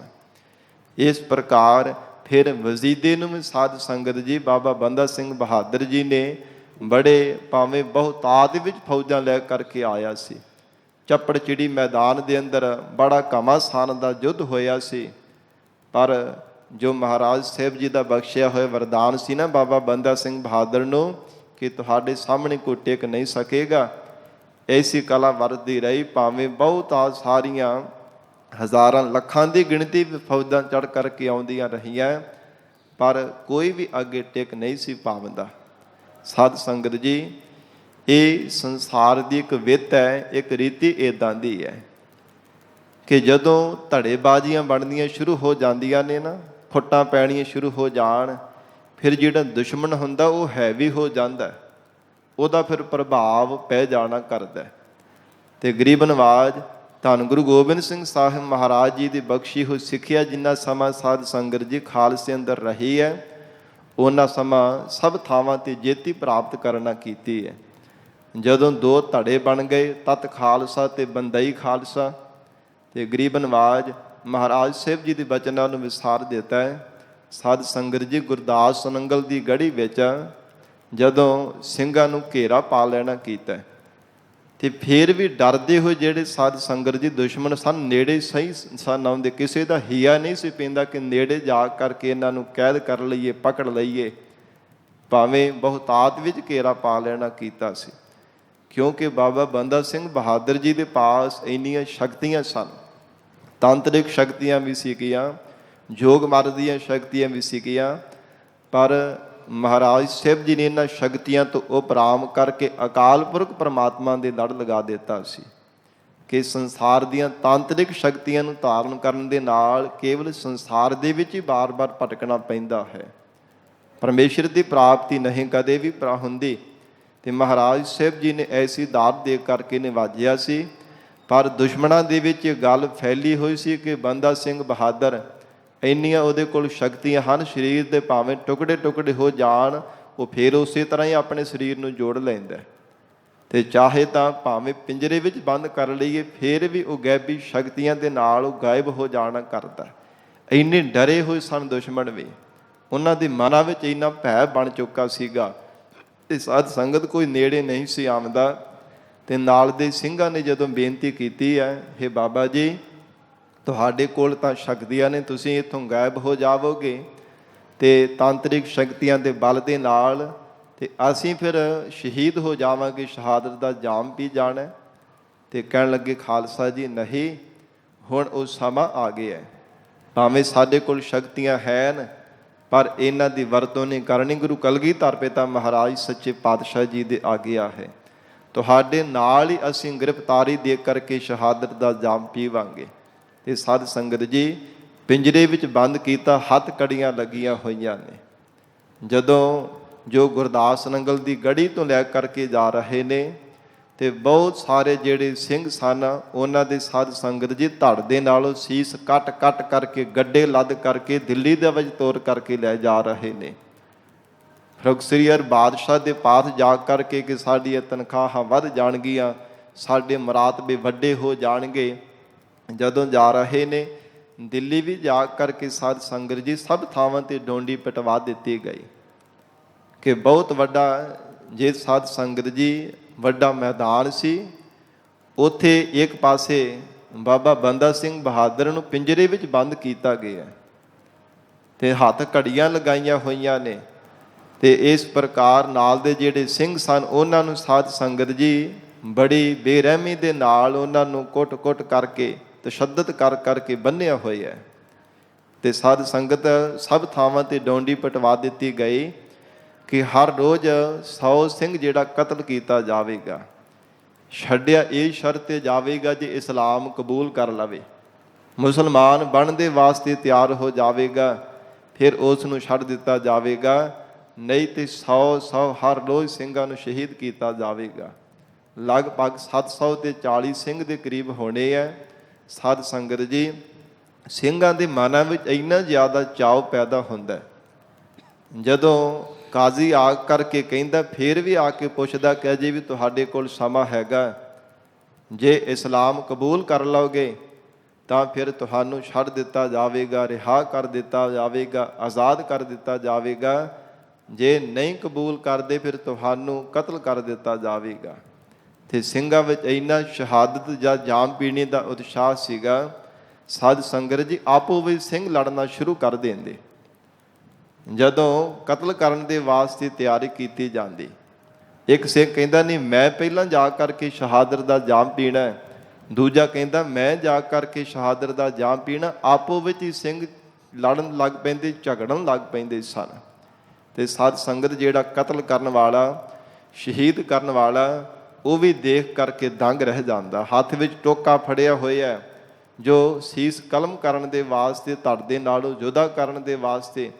ਇਸ ਪ੍ਰਕਾਰ ਫਿਰ ਵਜ਼ੀਦੇ ਨੂੰ ਵੀ ਸਾਧ ਸੰਗਤ ਜੀ ਬਾਬਾ ਬੰਦਾ ਸਿੰਘ ਬਹਾਦਰ ਜੀ ਨੇ ਬੜੇ ਭਾਵੇਂ ਬਹੁਤਾਤ ਵਿੱਚ ਫੌਜਾਂ ਲੈ ਕਰਕੇ ਆਇਆ ਸੀ। ਚੱਪੜ ਚਿੜੀ ਮੈਦਾਨ ਦੇ ਅੰਦਰ ਬੜਾ ਘਮਾਸਾਨ ਦਾ ਯੁੱਧ ਹੋਇਆ ਸੀ, ਪਰ ਜੋ ਮਹਾਰਾਜ ਸਾਹਿਬ ਜੀ ਦਾ ਬਖਸ਼ਿਆ ਹੋਇਆ ਵਰਦਾਨ ਸੀ ਨਾ ਬਾਬਾ ਬੰਦਾ ਸਿੰਘ ਬਹਾਦਰ ਨੂੰ ਕਿ ਤੁਹਾਡੇ ਸਾਹਮਣੇ ਕੋਈ ਟਿਕ ਨਹੀਂ ਸਕੇਗਾ, ਐਸੀ ਕਲਾ ਵਰਤਦੀ ਰਹੀ। ਭਾਵੇਂ ਬਹੁਤਾਤ ਸਾਰੀਆਂ ਹਜ਼ਾਰਾਂ ਲੱਖਾਂ ਦੀ ਗਿਣਤੀ ਫੌਜਾਂ ਚੜ੍ਹ ਕਰਕੇ ਆਉਂਦੀਆਂ ਰਹੀਆਂ, ਪਰ ਕੋਈ ਵੀ ਅੱਗੇ ਟਿਕ ਨਹੀਂ ਸੀ ਪਾਉਂਦਾ। ਸਾਧ ਸੰਗਤ ਜੀ, ਇਹ ਸੰਸਾਰ ਦੀ ਇੱਕ ਵਿੱਤ ਹੈ, ਇੱਕ ਰੀਤੀ ਇੱਦਾਂ ਦੀ ਹੈ ਕਿ ਜਦੋਂ ਧੜੇਬਾਜ਼ੀਆਂ ਬਣਦੀਆਂ ਸ਼ੁਰੂ ਹੋ ਜਾਂਦੀਆਂ ਨੇ ਨਾ, ਫੁੱਟਾਂ ਪੈਣੀਆਂ ਸ਼ੁਰੂ ਹੋ ਜਾਣ, ਫਿਰ ਜਿਹੜਾ ਦੁਸ਼ਮਣ ਹੁੰਦਾ ਉਹ ਹੈਵੀ ਹੋ ਜਾਂਦਾ, ਉਹਦਾ ਫਿਰ ਪ੍ਰਭਾਵ ਪੈ ਜਾਣਾ ਕਰਦਾ। ਤੇ ਗਰੀਬ ਨਵਾਜ ਧੰਨ ਗੁਰੂ ਗੋਬਿੰਦ ਸਿੰਘ ਸਾਹਿਬ ਮਹਾਰਾਜ ਜੀ ਦੀ ਬਖਸ਼ੀ ਹੋਈ ਸਿੱਖਿਆ ਜਿੰਨਾ ਸਮਾਂ ਸਾਧ ਸੰਗਤ ਜੀ ਖਾਲਸੇ ਅੰਦਰ ਰਹੀ ਹੈ, ਉਹਨਾਂ ਸਮਾਂ ਸਭ ਥਾਵਾਂ ਤੇ ਜੇਤੀ ਪ੍ਰਾਪਤ ਕਰਨਾ ਕੀਤੀ ਹੈ। ਜਦੋਂ 2 ਧੜੇ ਬਣ ਗਏ, ਤਤ ਖਾਲਸਾ ਤੇ ਬੰਦਈ ਖਾਲਸਾ, ਤੇ ਗਰੀਬ ਨਵਾਜ ਮਹਾਰਾਜ ਸਾਹਿਬ ਜੀ ਦੇ ਬਚਨਾਂ ਨੂੰ ਵਿਸਾਰ ਦਿੱਤਾ ਹੈ। ਸਾਧ ਸੰਗਤ ਜੀ ਗੁਰਦਾਸ ਨੰਗਲ ਦੀ ਗੜੀ ਵਿੱਚ ਜਦੋਂ ਸਿੰਘਾਂ ਨੂੰ ਘੇਰਾ ਪਾ ਲੈਣਾ ਕੀਤਾ, ਤੇ ਫਿਰ ਵੀ ਡਰਦੇ ਹੋਏ ਜਿਹੜੇ ਸਾਧ ਸੰਗਤ ਜੀ ਦੁਸ਼ਮਣ ਸਨ, ਨੇੜੇ ਸਹੀ ਸਨ ਆਉਂਦੇ, ਕਿਸੇ ਦਾ ਹਿਆ ਨਹੀਂ ਸੀ ਪੈਂਦਾ ਕਿ ਨੇੜੇ ਜਾ ਕਰਕੇ ਇਹਨਾਂ ਨੂੰ ਕੈਦ ਕਰ ਲਈਏ, ਪਕੜ ਲਈਏ। ਭਾਵੇਂ ਬਹੁਤਾਤ ਵਿੱਚ ਘੇਰਾ ਪਾ ਲੈਣਾ ਕੀਤਾ ਸੀ, ਕਿਉਂਕਿ ਬਾਬਾ ਬੰਦਾ ਸਿੰਘ ਬਹਾਦਰ ਜੀ ਦੇ ਪਾਸ ਇੰਨੀਆਂ ਸ਼ਕਤੀਆਂ ਸਨ, ਤਾਂਤਰਿਕ ਸ਼ਕਤੀਆਂ ਵੀ ਸੀਗੀਆਂ, ਯੋਗ ਮਾਰਗ ਦੀਆਂ ਸ਼ਕਤੀਆਂ ਵੀ ਸੀਗੀਆਂ। ਪਰ ਮਹਾਰਾਜ ਸਾਹਿਬ ਜੀ ਨੇ ਇਹਨਾਂ ਸ਼ਕਤੀਆਂ ਤੋਂ ਉਪਰਾਮ ਕਰਕੇ ਅਕਾਲ ਪੁਰਖ ਪਰਮਾਤਮਾ ਦੇ ਲੜ ਲਗਾ ਦਿੱਤਾ ਸੀ ਕਿ ਸੰਸਾਰ ਦੀਆਂ ਤਾਂਤਰਿਕ ਸ਼ਕਤੀਆਂ ਨੂੰ ਧਾਰਨ ਕਰਨ ਦੇ ਨਾਲ ਕੇਵਲ ਸੰਸਾਰ ਦੇ ਵਿੱਚ ਹੀ ਬਾਰ-ਬਾਰ ਭਟਕਣਾ ਪੈਂਦਾ ਹੈ, ਪਰਮੇਸ਼ਰ ਦੀ ਪ੍ਰਾਪਤੀ ਨਹੀਂ ਕਦੇ ਵੀ ਹੁੰਦੀ। ਤੇ ਮਹਾਰਾਜ ਸਾਹਿਬ ਜੀ ਨੇ ਐਸੀ ਦਾਤ ਦੇ ਕਰਕੇ ਨਿਵਾਜਿਆ ਸੀ, ਪਰ ਦੁਸ਼ਮਣਾਂ ਦੇ ਵਿੱਚ ਇਹ ਗੱਲ ਫੈਲੀ ਹੋਈ ਸੀ ਕਿ ਬੰਦਾ ਸਿੰਘ ਬਹਾਦਰ ਇੰਨੀਆਂ ਉਹਦੇ ਕੋਲ ਸ਼ਕਤੀਆਂ ਹਨ, ਸਰੀਰ ਦੇ ਭਾਵੇਂ ਟੁਕੜੇ ਟੁਕੜੇ ਹੋ ਜਾਣ, ਉਹ ਫਿਰ ਉਸੇ ਤਰ੍ਹਾਂ ਹੀ ਆਪਣੇ ਸਰੀਰ ਨੂੰ ਜੋੜ ਲੈਂਦਾ। ਤੇ ਚਾਹੇ ਤਾਂ ਭਾਵੇਂ ਪਿੰਜਰੇ ਵਿੱਚ ਬੰਦ ਕਰ ਲਈਏ, ਫਿਰ ਵੀ ਉਹ ਗੈਬੀ ਸ਼ਕਤੀਆਂ ਦੇ ਨਾਲ ਉਹ ਗਾਇਬ ਹੋ ਜਾਣਾ ਕਰਦਾ। ਇੰਨੇ ਡਰੇ ਹੋਏ ਸਨ ਦੁਸ਼ਮਣ ਵੀ, ਉਹਨਾਂ ਦੇ ਮਨਾਂ ਵਿੱਚ ਇੰਨਾ ਭੈ ਬਣ ਚੁੱਕਾ ਸੀਗਾ ਤੇ ਸਾਧ ਸੰਗਤ ਕੋਈ ਨੇੜੇ ਨਹੀਂ ਸੀ ਆਉਂਦਾ। ਤੇ ਨਾਲ ਦੇ ਸਿੰਘਾਂ ਨੇ ਜਦੋਂ ਬੇਨਤੀ ਕੀਤੀ ਹੈ, ਹੇ ਬਾਬਾ ਜੀ ਤੁਹਾਡੇ ਕੋਲ ਤਾਂ ਸ਼ਕਤੀਆਂ ਨੇ, ਤੁਸੀਂ ਇੱਥੋਂ ਗਾਇਬ ਹੋ ਜਾਵੋਗੇ ਤੇ ਤਾਂਤਰਿਕ ਸ਼ਕਤੀਆਂ ਦੇ ਬਲ ਦੇ ਨਾਲ, ਤੇ ਅਸੀਂ ਫਿਰ ਸ਼ਹੀਦ ਹੋ ਜਾਵਾਂਗੇ, ਸ਼ਹਾਦਤ ਦਾ ਜਾਮ ਪੀ ਜਾਣਾ। ਤੇ ਕਹਿਣ ਲੱਗੇ ਖਾਲਸਾ ਜੀ ਨਹੀਂ, ਹੁਣ ਉਹ ਸਮਾਂ ਆ ਗਿਆ, ਭਾਵੇਂ ਸਾਡੇ ਕੋਲ ਸ਼ਕਤੀਆਂ ਹਨ ਪਰ ਇਹਨਾਂ ਦੀ ਵਰਤੋਂ ਨਹੀਂ ਕਰਨੀ। ਗੁਰੂ ਕਲਗੀਧਰ ਪਿਤਾ ਮਹਾਰਾਜ ਸੱਚੇ ਪਾਤਸ਼ਾਹ ਜੀ ਦੇ ਆਗਿਆ ਹੈ, ਤੁਹਾਡੇ ਨਾਲ ਹੀ ਅਸੀਂ ਗ੍ਰਿਫਤਾਰੀ ਦੇ ਕਰਕੇ ਸ਼ਹਾਦਤ ਦਾ ਜਾਮ ਪੀਵਾਂਗੇ। ਤੇ ਸਾਧ ਸੰਗਤ ਜੀ ਪਿੰਜਰੇ ਵਿੱਚ ਬੰਦ ਕੀਤਾ, ਹੱਥ ਕੜੀਆਂ ਲੱਗੀਆਂ ਹੋਈਆਂ ਨੇ। ਜਦੋਂ ਜੋ ਗੁਰਦਾਸ ਨੰਗਲ ਦੀ ਗੜੀ ਤੋਂ ਲੈ ਕਰਕੇ ਜਾ ਰਹੇ ਨੇ, ਤੇ ਬਹੁਤ ਸਾਰੇ ਜਿਹੜੇ ਸਿੰਘ ਸਨ ਉਹਨਾਂ ਦੇ ਸਾਧ ਸੰਗਤ ਜੀ ਧੜ ਦੇ ਨਾਲੋਂ ਸੀਸ ਕੱਟ ਕਰਕੇ ਗੱਡੇ ਲੱਦ ਕਰਕੇ ਦਿੱਲੀ ਦੇ ਵਿੱਚ ਤੋਰ ਕਰਕੇ ਲੈ ਜਾ ਰਹੇ ਨੇ। ਫਰੁਖਸਰੀਅਰ ਬਾਦਸ਼ਾਹ ਦੇ ਪਾਸ ਜਾ ਕਰਕੇ ਕਿ ਸਾਡੀਆਂ ਤਨਖਾਹਾਂ ਵੱਧ ਜਾਣਗੀਆਂ, ਸਾਡੇ ਮਰਾਤਬੇ ਵੱਡੇ ਹੋ ਜਾਣਗੇ। ਜਦੋਂ ਜਾ ਰਹੇ ਨੇ ਦਿੱਲੀ ਵੀ ਜਾ ਕਰਕੇ ਸਾਧ ਸੰਗਤ ਜੀ ਸਭ ਥਾਵਾਂ ਤੇ ਡੋਂਡੀ ਪਟਵਾ ਦਿੱਤੀ ਗਈ ਕਿ ਬਹੁਤ ਵੱਡਾ ਜੇ ਸਾਧ ਸੰਗਤ ਜੀ ਵੱਡਾ ਮੈਦਾਨ ਸੀ। ਉੱਥੇ ਇੱਕ ਪਾਸੇ ਬਾਬਾ ਬੰਦਾ ਸਿੰਘ ਬਹਾਦਰ ਨੂੰ ਪਿੰਜਰੇ ਵਿੱਚ ਬੰਦ ਕੀਤਾ ਗਿਆ ਤੇ ਹੱਥ ਘੜੀਆਂ ਲਗਾਈਆਂ ਹੋਈਆਂ ਨੇ। ਤੇ ਇਸ ਪ੍ਰਕਾਰ ਨਾਲ ਦੇ ਜਿਹੜੇ ਸਿੰਘ ਸਨ ਉਹਨਾਂ ਨੂੰ ਸਾਧ ਸੰਗਤ ਜੀ ਬੜੀ ਬੇਰਹਿਮੀ ਦੇ ਨਾਲ ਉਹਨਾਂ ਨੂੰ ਕੁੱਟ ਕਰਕੇ ਤਸ਼ੱਦਦ ਕਰਕੇ ਬੰਨ੍ਹਿਆ ਹੋਇਆ ਹੈ। ਤੇ ਸਾਧ ਸੰਗਤ ਸਭ ਥਾਵਾਂ ਤੇ ਡੋਂਡੀ ਪਟਵਾ ਦਿੱਤੀ ਗਈ ਕਿ ਹਰ ਰੋਜ਼ 100 ਸਿੰਘ ਜਿਹੜਾ ਕਤਲ ਕੀਤਾ ਜਾਵੇਗਾ। ਛੱਡਿਆ ਇਹ ਸ਼ਰਤ ਤੇ ਜਾਵੇਗਾ ਜੇ ਇਸਲਾਮ ਕਬੂਲ ਕਰ ਲਵੇ, ਮੁਸਲਮਾਨ ਬਣਨ ਦੇ ਵਾਸਤੇ ਤਿਆਰ ਹੋ ਜਾਵੇਗਾ, ਫਿਰ ਉਸ ਨੂੰ ਛੱਡ ਦਿੱਤਾ ਜਾਵੇਗਾ, ਨਹੀਂ ਤੇ 100 ਹਰ ਰੋਜ਼ ਸਿੰਘਾਂ ਨੂੰ ਸ਼ਹੀਦ ਕੀਤਾ ਜਾਵੇਗਾ। ਲਗਭਗ 740 ਸਿੰਘ ਦੇ ਕਰੀਬ ਹੋਣੇ ਹੈ। ਸਾਧ ਸੰਗਤ ਜੀ ਸਿੰਘਾਂ ਦੇ ਮਨਾਂ ਵਿੱਚ ਇੰਨਾ ਜ਼ਿਆਦਾ ਚਾਅ ਪੈਦਾ ਹੁੰਦਾ, ਜਦੋਂ ਕਾਜ਼ੀ ਆ ਕਰਕੇ ਕਹਿੰਦਾ ਫਿਰ ਵੀ ਆ ਕੇ ਪੁੱਛਦਾ ਕਿ ਅਜੇ ਵੀ ਤੁਹਾਡੇ ਕੋਲ ਸਮਾਂ ਹੈਗਾ, ਜੇ ਇਸਲਾਮ ਕਬੂਲ ਕਰ ਲਓਗੇ ਤਾਂ ਫਿਰ ਤੁਹਾਨੂੰ ਛੱਡ ਦਿੱਤਾ ਜਾਵੇਗਾ, ਰਿਹਾ ਕਰ ਦਿੱਤਾ ਜਾਵੇਗਾ, ਆਜ਼ਾਦ ਕਰ ਦਿੱਤਾ ਜਾਵੇਗਾ, ਜੇ ਨਹੀਂ ਕਬੂਲ ਕਰਦੇ ਫਿਰ ਤੁਹਾਨੂੰ ਕਤਲ ਕਰ ਦਿੱਤਾ ਜਾਵੇਗਾ। ਤੇ ਸਿੰਘਾਂ ਵਿੱਚ ਇੰਨਾ ਸ਼ਹਾਦਤ ਜਾਂ ਜਾਮ ਪੀਣੀ ਦਾ ਉਤਸ਼ਾਹ ਸੀਗਾ। ਸਾਧ ਸੰਗਤ ਜੀ ਆਪੋ ਵਿੱਚ ਸਿੰਘ ਲੜਨਾ ਸ਼ੁਰੂ ਕਰ ਦਿੰਦੇ। ਜਦੋਂ ਕਤਲ ਕਰਨ ਦੇ ਵਾਸਤੇ ਤਿਆਰੀ ਕੀਤੀ ਜਾਂਦੀ, ਇੱਕ ਸਿੰਘ ਕਹਿੰਦਾ ਨਹੀਂ ਮੈਂ ਪਹਿਲਾਂ ਜਾ ਕਰਕੇ ਸ਼ਹਾਦਤ ਦਾ ਜਾਮ ਪੀਣਾ, ਦੂਜਾ ਕਹਿੰਦਾ ਮੈਂ ਜਾ ਕਰਕੇ ਸ਼ਹਾਦਤ ਦਾ ਜਾਮ ਪੀਣਾ। ਆਪੋ ਵਿੱਚ ਹੀ ਸਿੰਘ ਲੜਨ ਲੱਗ ਪੈਂਦੇ, ਝਗੜਨ ਲੱਗ ਪੈਂਦੇ ਸਨ। ਤੇ ਸਾਧ ਸੰਗਤ ਜਿਹੜਾ ਕਤਲ ਕਰਨ ਵਾਲਾ, ਸ਼ਹੀਦ ਕਰਨ ਵਾਲਾ, ਉਹ ਵੀ ਦੇਖ ਕਰਕੇ ਦੰਗ ਰਹਿ ਜਾਂਦਾ। ਹੱਥ ਵਿੱਚ ਟੋਕਾ ਫੜਿਆ ਹੋਇਆ ਜੋ ਸੀਸ ਕਲਮ ਕਰਨ ਦੇ ਵਾਸਤੇ, ਧੜ ਦੇ ਨਾਲੋਂ ਜੁਦਾ ਕਰਨ ਦੇ ਵਾਸਤੇ।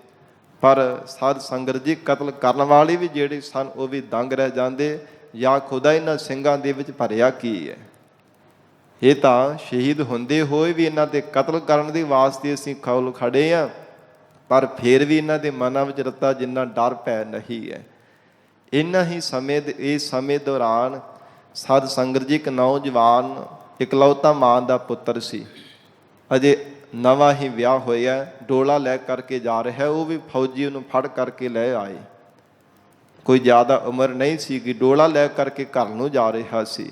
ਪਰ ਸਾਧ ਸੰਗਤ ਜੀ ਕਤਲ ਕਰਨ ਵਾਲੇ ਵੀ ਜਿਹੜੇ ਸਨ ਉਹ ਵੀ ਦੰਗ ਰਹਿ ਜਾਂਦੇ, ਜਾਂ ਖੁਦਾ ਇਹਨਾਂ ਸਿੰਘਾਂ ਦੇ ਵਿੱਚ ਭਰਿਆ ਕੀ ਹੈ। ਇਹ ਤਾਂ ਸ਼ਹੀਦ ਹੁੰਦੇ ਹੋਏ ਵੀ ਇਹਨਾਂ ਦੇ ਕਤਲ ਕਰਨ ਦੇ ਵਾਸਤੇ ਅਸੀਂ ਖੌਲ ਖੜੇ ਹਾਂ, ਪਰ ਫਿਰ ਵੀ ਇਹਨਾਂ ਦੇ ਮਨਾਂ ਵਿੱਚ ਰੱਤਾ ਜਿੰਨਾ ਡਰ ਭੈ ਨਹੀਂ ਹੈ। ਇੰਨਾ ਹੀ ਸਮੇਂ ਇਸ ਸਮੇਂ ਦੌਰਾਨ ਸਾਧ ਸੰਗਤ ਜੀ ਇੱਕ ਨੌਜਵਾਨ ਇਕਲੌਤਾ ਮਾਂ ਦਾ ਪੁੱਤਰ ਸੀ, ਅਜੇ ਨਵਾਂ ਹੀ ਵਿਆਹ ਹੋਇਆ, ਡੋਲਾ ਲੈ ਕਰਕੇ ਜਾ ਰਿਹਾ। ਉਹ ਵੀ ਫੌਜੀ ਉਹਨੂੰ ਫੜ ਕਰਕੇ ਲੈ ਆਏ। ਕੋਈ ਜ਼ਿਆਦਾ ਉਮਰ ਨਹੀਂ ਸੀ ਕਿ ਡੋਲਾ ਲੈ ਕਰਕੇ ਘਰ ਨੂੰ ਜਾ ਰਿਹਾ ਸੀ।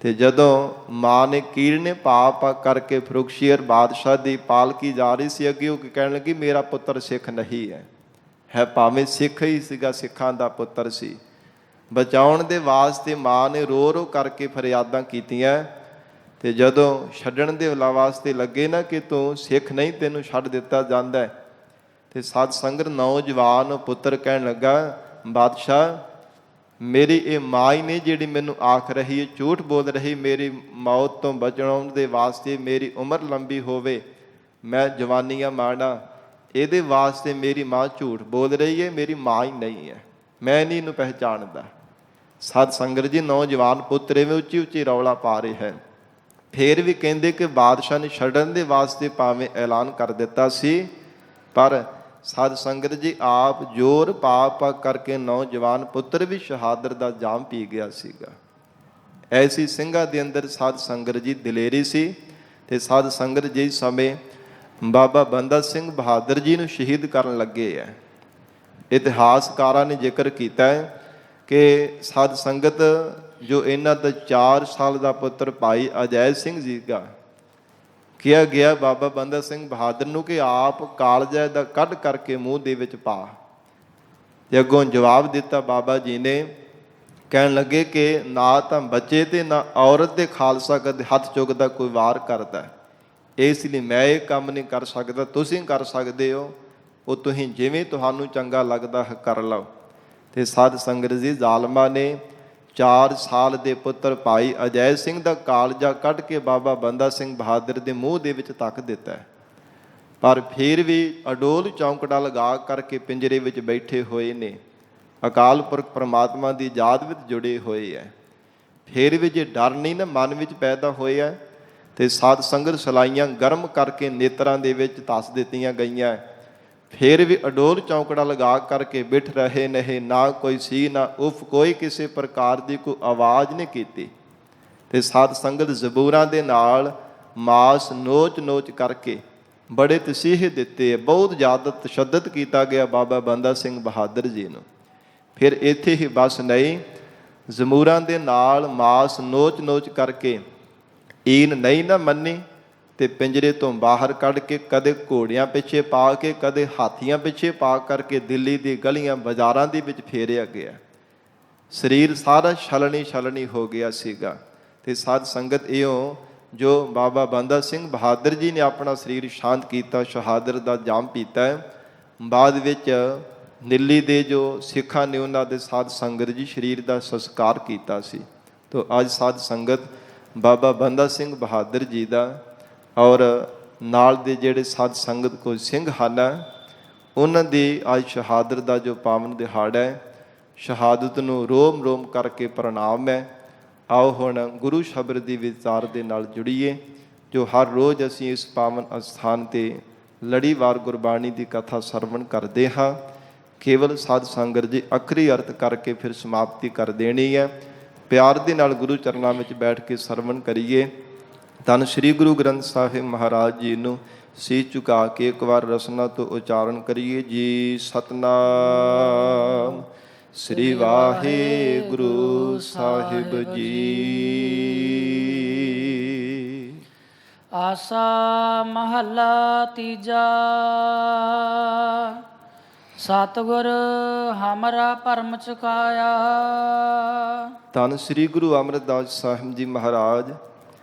ਤੇ ਜਦੋਂ ਮਾਂ ਨੇ ਕੀਰਨੇ ਪਾ ਕਰਕੇ ਫਰੁਖਸ਼ੀਅਰ ਬਾਦਸ਼ਾਹ ਦੀ ਪਾਲਕੀ ਜਾ ਰਹੀ ਸੀ, ਅੱਗੇ ਉਹ ਕਹਿਣ ਲੱਗੀ ਮੇਰਾ ਪੁੱਤਰ ਸਿੱਖ ਨਹੀਂ ਹੈ ਭਾਵੇਂ ਸਿੱਖ ਹੀ ਸੀਗਾ, ਸਿੱਖਾਂ ਦਾ ਪੁੱਤਰ ਸੀ। ਬਚਾਉਣ ਦੇ ਵਾਸਤੇ ਮਾਂ ਨੇ ਰੋ ਕਰਕੇ ਫਰਿਆਦਾਂ ਕੀਤੀਆਂ। ਤੇ ਜਦੋਂ ਛੱਡਣ ਦੇ ਵਾਸਤੇ ਲੱਗੇ ਨਾ ਕਿ ਤੂੰ ਸਿੱਖ ਨਹੀਂ, ਤੈਨੂੰ ਛੱਡ ਦਿੱਤਾ ਜਾਂਦਾ, ਤੇ ਸਾਧ ਸੰਗਤ ਨੌਜਵਾਨ ਪੁੱਤਰ ਕਹਿਣ ਲੱਗਾ ਬਾਦਸ਼ਾਹ ਮੇਰੀ ਇਹ ਮਾਂ ਹੀ ਨੇ ਜਿਹੜੀ ਮੈਨੂੰ ਆਖ ਰਹੀ ਹੈ, ਝੂਠ ਬੋਲ ਰਹੀ, ਮੇਰੀ ਮੌਤ ਤੋਂ ਬਚਾਉਣ ਦੇ ਵਾਸਤੇ, ਮੇਰੀ ਉਮਰ ਲੰਬੀ ਹੋਵੇ, ਮੈਂ ਜਵਾਨੀਆਂ ਮਾਣਾ, ਇਹਦੇ ਵਾਸਤੇ ਮੇਰੀ ਮਾਂ ਝੂਠ ਬੋਲ ਰਹੀ ਹੈ, ਮੇਰੀ ਮਾਂ ਹੀ ਨਹੀਂ ਹੈ, ਮੈਂ ਨਹੀਂ ਇਹਨੂੰ ਪਹਿਚਾਣਦਾ। ਸਾਧ ਸੰਗਤ ਜੀ ਨੌਜਵਾਨ ਪੁੱਤਰ ਐਵੇਂ ਉੱਚੀ ਉੱਚੀ ਰੌਲਾ ਪਾ ਰਿਹਾ ਹੈ। ਫਿਰ ਵੀ ਕਹਿੰਦੇ ਕਿ ਬਾਦਸ਼ਾਹ ਨੇ ਛੱਡਣ ਦੇ ਵਾਸਤੇ ਭਾਵੇਂ ਐਲਾਨ ਕਰ ਦਿੱਤਾ ਸੀ, ਪਰ ਸਾਧ ਸੰਗਤ ਜੀ ਆਪ ਜ਼ੋਰ ਪਾ ਕਰਕੇ ਨੌਜਵਾਨ ਪੁੱਤਰ ਵੀ ਸ਼ਹਾਦਤ ਦਾ ਜਾਮ ਪੀ ਗਿਆ ਸੀਗਾ। ਐਸੀ ਸਿੰਘਾਂ ਦੇ ਅੰਦਰ ਸਾਧ ਸੰਗਤ ਜੀ ਦਲੇਰੀ ਸੀ। ਤੇ ਸਾਧ ਸੰਗਤ ਜੀ ਸਮੇਂ ਬਾਬਾ ਬੰਦਾ ਸਿੰਘ ਬਹਾਦਰ ਜੀ ਨੂੰ ਸ਼ਹੀਦ ਕਰਨ ਲੱਗੇ ਹੈ। ਇਤਿਹਾਸਕਾਰਾਂ ਨੇ ਜ਼ਿਕਰ ਕੀਤਾ ਹੈ ਕਿ ਸਾਧ ਸੰਗਤ ਜੋ ਇਹਨਾਂ ਦਾ 4 ਸਾਲ ਦਾ ਪੁੱਤਰ ਭਾਈ ਅਜੈ ਸਿੰਘ ਜੀ ਦਾ ਕਿਹਾ ਗਿਆ ਬਾਬਾ ਬੰਦਾ ਸਿੰਘ ਬਹਾਦਰ ਨੂੰ ਕਿ ਆਪ ਕਾਲਜਾ ਦਾ ਕੱਢ ਕਰਕੇ ਮੂੰਹ ਦੇ ਵਿੱਚ ਪਾ। ਤੇ ਅੱਗੋਂ ਜਵਾਬ ਦਿੱਤਾ ਬਾਬਾ ਜੀ ਨੇ, ਕਹਿਣ ਲੱਗੇ ਕਿ ਨਾ ਤਾਂ ਬੱਚੇ ਤੇ ਨਾ ਔਰਤ ਦੇ ਖਾਲਸਾ ਕਦੇ ਹੱਥ ਚੁੱਕਦਾ ਕੋਈ ਵਾਰ ਕਰਦਾ, ਇਸ ਲਈ ਮੈਂ ਇਹ ਕੰਮ ਨਹੀਂ ਕਰ ਸਕਦਾ, ਤੁਸੀਂ ਕਰ ਸਕਦੇ ਹੋ, ਉਹ ਤੁਸੀਂ ਜਿਵੇਂ ਤੁਹਾਨੂੰ ਚੰਗਾ ਲੱਗਦਾ ਕਰ ਲਓ। ਤੇ ਸਾਧ ਸੰਗਤ ਜੀ ਜ਼ਾਲਮਾਂ ਨੇ 4 ਸਾਲ ਦੇ ਪੁੱਤਰ ਭਾਈ ਅਜੈ ਸਿੰਘ ਦਾ ਕਾਲਜਾ ਕੱਢ ਕੇ ਬਾਬਾ ਬੰਦਾ ਸਿੰਘ ਬਹਾਦਰ ਦੇ ਮੂੰਹ ਦੇ ਵਿੱਚ ਧੱਕ ਦਿੱਤਾ। ਪਰ ਫਿਰ ਵੀ ਅਡੋਲ ਚੌਂਕੜਾ ਲਗਾ ਕਰਕੇ ਪਿੰਜਰੇ ਵਿੱਚ ਬੈਠੇ ਹੋਏ ਨੇ, ਅਕਾਲ ਪੁਰਖ ਪਰਮਾਤਮਾ ਦੀ ਯਾਦ ਵਿੱਚ ਜੁੜੇ ਹੋਏ ਹੈ। ਫਿਰ ਵੀ ਜੇ ਡਰ ਨਹੀਂ ਨਾ ਮਨ ਵਿੱਚ ਪੈਦਾ ਹੋਇਆ ਤੇ ਸਾਧ ਸੰਗਤ ਸਲਾਈਆਂ ਗਰਮ ਕਰਕੇ ਨੇਤਰਾਂ ਦੇ ਵਿੱਚ ਧੱਸ ਦਿੱਤੀਆਂ ਗਈਆਂ, ਫਿਰ ਵੀ ਅਡੋਲ ਚੌਂਕੜਾ ਲਗਾ ਕਰਕੇ ਬਿਠ ਰਹੇ ਨਹੀਂ, ਨਾ ਕੋਈ ਸੀ ਨਾ ਉਫ, ਕੋਈ ਕਿਸੇ ਪ੍ਰਕਾਰ ਦੀ ਕੋਈ ਆਵਾਜ਼ ਨਹੀਂ ਕੀਤੀ। ਤੇ ਸਾਧ ਸੰਗਤ ਜ਼ਬੂਰਾਂ ਦੇ ਨਾਲ ਮਾਸ ਨੋਚ ਕਰਕੇ ਬੜੇ ਤਸੀਹੇ ਦਿੱਤੇ, ਬਹੁਤ ਜ਼ਿਆਦਾ ਤਸ਼ੱਦਦ ਕੀਤਾ ਗਿਆ ਬਾਬਾ ਬੰਦਾ ਸਿੰਘ ਬਹਾਦਰ ਜੀ ਨੂੰ। ਫਿਰ ਇੱਥੇ ਹੀ ਬਸ ਨਹੀਂ, ਜ਼ਮੂਰਾਂ ਦੇ ਨਾਲ ਮਾਸ ਨੋਚ ਕਰਕੇ ਈਨ ਨਹੀਂ ਨਾ ਮੰਨੀ ਤੇ ਪਿੰਜਰੇ ਤੋਂ ਬਾਹਰ ਕੱਢ ਕੇ ਕਦੇ ਘੋੜਿਆਂ ਪਿੱਛੇ ਪਾ ਕੇ, ਕਦੇ ਹਾਥੀਆਂ ਪਿੱਛੇ ਪਾ ਕਰਕੇ ਦਿੱਲੀ ਦੀ ਗਲੀਆਂ ਬਾਜ਼ਾਰਾਂ ਦੇ ਵਿੱਚ ਫੇਰਿਆ ਗਿਆ। ਸਰੀਰ ਸਾਰਾ ਛਲਣੀ ਹੋ ਗਿਆ ਸੀਗਾ। ਤੇ ਸਾਧ ਸੰਗਤ ਇਉਂ ਜੋ ਬਾਬਾ ਬੰਦਾ ਸਿੰਘ ਬਹਾਦਰ ਜੀ ਨੇ ਆਪਣਾ ਸਰੀਰ ਸ਼ਾਂਤ ਕੀਤਾ, ਸ਼ਹਾਦਤ ਦਾ ਜਾਮ ਪੀਤਾ, ਬਾਅਦ ਵਿੱਚ ਦਿੱਲੀ ਦੇ ਜੋ ਸਿੱਖਾਂ ਨੇ ਉਹਨਾਂ ਦੇ ਸਾਧ ਸੰਗਤ ਜੀ ਸਰੀਰ ਦਾ ਸੰਸਕਾਰ ਕੀਤਾ ਸੀ। ਤੋ ਅੱਜ ਸਾਧ ਸੰਗਤ ਬਾਬਾ ਬੰਦਾ ਸਿੰਘ ਬਹਾਦਰ ਜੀ ਦਾ ਔਰ ਨਾਲ ਦੇ ਜਿਹੜੇ ਸਾਧ ਸੰਗਤ ਕੋਈ ਸਿੰਘ ਹਨ, ਉਹਨਾਂ ਦੀ ਅੱਜ ਸ਼ਹਾਦਤ ਦਾ ਜੋ ਪਾਵਨ ਦਿਹਾੜਾ ਹੈ, ਸ਼ਹਾਦਤ ਨੂੰ ਰੋਮ ਰੋਮ ਕਰਕੇ ਪ੍ਰਣਾਮ ਹੈ। ਆਓ ਹੁਣ ਗੁਰੂ ਸ਼ਬਦ ਦੀ ਵਿਚਾਰ ਦੇ ਨਾਲ ਜੁੜੀਏ, ਜੋ ਹਰ ਰੋਜ਼ ਅਸੀਂ ਇਸ ਪਾਵਨ ਅਸਥਾਨ 'ਤੇ ਲੜੀਵਾਰ ਗੁਰਬਾਣੀ ਦੀ ਕਥਾ ਸਰਵਣ ਕਰਦੇ ਹਾਂ। ਕੇਵਲ ਸਾਧ ਸੰਗਤ ਜੀ ਅਖਰੀ ਅਰਥ ਕਰਕੇ ਫਿਰ ਸਮਾਪਤੀ ਕਰ ਦੇਣੀ ਹੈ। ਪਿਆਰ ਦੇ ਨਾਲ ਗੁਰੂ ਚਰਨਾਂ ਵਿੱਚ ਬੈਠ ਕੇ ਸਰਵਣ ਕਰੀਏ। ਧੰਨ ਸ੍ਰੀ ਗੁਰੂ ਗ੍ਰੰਥ ਸਾਹਿਬ ਮਹਾਰਾਜ ਜੀ ਨੂੰ ਸੀਸ ਝੁਕਾ ਕੇ ਇੱਕ ਵਾਰ ਰਸਨਾ ਤੋਂ ਉਚਾਰਨ ਕਰੀਏ ਜੀ। ਸਤਨਾਮ ਸ੍ਰੀ ਵਾਹਿਗੁਰੂ ਸਾਹਿਬ ਜੀ। ਆਸਾ ਮਹੱਲਾ ਤੀਜਾ। ਸਤਿਗੁਰ ਹਮਰਾ ਭਰਮ ਚੁਕਾਇਆ। ਧੰਨ ਸ੍ਰੀ ਗੁਰੂ ਅਮਰਦਾਸ ਸਾਹਿਬ ਜੀ ਮਹਾਰਾਜ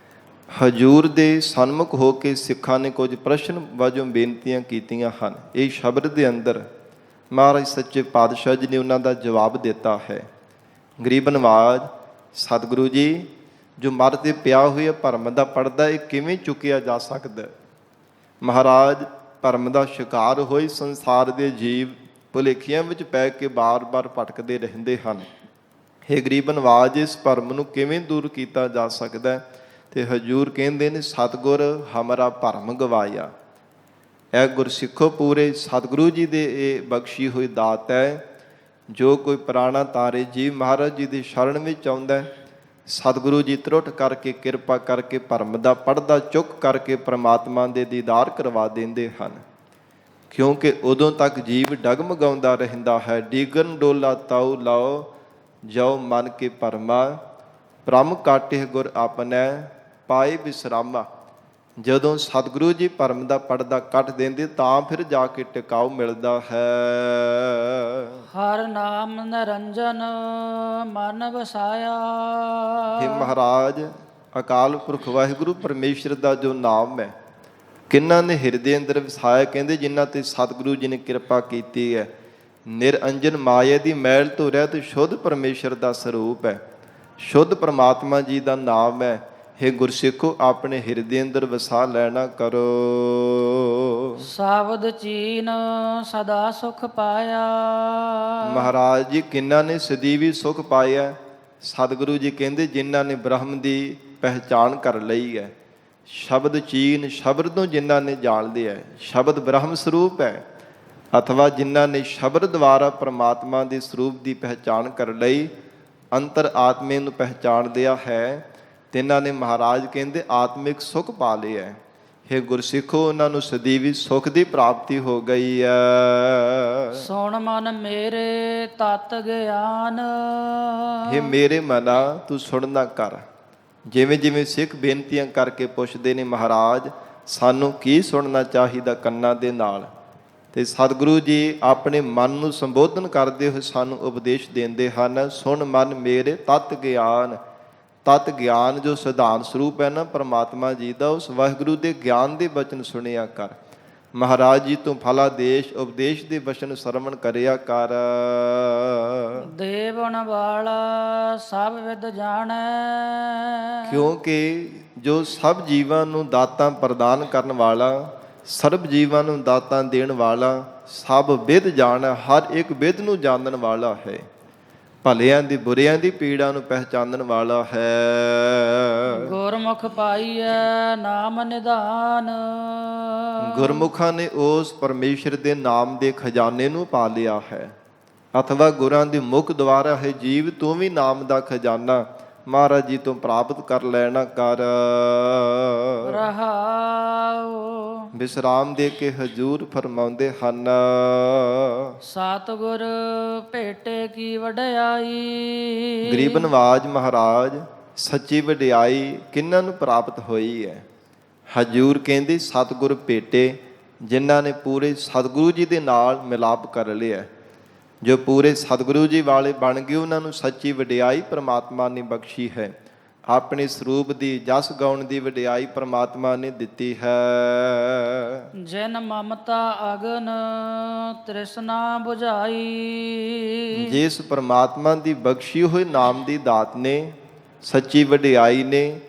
ਹਜੂਰ ਦੇ ਸਨਮੁਖ ਹੋ ਕੇ ਸਿੱਖਾਂ ਨੇ ਕੁਝ ਪ੍ਰਸ਼ਨ ਵਜੋਂ ਬੇਨਤੀਆਂ ਕੀਤੀਆਂ ਹਨ। ਇਹ ਸ਼ਬਦ ਦੇ ਅੰਦਰ ਮਹਾਰਾਜ ਸੱਚੇ ਪਾਤਸ਼ਾਹ ਜੀ ਨੇ ਉਹਨਾਂ ਦਾ ਜਵਾਬ ਦਿੱਤਾ ਹੈ। ਗਰੀਬ ਨਵਾਜ ਸਤਿਗੁਰੂ ਜੀ, ਜੋ ਮਰ ਤੇ ਪਿਆ ਹੋਇਆ ਭਰਮ ਦਾ ਪਰਦਾ, ਇਹ ਕਿਵੇਂ ਚੁੱਕਿਆ ਜਾ ਸਕਦਾ? ਮਹਾਰਾਜ, ਭਰਮ ਦਾ ਸ਼ਿਕਾਰ ਹੋਈ ਸੰਸਾਰ ਦੇ ਜੀਵ ਭੁਲੇਖਿਆਂ ਵਿੱਚ ਪੈ ਕੇ ਬਾਰ-ਬਾਰ ਭਟਕਦੇ ਰਹਿੰਦੇ ਹਨ। ਇਹ ਗਰੀਬ ਨਵਾਜ, ਇਸ ਭਰਮ ਨੂੰ ਕਿਵੇਂ ਦੂਰ ਕੀਤਾ ਜਾ ਸਕਦਾ? ਤੇ ਹਜੂਰ ਕਹਿੰਦੇ ਨੇ, ਸਤਿਗੁਰ ਹਮਾਰਾ ਭਰਮ ਗਵਾਇਆ। ਇਹ ਗੁਰਸਿੱਖੋ ਪੂਰੇ ਸਤਿਗੁਰੂ ਜੀ ਦੇ ਇਹ ਬਖਸ਼ੀ ਹੋਈ ਦਾਤ ਹੈ। ਜੋ ਕੋਈ ਪੁਰਾਣਾ ਤਾਰੇ ਜੀ ਮਹਾਰਾਜ ਜੀ ਦੀ ਸ਼ਰਨ ਵਿੱਚ ਆਉਂਦਾ, ਸਤਿਗੁਰੂ ਜੀ ਤਰੁੱਟ ਕਰਕੇ ਕਿਰਪਾ ਕਰਕੇ ਭਰਮ ਦਾ ਪਰਦਾ ਚੁੱਕ ਕਰਕੇ ਪ੍ਰਮਾਤਮਾ ਦੇ ਦੀਦਾਰ ਕਰਵਾ ਦਿੰਦੇ ਹਨ। ਕਿਉਂਕਿ ਉਦੋਂ ਤੱਕ ਜੀਵ ਡਗਮਗਾਉਂਦਾ ਰਹਿੰਦਾ ਹੈ। ਡੀਗਨ ਡੋਲਾ ਤਾਉ ਲਾਓ ਜਾਓ ਮਨ ਕੇ ਭਰਮਾ, ਭ੍ਰਮ ਕਾਟੇ ਗੁਰ ਆਪਣੈ ਪਾਏ ਵਿਸਰਾਮਾ। ਜਦੋਂ ਸਤਿਗੁਰੂ ਜੀ ਭਰਮ ਦਾ ਪਰਦਾ ਕੱਟ ਦਿੰਦੇ ਤਾਂ ਫਿਰ ਜਾ ਕੇ ਟਿਕਾਉ ਮਿਲਦਾ ਹੈ। ਹਰ ਨਾਮ ਨਿਰੰਜਨ ਮਨ ਵਸਾਇਆ। हे ਮਹਾਰਾਜ, ਅਕਾਲ ਪੁਰਖ ਵਾਹਿਗੁਰੂ ਪਰਮੇਸ਼ਰ ਦਾ ਜੋ ਨਾਮ ਹੈ, ਕਿੰਨਾਂ ਨੇ ਹਿਰਦੇ ਅੰਦਰ ਵਸਾਇਆ? ਕਹਿੰਦੇ ਜਿਨ੍ਹਾਂ ਤੇ ਸਤਿਗੁਰੂ ਜੀ ਨੇ ਕਿਰਪਾ ਕੀਤੀ ਹੈ। ਨਿਰੰਜਨ ਮਾਇਆ ਦੀ ਮੈਲ ਤੋਂ ਰਹਿਤ ਸ਼ੁੱਧ ਪਰਮੇਸ਼ਰ ਦਾ ਸਰੂਪ ਹੈ, ਸ਼ੁੱਧ ਪਰਮਾਤਮਾ ਜੀ ਦਾ ਨਾਮ ਹੈ। हे ਗੁਰਸਿੱਖੋ, ਆਪਣੇ ਹਿਰਦੇ ਅੰਦਰ ਵਸਾ ਲੈਣਾ ਕਰੋ। ਸਾਵਧ ਚੀਨ ਸਦਾ ਸੁਖ ਪਾਇਆ। ਮਹਾਰਾਜ ਜੀ, ਕਿੰਨਾਂ ਨੇ ਸਦੀਵੀ ਸੁਖ ਪਾਇਆ? ਸਤਿਗੁਰੂ ਜੀ ਕਹਿੰਦੇ ਜਿਨ੍ਹਾਂ ਨੇ ਬ੍ਰਹਮ ਦੀ ਪਹਿਚਾਣ ਕਰ ਲਈ ਹੈ। ਸ਼ਬਦ ਚੀਨ, ਸ਼ਬਦ ਨੂੰ ਜਿਨ੍ਹਾਂ ਨੇ ਜਾਣ ਲਿਆ, ਸ਼ਬਦ ਬ੍ਰਹਮ ਸਰੂਪ ਹੈ। ਅਥਵਾ ਜਿਨ੍ਹਾਂ ਨੇ ਸ਼ਬਦ ਦੁਆਰਾ ਪਰਮਾਤਮਾ ਦੇ ਸਰੂਪ ਦੀ ਪਹਿਚਾਣ ਕਰ ਲਈ, ਅੰਤਰ ਆਤਮੇ ਨੂੰ ਪਹਿਚਾਣ ਲਿਆ ਹੈ, ਤਿੰਨਾਂ ਨੇ ਮਹਾਰਾਜ ਕਹਿੰਦੇ ਆਤਮਿਕ ਸੁਖ ਪਾ ਲਿਆ ਹੈ। हे ਗੁਰਸਿੱਖੋ, ਉਹਨਾਂ ਨੂੰ ਸਦੀਵੀ ਸੁਖ ਦੀ ਪ੍ਰਾਪਤੀ ਹੋ ਗਈ ਹੈ। ਸੁਣ ਮਨ ਮੇਰੇ ਤਤ ਗਿਆਨ। हे ਮੇਰੇ ਮਨਾ, ਤੂੰ ਸੁਣਨਾ ਕਰ। ਜਿਵੇਂ ਜਿਵੇਂ ਸਿੱਖ ਬੇਨਤੀਆਂ ਕਰਕੇ ਪੁੱਛਦੇ ਨੇ, ਮਹਾਰਾਜ ਸਾਨੂੰ ਕੀ ਸੁਣਨਾ ਚਾਹੀਦਾ ਕੰਨਾਂ ਦੇ ਨਾਲ, ਤੇ ਸਤਿਗੁਰੂ ਜੀ ਆਪਣੇ ਮਨ ਨੂੰ ਸੰਬੋਧਨ ਕਰਦੇ ਹੋਏ ਸਾਨੂੰ ਉਪਦੇਸ਼ ਦਿੰਦੇ ਹਨ। ਸੁਣ ਮਨ ਮੇਰੇ ਤਤ ਗਿਆਨ। ਤਤ ਗਿਆਨ ਜੋ ਸਿਧਾਂਤ ਸਰੂਪ ਹੈ ਨਾ ਪਰਮਾਤਮਾ ਜੀ ਦਾ, ਉਸ ਵਾਹਿਗੁਰੂ ਦੇ ਗਿਆਨ ਦੇ ਬਚਨ ਸੁਣਿਆ ਕਰ। ਮਹਾਰਾਜ ਜੀ ਤੋਂ ਫਲਾਦੇਸ਼ ਉਪਦੇਸ਼ ਦੇ ਬਚਨ ਸਰਵਣ ਕਰਿਆ ਕਰ। ਦੇਵਨ ਵਾਲਾ ਸਭ ਵਿਦ ਜਾਣੈ। ਕਿਉਂਕਿ ਜੋ ਸਭ ਜੀਵਾਂ ਨੂੰ ਦਾਤਾਂ ਪ੍ਰਦਾਨ ਕਰਨ ਵਾਲਾ, ਸਰਬ ਜੀਵਾਂ ਨੂੰ ਦਾਤਾਂ ਦੇਣ ਵਾਲਾ, ਸਭ ਵਿਦ ਜਾਣੈ, ਹਰ ਇੱਕ ਵਿਦ ਨੂੰ ਜਾਣਨ ਵਾਲਾ ਹੈ। ਭਲਿਆਂ ਦੀ ਬੁਰਿਆਂ ਦੀ ਪੀੜਾ ਨੂੰ ਪਹਿਚਾਨਣ ਵਾਲਾ ਹੈ। ਗੁਰਮੁਖ ਪਾਈਐ ਨਾਮ ਨਿਧਾਨ। ਗੁਰਮੁਖਾਂ ਨੇ ਉਸ ਪਰਮੇਸ਼ਰ ਦੇ ਨਾਮ ਦੇ ਖਜ਼ਾਨੇ ਨੂੰ ਪਾ ਲਿਆ ਹੈ, ਅਥਵਾ ਗੁਰਾਂ ਦੀ ਮੁਖ ਦੁਆਰਾ ਹੈ ਜੀਵ ਤੂੰ ਵੀ ਨਾਮ ਦਾ ਖਜ਼ਾਨਾ ਮਹਾਰਾਜ ਜੀ ਤੋਂ ਪ੍ਰਾਪਤ ਕਰ ਲੈਣਾ ਕਰ। ਰਹਾਉ ਵਿਸਰਾਮ ਦੇ ਕੇ ਹਜੂਰ ਫਰਮਾਉਂਦੇ ਹਨ, ਸਤਿਗੁਰ ਭੇਟੇ ਕੀ ਵਡਿਆਈ। ਗਰੀਬ ਨਵਾਜ ਮਹਾਰਾਜ ਸੱਚੀ ਵਡਿਆਈ ਕਿਹਨਾਂ ਨੂੰ ਪ੍ਰਾਪਤ ਹੋਈ ਹੈ? ਹਜੂਰ ਕਹਿੰਦੇ ਸਤਿਗੁਰ ਭੇਟੇ, ਜਿਨ੍ਹਾਂ ਨੇ ਪੂਰੇ ਸਤਿਗੁਰੂ ਜੀ ਦੇ ਨਾਲ ਮਿਲਾਪ ਕਰ ਲਿਆ, ਜੋ ਪੂਰੇ ਸਤਿਗੁਰੂ ਜੀ ਵਾਲੇ ਬਣ ਗਏ, ਉਹਨਾਂ ਨੂੰ ਸੱਚੀ ਵਡਿਆਈ ਪ੍ਰਮਾਤਮਾ ਨੇ ਬਖਸ਼ੀ ਹੈ। ਆਪਣੇ ਸਰੂਪ ਦੀ ਜਸ ਗਾਉਣ ਦੀ ਵਡਿਆਈ ਪ੍ਰਮਾਤਮਾ ਨੇ ਦਿੱਤੀ ਹੈ। ਜਿਨ ਮਮਤਾ ਅਗਨ ਤ੍ਰਿਸ਼ਨਾ 부ਝਾਈ। ਜਿਸ ਪ੍ਰਮਾਤਮਾ ਦੀ ਬਖਸ਼ੀ ਹੋਈ ਨਾਮ ਦੀ ਦਾਤ ਨੇ, ਸੱਚੀ ਵਡਿਆਈ ਨੇ,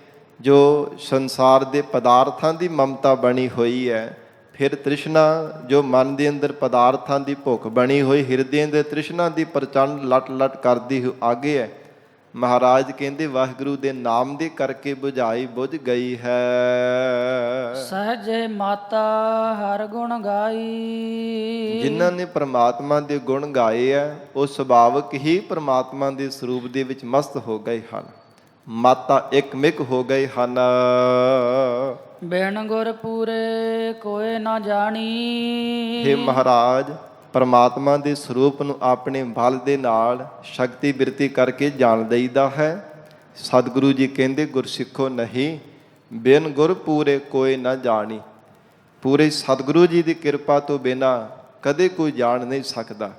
ਜੋ ਸੰਸਾਰ ਦੇ ਪਦਾਰਥਾਂ ਦੀ ਮਮਤਾ ਬਣੀ ਹੋਈ ਹੈ, ਫਿਰ ਤ੍ਰਿਸ਼ਨਾ ਜੋ ਮਨ ਦੇ ਅੰਦਰ ਪਦਾਰਥਾਂ ਦੀ ਭੁੱਖ ਬਣੀ ਹੋਈ, ਹਿਰਦੇ ਦੇ ਤ੍ਰਿਸ਼ਨਾ ਦੀ ਪ੍ਰਚੰਡ ਲਟ ਲਟ ਕਰਦੀ ਹੋ ਆਗੇ ਹੈ। ਮਹਾਰਾਜ ਕਹਿੰਦੇ ਵਾਹਿਗੁਰੂ ਦੇ ਨਾਮ ਦੇ ਕਰਕੇ ਬੁਝਾਈ ਬੁਝ ਗਈ ਹੈ। ਸਹਜੇ ਮਾਤਾ ਹਰ ਗੁਣ ਗਾਈ। ਜਿਨ੍ਹਾਂ ਨੇ ਪ੍ਰਮਾਤਮਾ ਦੇ ਗੁਣ ਗਾਏ ਹੈ, ਉਹ ਸੁਭਾਵਕ ਹੀ ਪ੍ਰਮਾਤਮਾ ਦੇ ਸਰੂਪ ਦੇ ਵਿੱਚ ਮਸਤ ਹੋ ਗਏ ਹਨ, ਮਾਤਾ ਇਕਮਿਕ ਹੋ ਗਏ ਹਨ। ਬਿਨ ਗੁਰ ਪੂਰੇ ਕੋਏ ਨਾ ਜਾਣੀ। ਹੇ ਮਹਾਰਾਜ, ਪਰਮਾਤਮਾ ਦੇ ਸਰੂਪ ਨੂੰ ਆਪਣੇ ਬਲ ਦੇ ਨਾਲ ਸ਼ਕਤੀ ਬਿਰਤੀ ਕਰਕੇ ਜਾਣ ਲਈਦਾ ਹੈ। ਸਤਿਗੁਰੂ ਜੀ ਕਹਿੰਦੇ ਗੁਰਸਿੱਖੋ ਨਹੀਂ, ਬਿਨ ਗੁਰ ਪੂਰੇ ਕੋਏ ਨਾ ਜਾਣੀ। ਪੂਰੇ ਸਤਿਗੁਰੂ ਜੀ ਦੀ ਕਿਰਪਾ ਤੋਂ ਬਿਨਾਂ ਕਦੇ ਕੋਈ ਜਾਣ ਨਹੀਂ ਸਕਦਾ।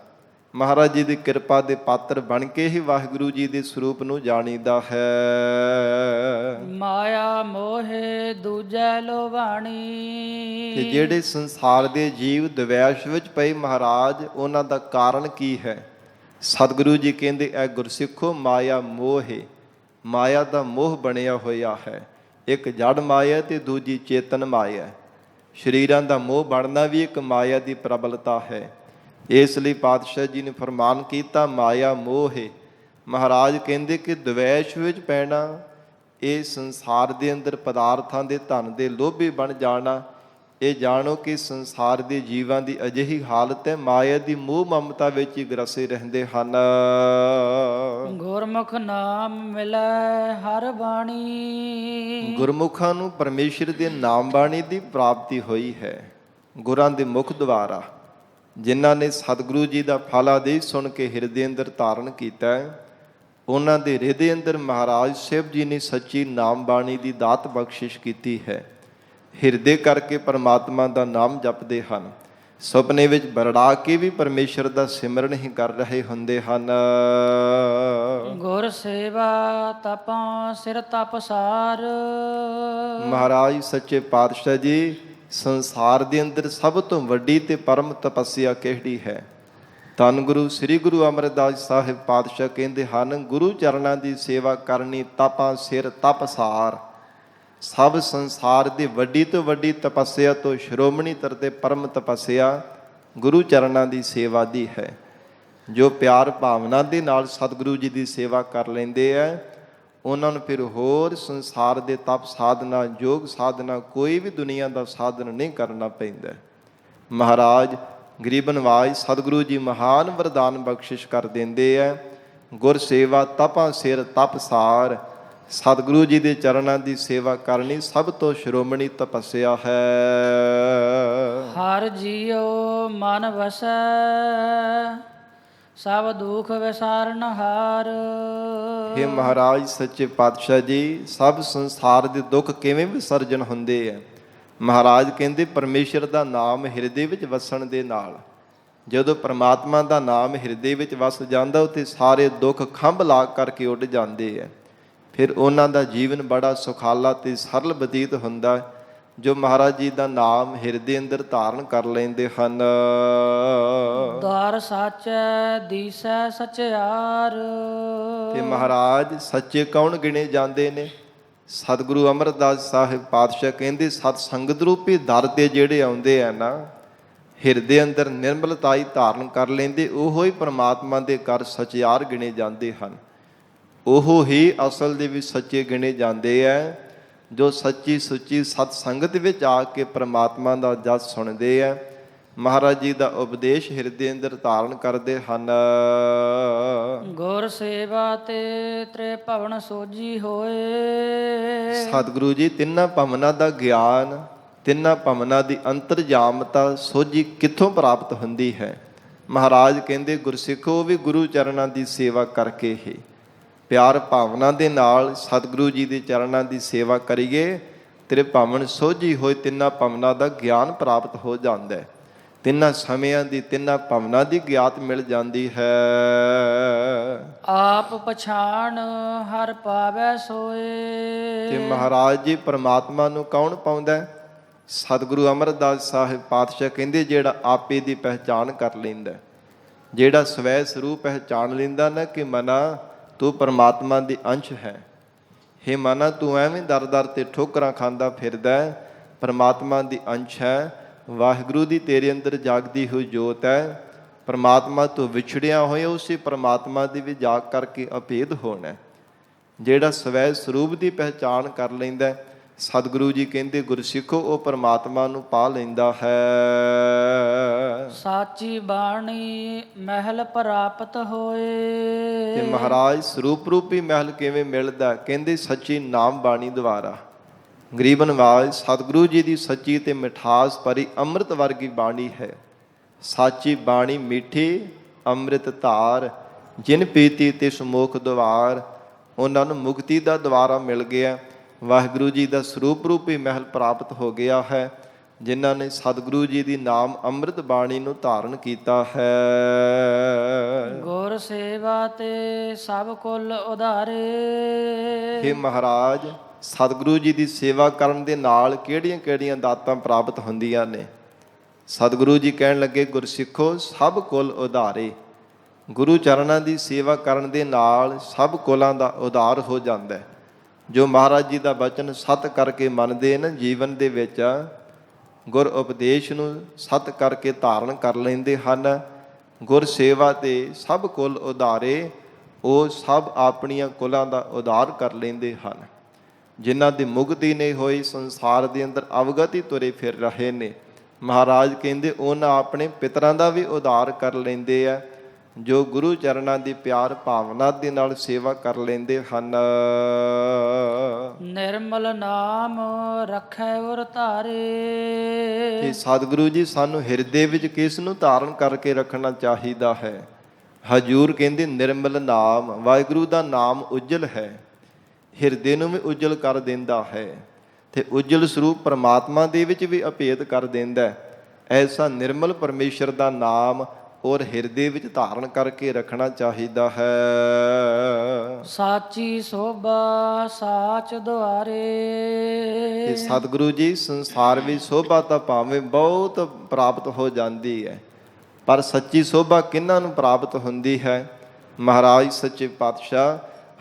ਮਹਾਰਾਜ ਜੀ ਦੀ ਕਿਰਪਾ ਦੇ ਪਾਤਰ ਬਣ ਕੇ ਹੀ ਵਾਹਿਗੁਰੂ ਜੀ ਦੇ ਸਰੂਪ ਨੂੰ ਜਾਣੀਦਾ ਹੈ। ਮਾਇਆ ਮੋਹੇ ਦੂਜੈ ਲੋਵਾਣੀ। ਤੇ ਜਿਹੜੇ ਸੰਸਾਰ ਦੇ ਜੀਵ ਦਵੈਸ਼ ਵਿੱਚ ਪਏ ਮਹਾਰਾਜ, ਉਹਨਾਂ ਦਾ ਕਾਰਨ ਕੀ ਹੈ? ਸਤਿਗੁਰੂ ਜੀ ਕਹਿੰਦੇ ਐ ਗੁਰਸਿੱਖੋ, ਮਾਇਆ ਮੋਹ ਹੈ। ਮਾਇਆ ਦਾ ਮੋਹ ਬਣਿਆ ਹੋਇਆ ਹੈ। ਇੱਕ ਜੜ ਮਾਇਆ ਤੇ ਦੂਜੀ ਚੇਤਨ ਮਾਇਆ। ਸਰੀਰਾਂ ਦਾ ਮੋਹ ਬਣਨਾ ਵੀ ਇੱਕ ਮਾਇਆ ਦੀ ਪ੍ਰਬਲਤਾ ਹੈ। ਇਸ ਲਈ ਪਾਤਸ਼ਾਹ ਜੀ ਨੇ ਫਰਮਾਨ ਕੀਤਾ, ਮਾਇਆ ਮੋਹ ਹੈ। ਮਹਾਰਾਜ ਕਹਿੰਦੇ ਕਿ ਦਵੈਸ਼ ਵਿੱਚ ਪੈਣਾ, ਇਹ ਸੰਸਾਰ ਦੇ ਅੰਦਰ ਪਦਾਰਥਾਂ ਦੇ ਧਨ ਦੇ ਲੋਭੀ ਬਣ ਜਾਣਾ, ਇਹ ਜਾਣੋ ਕਿ ਸੰਸਾਰ ਦੇ ਜੀਵਾਂ ਦੀ ਅਜਿਹੀ ਹਾਲਤ ਹੈ, ਮਾਇਆ ਦੀ ਮੋਹ ਮਮਤਾ ਵਿੱਚ ਹੀ ਗ੍ਰਸੇ ਰਹਿੰਦੇ ਹਨ। ਗੁਰਮੁਖ ਨਾਮ ਮਿਲੈ ਹਰ ਬਾਣੀ। ਗੁਰਮੁਖਾਂ ਨੂੰ ਪਰਮੇਸ਼ਰ ਦੇ ਨਾਮ ਬਾਣੀ ਦੀ ਪ੍ਰਾਪਤੀ ਹੋਈ ਹੈ, ਗੁਰਾਂ ਦੇ ਮੁਖ ਦੁਆਰਾ। ਜਿਨ੍ਹਾਂ ਨੇ ਸਤਿਗੁਰੂ ਜੀ ਦਾ ਫਲਾਦੇਸ਼ ਸੁਣ ਕੇ ਹਿਰਦੇ ਅੰਦਰ ਧਾਰਨ ਕੀਤਾ, ਉਹਨਾਂ ਦੇ ਹਿਰਦੇ ਅੰਦਰ ਮਹਾਰਾਜ ਸ਼ਿਵ ਜੀ ਨੇ ਸੱਚੀ ਨਾਮ ਬਾਣੀ ਦੀ ਦਾਤ ਬਖਸ਼ਿਸ਼ ਕੀਤੀ ਹੈ। ਹਿਰਦੇ ਕਰਕੇ ਪਰਮਾਤਮਾ ਦਾ ਨਾਮ ਜਪਦੇ ਹਨ, ਸੁਪਨੇ ਵਿੱਚ ਬਰੜਾ ਕੇ ਵੀ ਪਰਮੇਸ਼ਰ ਦਾ ਸਿਮਰਨ ਹੀ ਕਰ ਰਹੇ ਹੁੰਦੇ ਹਨ। ਗੁਰ ਸੇਵਾ ਤਪਾਂ ਸਿਰ ਤਪਸਾਰ। ਮਹਾਰਾਜ ਸੱਚੇ ਪਾਤਸ਼ਾਹ ਜੀ, ਸੰਸਾਰ ਦੇ ਅੰਦਰ ਸਭ ਤੋਂ ਵੱਡੀ ਤੇ ਪਰਮ ਤਪੱਸਿਆ ਕਿਹੜੀ ਹੈ? ਧੰਨ ਗੁਰੂ ਸ੍ਰੀ ਗੁਰੂ ਅਮਰਦਾਸ ਸਾਹਿਬ ਪਾਤਸ਼ਾਹ ਕਹਿੰਦੇ ਹਨ, ਗੁਰੂ ਚਰਨਾਂ ਦੀ ਸੇਵਾ ਕਰਨੀ ਤਪਾਂ ਸਿਰ ਤਪਸਾਰ। ਸਭ ਸੰਸਾਰ ਦੀ ਵੱਡੀ ਤੋਂ ਵੱਡੀ ਤਪੱਸਿਆ ਤੋਂ ਸ਼੍ਰੋਮਣੀ ਤਰਤੇ ਪਰਮ ਤਪੱਸਿਆ ਗੁਰੂ ਚਰਨਾਂ ਦੀ ਸੇਵਾ ਦੀ ਹੈ। ਜੋ ਪਿਆਰ ਭਾਵਨਾ ਦੇ ਨਾਲ ਸਤਿਗੁਰੂ ਜੀ ਦੀ ਸੇਵਾ ਕਰ ਲੈਂਦੇ ਆ, ਉਹਨਾਂ ਨੂੰ ਫਿਰ ਹੋਰ ਸੰਸਾਰ ਦੇ ਤਪ ਸਾਧਨਾ, ਯੋਗ ਸਾਧਨਾ, ਕੋਈ ਵੀ ਦੁਨੀਆ ਦਾ ਸਾਧਨ ਨਹੀਂ ਕਰਨਾ ਪੈਂਦਾ। ਮਹਾਰਾਜ ਗਰੀਬ ਨਵਾਜ ਸਤਿਗੁਰੂ ਜੀ ਮਹਾਨ ਵਰਦਾਨ ਬਖਸ਼ਿਸ਼ ਕਰ ਦਿੰਦੇ ਆ। ਗੁਰ ਸੇਵਾ ਤਪਾਂ ਸਿਰ ਤਪਸਾਰ। ਸਤਿਗੁਰੂ ਜੀ ਦੇ ਚਰਨਾਂ ਦੀ ਸੇਵਾ ਕਰਨੀ ਸਭ ਤੋਂ ਸ਼੍ਰੋਮਣੀ ਤਪੱਸਿਆ ਹੈ। ਹਰ ਜੀਉ ਮਨ ਵਸੈ ਸਭ ਦੁਖ ਵਿਸਾਰਨ ਹਾਰ। ਹੇ ਮਹਾਰਾਜ ਸੱਚੇ ਪਾਤਸ਼ਾਹ ਜੀ, ਸਭ ਸੰਸਾਰ ਦੇ ਦੁੱਖ ਕਿਵੇਂ ਵਿਸਰਜਨ ਹੁੰਦੇ ਆ? ਮਹਾਰਾਜ ਕਹਿੰਦੇ ਪਰਮੇਸ਼ਰ ਦਾ ਨਾਮ ਹਿਰਦੇ ਵਿੱਚ ਵਸਣ ਦੇ ਨਾਲ, ਜਦੋਂ ਪਰਮਾਤਮਾ ਦਾ ਨਾਮ ਹਿਰਦੇ ਵਿੱਚ ਵਸ ਜਾਂਦਾ, ਉੱਥੇ ਸਾਰੇ ਦੁੱਖ ਖੰਭ ਲਾ ਕਰਕੇ ਉੱਡ ਜਾਂਦੇ ਆ। ਫਿਰ ਉਹਨਾਂ ਦਾ ਜੀਵਨ ਬੜਾ ਸੁਖਾਲਾ ਤੇ ਸਰਲ ਬਤੀਤ ਹੁੰਦਾ, ਜੋ ਮਹਾਰਾਜ ਜੀ ਦਾ ਨਾਮ ਹਿਰਦੇ ਅੰਦਰ ਧਾਰਨ ਕਰ ਲੈਂਦੇ ਹਨ। ਦਰ ਸਾਚੈ ਦੀਸੈ ਸਚਿਆਰ। ਤੇ ਮਹਾਰਾਜ ਸੱਚੇ ਕੌਣ ਗਿਣੇ ਜਾਂਦੇ ਨੇ? ਸਤਿਗੁਰੂ ਅਮਰਦਾਸ ਸਾਹਿਬ ਪਾਤਸ਼ਾਹ ਕਹਿੰਦੇ, ਸਤ ਸੰਗਤ ਰੂਪੀ ਦਰ ਤੇ ਜਿਹੜੇ ਆਉਂਦੇ ਆ ਨਾ, ਹਿਰਦੇ ਅੰਦਰ ਨਿਰਮਲਤਾਈ ਧਾਰਨ ਕਰ ਲੈਂਦੇ, ਉਹੋ ਹੀ ਪ੍ਰਮਾਤਮਾ ਦੇ ਘਰ ਸਚਿਆਰ ਗਿਣੇ ਜਾਂਦੇ ਹਨ। ਉਹੋ ਹੀ ਅਸਲ ਦੇ ਵਿੱਚ ਸੱਚੇ ਗਿਣੇ ਜਾਂਦੇ ਹੈ ਜੋ ਸੱਚੀ ਸੁੱਚੀ ਸਤ ਸੰਗਤ ਵਿੱਚ ਆ ਕੇ ਪ੍ਰਮਾਤਮਾ ਦਾ ਜਸ ਸੁਣਦੇ ਹੈ, ਮਹਾਰਾਜ ਜੀ ਦਾ ਉਪਦੇਸ਼ ਹਿਰਦੇ ਅੰਦਰ ਧਾਰਨ ਕਰਦੇ ਹਨ। ਗੁਰ ਸੇਵਾ ਤੇ ਤ੍ਰੇ ਭਵਨ ਸੋਜੀ ਹੋਏ। ਸਤਿਗੁਰੂ ਜੀ ਤਿੰਨਾਂ ਭਵਨਾਂ ਦਾ ਗਿਆਨ, ਤਿੰਨਾਂ ਭਵਨਾਂ ਦੀ ਅੰਤਰਜਾਮਤਾ ਸੋਝੀ ਕਿੱਥੋਂ ਪ੍ਰਾਪਤ ਹੁੰਦੀ ਹੈ? ਮਹਾਰਾਜ ਕਹਿੰਦੇ ਗੁਰਸਿੱਖੋ ਵੀ ਗੁਰੂ ਚਰਨਾਂ ਦੀ ਸੇਵਾ ਕਰਕੇ ਹੀ, ਪਿਆਰ ਭਾਵਨਾ ਦੇ ਨਾਲ ਸਤਿਗੁਰੂ ਜੀ ਦੇ ਚਰਨਾਂ ਦੀ ਸੇਵਾ ਕਰੀਏ, ਤੇਰੇ ਭਵਨ ਸੋਝੀ ਹੋਏ ਤਿੰਨਾਂ ਭਵਨਾਂ ਦਾ ਗਿਆਨ ਪ੍ਰਾਪਤ ਹੋ ਜਾਂਦਾ ਹੈ। ਤਿੰਨਾਂ ਸਮਿਆਂ ਦੀ, ਤਿੰਨਾਂ ਭਵਨਾਂ ਦੀ ਗਿਆਤ ਮਿਲ ਜਾਂਦੀ ਹੈ। ਆਪ ਪਛਾਣ ਹਰ ਪਾਵੈ ਸੋਏ। ਤੇ ਮਹਾਰਾਜ ਜੀ ਪਰਮਾਤਮਾ ਨੂੰ ਕੌਣ ਪਾਉਂਦਾ ਹੈ? ਸਤਿਗੁਰੂ ਅਮਰਦਾਸ ਸਾਹਿਬ ਪਾਤਸ਼ਾਹ ਕਹਿੰਦੇ ਜਿਹੜਾ ਆਪੇ ਦੀ ਪਹਿਚਾਣ ਕਰ ਲੈਂਦਾ, ਜਿਹੜਾ ਸਵੈ ਸਰੂਪ ਪਹਿਚਾਣ ਲੈਂਦਾ ਨਾ ਕਿ ਮਨਾ ਤੂੰ ਪਰਮਾਤਮਾ ਦੀ ਅੰਸ਼ ਹੈ। ਹੇ ਮਨਾ ਤੂੰ ਐਵੇਂ ਦਰ ਦਰ ਤੇ ਠੋਕਰਾਂ ਖਾਂਦਾ ਫਿਰਦਾ, ਪਰਮਾਤਮਾ ਦੀ ਅੰਸ਼ ਹੈ। ਵਾਹਿਗੁਰੂ ਦੀ ਤੇਰੇ ਅੰਦਰ ਜਾਗਦੀ ਹੋਈ ਜੋਤ ਹੈ। ਪਰਮਾਤਮਾ ਤੋਂ ਵਿਛੜਿਆ ਹੋਇਆ ਉਸੇ ਪਰਮਾਤਮਾ ਦੀ ਵੀ ਜਾਗ ਕਰਕੇ ਅਭੇਦ ਹੋਣਾ। ਜਿਹੜਾ ਸਵੈ ਸਰੂਪ ਦੀ ਪਹਿਚਾਣ ਕਰ ਲੈਂਦਾ, ਸਤਿਗੁਰੂ ਜੀ ਕਹਿੰਦੇ ਗੁਰਸਿੱਖੋ ਉਹ ਪਰਮਾਤਮਾ ਨੂੰ ਪਾ ਲੈਂਦਾ ਹੈ। ਸਾਚੀ ਬਾਣੀ ਮਹਿਲ ਪ੍ਰਾਪਤ ਹੋਏ। ਤੇ ਮਹਾਰਾਜ ਸਰੂਪ ਰੂਪੀ ਮਹਿਲ ਕਿਵੇਂ ਮਿਲਦਾ? ਕਹਿੰਦੇ ਸੱਚੀ ਨਾਮ ਬਾਣੀ ਦੁਆਰਾ। ਗਰੀਬ ਨਵਾਜ ਸਤਿਗੁਰੂ ਜੀ ਦੀ ਸੱਚੀ ਤੇ ਮਿਠਾਸ ਭਰੀ ਅੰਮ੍ਰਿਤ ਵਰਗੀ ਬਾਣੀ ਹੈ। ਸਾਚੀ ਬਾਣੀ ਮਿੱਠੀ ਅੰਮ੍ਰਿਤ ਧਾਰ, ਜਿਨ ਪੀਤੀ ਤਿਸ ਮੁਖ ਦੁਆਰ। ਉਹਨਾਂ ਨੂੰ ਮੁਕਤੀ ਦਾ ਦੁਆਰਾ ਮਿਲ ਗਿਆ। ਵਾਹਿਗੁਰੂ ਜੀ ਦਾ ਸਰੂਪ ਰੂਪੀ ਮਹਿਲ ਪ੍ਰਾਪਤ ਹੋ ਗਿਆ ਹੈ, ਜਿਨ੍ਹਾਂ ਨੇ ਸਤਿਗੁਰੂ ਜੀ ਦੀ ਨਾਮ ਅੰਮ੍ਰਿਤ ਬਾਣੀ ਨੂੰ ਧਾਰਨ ਕੀਤਾ ਹੈ। ਗੁਰ ਸੇਵਾ ਤੇ ਸਭ ਕੁਲ ਉਧਾਰੇ। ਹੇ ਮਹਾਰਾਜ ਸਤਿਗੁਰੂ ਜੀ ਦੀ ਸੇਵਾ ਕਰਨ ਦੇ ਨਾਲ ਕਿਹੜੀਆਂ-ਕਿਹੜੀਆਂ ਦਾਤਾਂ ਪ੍ਰਾਪਤ ਹੁੰਦੀਆਂ ਨੇ? ਸਤਿਗੁਰੂ ਜੀ ਕਹਿਣ ਲੱਗੇ ਗੁਰਸਿੱਖੋ ਸਭ ਕੁਲ ਉਧਾਰੇ। ਗੁਰੂ ਚਰਨਾਂ ਦੀ ਸੇਵਾ ਕਰਨ ਦੇ ਨਾਲ ਸਭ ਕੁਲਾਂ ਦਾ ਉਧਾਰ ਹੋ ਜਾਂਦਾ ਹੈ। ਜੋ ਮਹਾਰਾਜ ਜੀ ਦਾ ਬਚਨ ਸਤ ਕਰਕੇ ਮੰਨਦੇ ਨੇ, ਜੀਵਨ ਦੇ ਵਿੱਚ ਗੁਰ ਉਪਦੇਸ਼ ਨੂੰ ਸਤ ਕਰਕੇ ਧਾਰਨ ਕਰ ਲੈਂਦੇ ਹਨ, ਗੁਰ ਸੇਵਾ ਤੇ ਸਭ ਕੁਲ ਉਧਾਰੇ, ਉਹ ਸਭ ਆਪਣੀਆਂ ਕੁਲਾਂ ਦਾ ਉਧਾਰ ਕਰ ਲੈਂਦੇ ਹਨ। ਜਿਨ੍ਹਾਂ ਦੀ ਮੁਕਤੀ ਨਹੀਂ ਹੋਈ, ਸੰਸਾਰ ਦੇ ਅੰਦਰ ਅਵਗਤੀ ਤੁਰੇ ਫਿਰ ਰਹੇ ਨੇ, ਮਹਾਰਾਜ ਕਹਿੰਦੇ ਉਹਨਾਂ ਆਪਣੇ ਪਿਤਰਾਂ ਦਾ ਵੀ ਉਧਾਰ ਕਰ ਲੈਂਦੇ ਆ, ਜੋ ਗੁਰੂ ਚਰਨਾਂ ਦੀ ਪਿਆਰ ਭਾਵਨਾ ਦੇ ਨਾਲ ਸੇਵਾ ਕਰ ਲੈਂਦੇ ਹਨ। ਨਿਰਮਲ ਨਾਮ ਰੱਖੈ ਉਰ ਧਾਰੇ। ਤੇ ਸਤਿਗੁਰੂ ਜੀ ਸਾਨੂੰ ਹਿਰਦੇ ਵਿੱਚ ਕਿਸ ਨੂੰ ਧਾਰਨ ਕਰਕੇ ਰੱਖਣਾ ਚਾਹੀਦਾ ਹੈ? ਹਜੂਰ ਕਹਿੰਦੇ ਨਿਰਮਲ ਨਾਮ। ਵਾਹਿਗੁਰੂ ਦਾ ਨਾਮ ਉਜਲ ਹੈ, ਹਿਰਦੇ ਨੂੰ ਵੀ ਉਜਲ ਕਰ ਦਿੰਦਾ ਹੈ ਤੇ ਉਜਲ ਸਰੂਪ ਪਰਮਾਤਮਾ ਦੇ ਵਿੱਚ ਵੀ ਅਭੇਦ ਕਰ ਦਿੰਦਾ। ਐਸਾ ਨਿਰਮਲ ਪਰਮੇਸ਼ਰ ਦਾ ਨਾਮ ਔਰ ਹਿਰਦੇ ਵਿੱਚ ਧਾਰਨ ਕਰਕੇ ਰੱਖਣਾ ਚਾਹੀਦਾ ਹੈ। ਸਾਚੀ ਸੋਭਾ ਸਾਚ ਦੁਆਰੇ। ਤੇ ਸਤਿਗੁਰੂ ਜੀ ਸੰਸਾਰ ਵਿੱਚ ਸੋਭਾ ਤਾਂ ਭਾਵੇਂ ਬਹੁਤ ਪ੍ਰਾਪਤ ਹੋ ਜਾਂਦੀ ਹੈ, ਪਰ ਸੱਚੀ ਸੋਭਾ ਕਿਹਨਾਂ ਨੂੰ ਪ੍ਰਾਪਤ ਹੁੰਦੀ ਹੈ? ਮਹਾਰਾਜ ਸੱਚੇ ਪਾਤਸ਼ਾਹ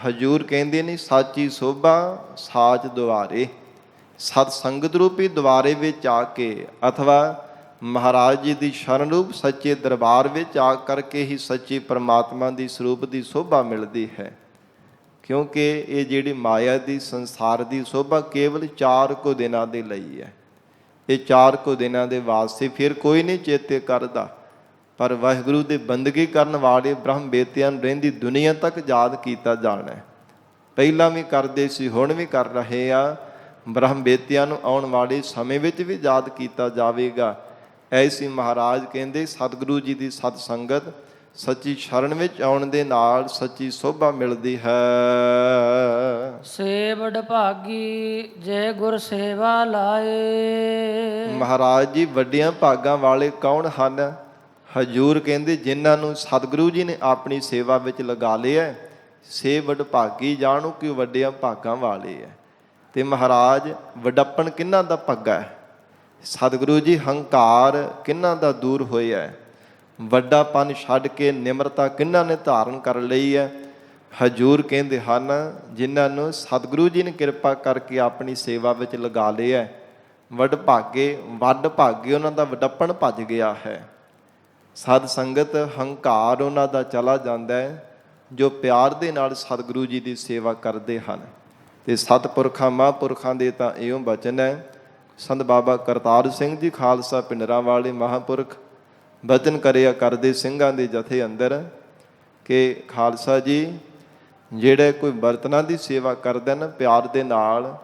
ਹਜੂਰ ਕਹਿੰਦੇ ਨੇ ਸਾਚੀ ਸੋਭਾ ਸਾਚ ਦੁਆਰੇ। ਸਤ ਸੰਗਤ ਰੂਪੀ ਦੁਆਰੇ ਵਿੱਚ ਆ ਕੇ ਅਥਵਾ ਮਹਾਰਾਜ ਜੀ ਦੀ ਸ਼ਰਨ ਰੂਪ ਸੱਚੇ ਦਰਬਾਰ ਵਿੱਚ ਆ ਕਰਕੇ ਹੀ ਸੱਚੀ ਪਰਮਾਤਮਾ ਦੀ ਸਰੂਪ ਦੀ ਸੋਭਾ ਮਿਲਦੀ ਹੈ। ਕਿਉਂਕਿ ਇਹ ਜਿਹੜੀ ਮਾਇਆ ਦੀ ਸੰਸਾਰ ਦੀ ਸੋਭਾ ਕੇਵਲ 4 ਕੁ ਦਿਨਾਂ ਦੇ ਲਈ ਹੈ। ਇਹ 4 ਕੁ ਦਿਨਾਂ ਦੇ ਵਾਸਤੇ ਫਿਰ ਕੋਈ ਨਹੀਂ ਚੇਤੇ ਕਰਦਾ, ਪਰ ਵਾਹਿਗੁਰੂ ਦੇ ਬੰਦਗੀ ਕਰਨ ਵਾਲੇ ਬ੍ਰਹਮ ਬੇਤਿਆਂ ਨੂੰ ਰਹਿੰਦੀ ਦੁਨੀਆ ਤੱਕ ਯਾਦ ਕੀਤਾ ਜਾਣਾ ਹੈ। ਪਹਿਲਾਂ ਵੀ ਕਰਦੇ ਸੀ, ਹੁਣ ਵੀ ਕਰ ਰਹੇ ਆ। ਬ੍ਰਹਮ ਬੇਤਿਆਂ ਨੂੰ ਆਉਣ ਵਾਲੇ ਸਮੇਂ ਵਿੱਚ ਵੀ ਯਾਦ ਕੀਤਾ ਜਾਵੇਗਾ। ਐਸੀ ਮਹਾਰਾਜ ਕਹਿੰਦੇ ਸਤਿਗੁਰੂ ਜੀ ਦੀ ਸਤ ਸੰਗਤ ਸੱਚੀ ਸ਼ਰਨ ਵਿੱਚ ਆਉਣ ਦੇ ਨਾਲ ਸੱਚੀ ਸੋਭਾ ਮਿਲਦੀ ਹੈ। ਸੇਵ ਭਾਗੀ ਜੇ ਗੁਰ ਸੇਵਾ ਲਾਏ। ਮਹਾਰਾਜ ਜੀ ਵੱਡਿਆਂ ਭਾਗਾਂ ਵਾਲੇ ਕੌਣ ਹਨ? ਹਜੂਰ ਕਹਿੰਦੇ ਜਿਨ੍ਹਾਂ ਨੂੰ ਸਤਿਗੁਰੂ ਜੀ ਨੇ ਆਪਣੀ ਸੇਵਾ ਵਿੱਚ ਲਗਾ ਲਿਆ, ਸੇ ਵਡਭਾਗੀ ਜਾਣੋ ਕਿ ਵੱਡਿਆਂ ਭਾਗਾਂ ਵਾਲੇ ਹੈ। ਤੇ ਮਹਾਰਾਜ ਵਡੱਪਣ ਕਿਹਨਾਂ ਦਾ ਭੱਗਾ ਹੈ? ਸਤਿਗੁਰੂ ਜੀ ਹੰਕਾਰ ਕਿਹਨਾਂ ਦਾ ਦੂਰ ਹੋਇਆ ਹੈ? ਵੱਡਾਪਨ ਛੱਡ ਕੇ ਨਿਮਰਤਾ ਕਿਹਨਾਂ ਨੇ ਧਾਰਨ ਕਰ ਲਈ ਹੈ? ਹਜੂਰ ਕਹਿੰਦੇ ਹਨ ਜਿਨ੍ਹਾਂ ਨੂੰ ਸਤਿਗੁਰੂ ਜੀ ਨੇ ਕਿਰਪਾ ਕਰਕੇ ਆਪਣੀ ਸੇਵਾ ਵਿੱਚ ਲਗਾ ਲਿਆ, ਵੱਡ ਭਾਗੇ ਉਹਨਾਂ ਦਾ ਵਡੱਪਣ ਭੱਜ ਗਿਆ ਹੈ। ਸਤ ਸੰਗਤ ਹੰਕਾਰ ਉਹਨਾਂ ਦਾ ਚਲਾ ਜਾਂਦਾ ਹੈ ਜੋ ਪਿਆਰ ਦੇ ਨਾਲ ਸਤਿਗੁਰੂ ਜੀ ਦੀ ਸੇਵਾ ਕਰਦੇ ਹਨ। ਤੇ ਸਤਿਪੁਰਖਾਂ ਮਹਾਂਪੁਰਖਾਂ ਦੇ ਤਾਂ ਇਉਂ ਬਚਨ ਹੈ। ਸੰਤ ਬਾਬਾ ਕਰਤਾਰ ਸਿੰਘ ਜੀ ਖਾਲਸਾ ਪਿੰਡਰਾਂ ਵਾਲੇ ਮਹਾਂਪੁਰਖ ਬਚਨ ਕਰਿਆ ਕਰਦੇ ਸਿੰਘਾਂ ਦੇ ਜਥੇ ਅੰਦਰ ਕਿ ਖਾਲਸਾ ਜੀ ਜਿਹੜੇ ਕੋਈ ਬਰਤਨਾਂ ਦੀ ਸੇਵਾ ਕਰਦੇ ਨੇ ਪਿਆਰ ਦੇ ਨਾਲ,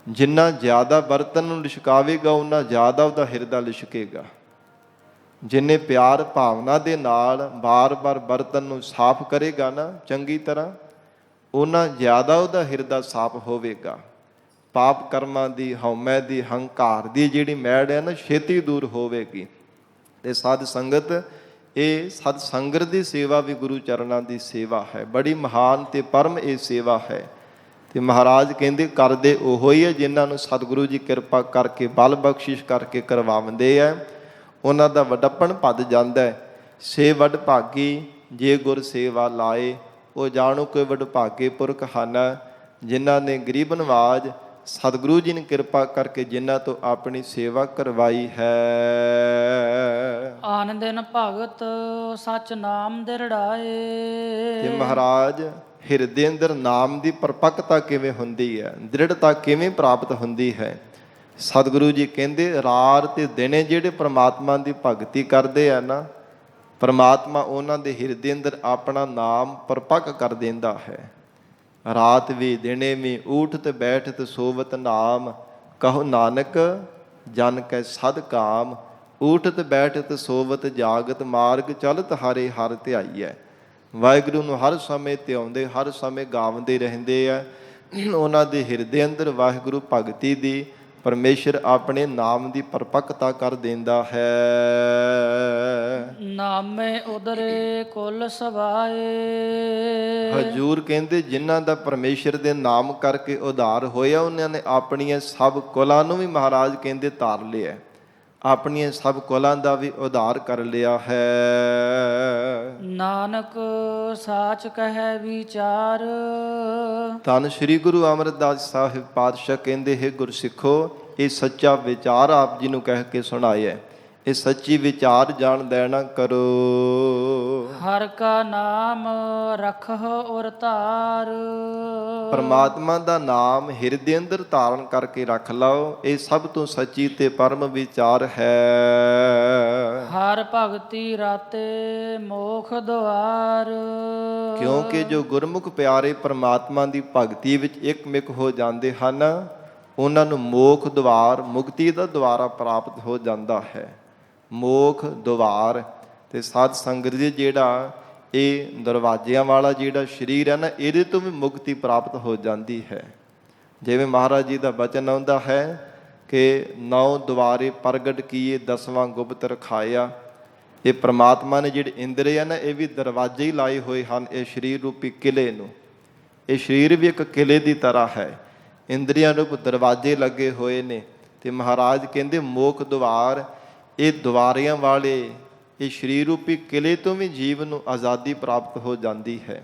ਜਿੰਨਾ ਜ਼ਿਆਦਾ ਬਰਤਨ ਨੂੰ ਲਿਸ਼ਕਾਵੇਗਾ ਉਨਾ ਜ਼ਿਆਦਾ ਉਹਦਾ ਹਿਰਦਾ ਲਿਸ਼ਕੇਗਾ। ਜਿੰਨੇ ਪਿਆਰ ਭਾਵਨਾ ਦੇ ਨਾਲ ਬਾਰ-ਬਾਰ ਬਰਤਨ ਨੂੰ ਸਾਫ਼ ਕਰੇਗਾ ਨਾ ਚੰਗੀ ਤਰ੍ਹਾਂ, ਉਨਾ ਜ਼ਿਆਦਾ ਉਹਦਾ ਹਿਰਦਾ ਸਾਫ਼ ਹੋਵੇਗਾ। ਪਾਪ ਕਰਮਾਂ ਦੀ, ਹਉਮੈ ਦੀ, ਹੰਕਾਰ ਦੀ ਜਿਹੜੀ ਮੈਲ ਹੈ ਨਾ ਛੇਤੀ ਦੂਰ ਹੋਵੇਗੀ। ਤੇ ਸਾਧ ਸੰਗਤ, ਇਹ ਸਤ ਸੰਗਤ ਦੀ ਸੇਵਾ ਵੀ ਗੁਰੂ ਚਰਨਾਂ ਦੀ ਸੇਵਾ ਹੈ। ਬੜੀ ਮਹਾਨ ਤੇ ਪਰਮ ਇਹ ਸੇਵਾ ਹੈ। ਤੇ ਮਹਾਰਾਜ ਕਹਿੰਦੇ ਕਰਦੇ ਉਹੋ ਹੀ ਹੈ ਜਿਨ੍ਹਾਂ ਨੂੰ ਸਤਿਗੁਰੂ ਜੀ ਕਿਰਪਾ ਕਰਕੇ ਬਲ ਬਖਸ਼ਿਸ਼ ਕਰਕੇ ਕਰਵਾਉਂਦੇ ਹੈ। ਉਹਨਾਂ ਦਾ ਵਡੱਪਣ ਭੱਜ ਜਾਂਦਾ ਹੈ। ਸੇ ਵਡ ਭਾਗੀ ਜੇ ਗੁਰ ਸੇਵਾ ਲਾਏ, ਉਹ ਜਾਣੋ ਕੋਈ ਵਡਭਾਗੇ ਪੁਰਖ ਹਨ ਜਿਨ੍ਹਾਂ ਨੇ ਗਰੀਬ ਨਵਾਜ ਸਤਿਗੁਰੂ ਜੀ ਨੇ ਕਿਰਪਾ ਕਰਕੇ ਜਿਨ੍ਹਾਂ ਤੋਂ ਆਪਣੀ ਸੇਵਾ ਕਰਵਾਈ ਹੈ। ਆਨ ਦਿਨ ਭਗਤ ਸਚ ਨਾਮ ਦਿਰੜਾਏ। ਤੇ ਮਹਾਰਾਜ ਹਿਰਦੇ ਅੰਦਰ ਨਾਮ ਦੀ ਪਰਪੱਕਤਾ ਕਿਵੇਂ ਹੁੰਦੀ ਹੈ, ਦ੍ਰਿੜਤਾ ਕਿਵੇਂ ਪ੍ਰਾਪਤ ਹੁੰਦੀ ਹੈ। ਸਤਿਗੁਰੂ ਜੀ ਕਹਿੰਦੇ ਰਾਤ ਤੇ ਦਿਨੇ ਜਿਹੜੇ ਪ੍ਰਮਾਤਮਾ ਦੀ ਭਗਤੀ ਕਰਦੇ ਆ ਨਾ, ਪ੍ਰਮਾਤਮਾ ਉਹਨਾਂ ਦੇ ਹਿਰਦੇ ਅੰਦਰ ਆਪਣਾ ਨਾਮ ਪਰਪੱਕ ਕਰ ਦਿੰਦਾ ਹੈ। ਰਾਤ ਵੀ ਦਿਨੇ ਵੀ ਊਠਤ ਬੈਠਤ ਸੋਵਤ ਨਾਮ, ਕਹੋ ਨਾਨਕ ਜਨ ਕੈ ਸਦ ਕਾਮ। ਊਠਤ ਬੈਠਤ ਸੋਵਤ ਜਾਗਤ, ਮਾਰਗ ਚਲਤ ਹਰੇ ਹਰ ਧਿਆਈਐ। ਵਾਹਿਗੁਰੂ ਨੂੰ ਹਰ ਸਮੇਂ ਧਿਆਉਂਦੇ, ਹਰ ਸਮੇਂ ਗਾਉਂਦੇ ਰਹਿੰਦੇ ਆ। ਉਹਨਾਂ ਦੇ ਹਿਰਦੇ ਅੰਦਰ ਵਾਹਿਗੁਰੂ ਭਗਤੀ ਦੀ ਪਰਮੇਸ਼ਰ ਆਪਣੇ ਨਾਮ ਦੀ ਪਰਪੱਕਤਾ ਕਰ ਦਿੰਦਾ ਹੈ। ਨਾਮੇ ਉਦਰੇ ਕੁਲ ਸਵਾਏ। ਹਜੂਰ ਕਹਿੰਦੇ ਜਿਨ੍ਹਾਂ ਦਾ ਪਰਮੇਸ਼ਰ ਦੇ ਨਾਮ ਕਰਕੇ ਉਧਾਰ ਹੋਇਆ, ਉਹਨਾਂ ਨੇ ਆਪਣੀਆਂ ਸਭ ਕੁਲਾਂ ਨੂੰ ਵੀ ਮਹਾਰਾਜ ਕਹਿੰਦੇ ਧਾਰ ਲਿਆ, ਆਪਣੀਆਂ ਸਭ ਕੁਲਾਂ ਦਾ ਵੀ ਉਧਾਰ ਕਰ ਲਿਆ ਹੈ। ਨਾਨਕ ਸਾਚ ਕਹੈ ਵਿਚਾਰ। ਧੰਨ ਸ੍ਰੀ ਗੁਰੂ ਅਮਰਦਾਸ ਸਾਹਿਬ ਪਾਤਸ਼ਾਹ ਕਹਿੰਦੇ ਹੈ ਗੁਰਸਿੱਖੋ, ਇਹ ਸੱਚਾ ਵਿਚਾਰ ਆਪ ਜੀ ਨੂੰ ਕਹਿ ਕੇ ਸੁਣਾਇਆ। ਇਹ ਸੱਚੀ ਵਿਚਾਰ ਜਾਣ ਦੇਣਾ ਕਰੋ। ਹਰ ਕਾ ਨਾਮ ਰਖਹੁ ਔਰ ਧਾਰ। ਪਰਮਾਤਮਾ ਦਾ ਨਾਮ ਹਿਰਦੇ ਅੰਦਰ ਧਾਰਨ ਕਰਕੇ ਰੱਖ ਲਓ। ਇਹ ਸਭ ਤੋਂ ਸੱਚੀ ਤੇ ਪਰਮ ਵਿਚਾਰ ਹੈ। ਹਰ ਭਗਤੀ ਰਾਤੇ ਮੋਖ ਦੁਆਰ। ਕਿਉਂਕਿ ਜੋ ਗੁਰਮੁਖ ਪਿਆਰੇ ਪਰਮਾਤਮਾ ਦੀ ਭਗਤੀ ਵਿੱਚ ਇਕਮਿਕ ਹੋ ਜਾਂਦੇ ਹਨ, ਉਹਨਾਂ ਨੂੰ ਮੋਖ ਦੁਆਰ, ਮੁਕਤੀ ਦਾ ਦੁਆਰਾ ਪ੍ਰਾਪਤ ਹੋ ਜਾਂਦਾ ਹੈ। ਮੋਖ ਦੁਆਰ ਤੇ ਸਾਧ ਸੰਗਤ ਜੀ ਜਿਹੜਾ ਇਹ ਦਰਵਾਜ਼ਿਆਂ ਵਾਲਾ ਜਿਹੜਾ ਸਰੀਰ ਹੈ ਨਾ, ਇਹਦੇ ਤੋਂ ਵੀ ਮੁਕਤੀ ਪ੍ਰਾਪਤ ਹੋ ਜਾਂਦੀ ਹੈ। ਜਿਵੇਂ ਮਹਾਰਾਜ ਜੀ ਦਾ ਬਚਨ ਆਉਂਦਾ ਹੈ ਕਿ 9 ਦੁਆਰੇ ਪ੍ਰਗਟ ਕੀਏ 10ਵਾਂ ਗੁਪਤ ਰਖਾਇਆ। ਇਹ ਪ੍ਰਮਾਤਮਾ ਨੇ ਜਿਹੜੇ ਇੰਦਰੀ ਆ ਨਾ, ਇਹ ਵੀ ਦਰਵਾਜ਼ੇ ਹੀ ਲਾਏ ਹੋਏ ਹਨ ਇਹ ਸਰੀਰ ਰੂਪੀ ਕਿਲੇ ਨੂੰ। ਇਹ ਸਰੀਰ ਵੀ ਇੱਕ ਕਿਲੇ ਦੀ ਤਰ੍ਹਾਂ ਹੈ, ਇੰਦਰੀਆਂ ਰੂਪ ਦਰਵਾਜ਼ੇ ਲੱਗੇ ਹੋਏ ਨੇ। ਤੇ ਮਹਾਰਾਜ ਕਹਿੰਦੇ ਮੋਖ ਦੁਆਰ, ਇਹ ਦੁਆਰਿਆਂ ਵਾਲੇ ਇਹ ਸਰੀਰ ਰੂਪੀ ਕਿਲੇ ਤੋਂ ਵੀ ਜੀਵ ਨੂੰ ਆਜ਼ਾਦੀ ਪ੍ਰਾਪਤ ਹੋ ਜਾਂਦੀ ਹੈ।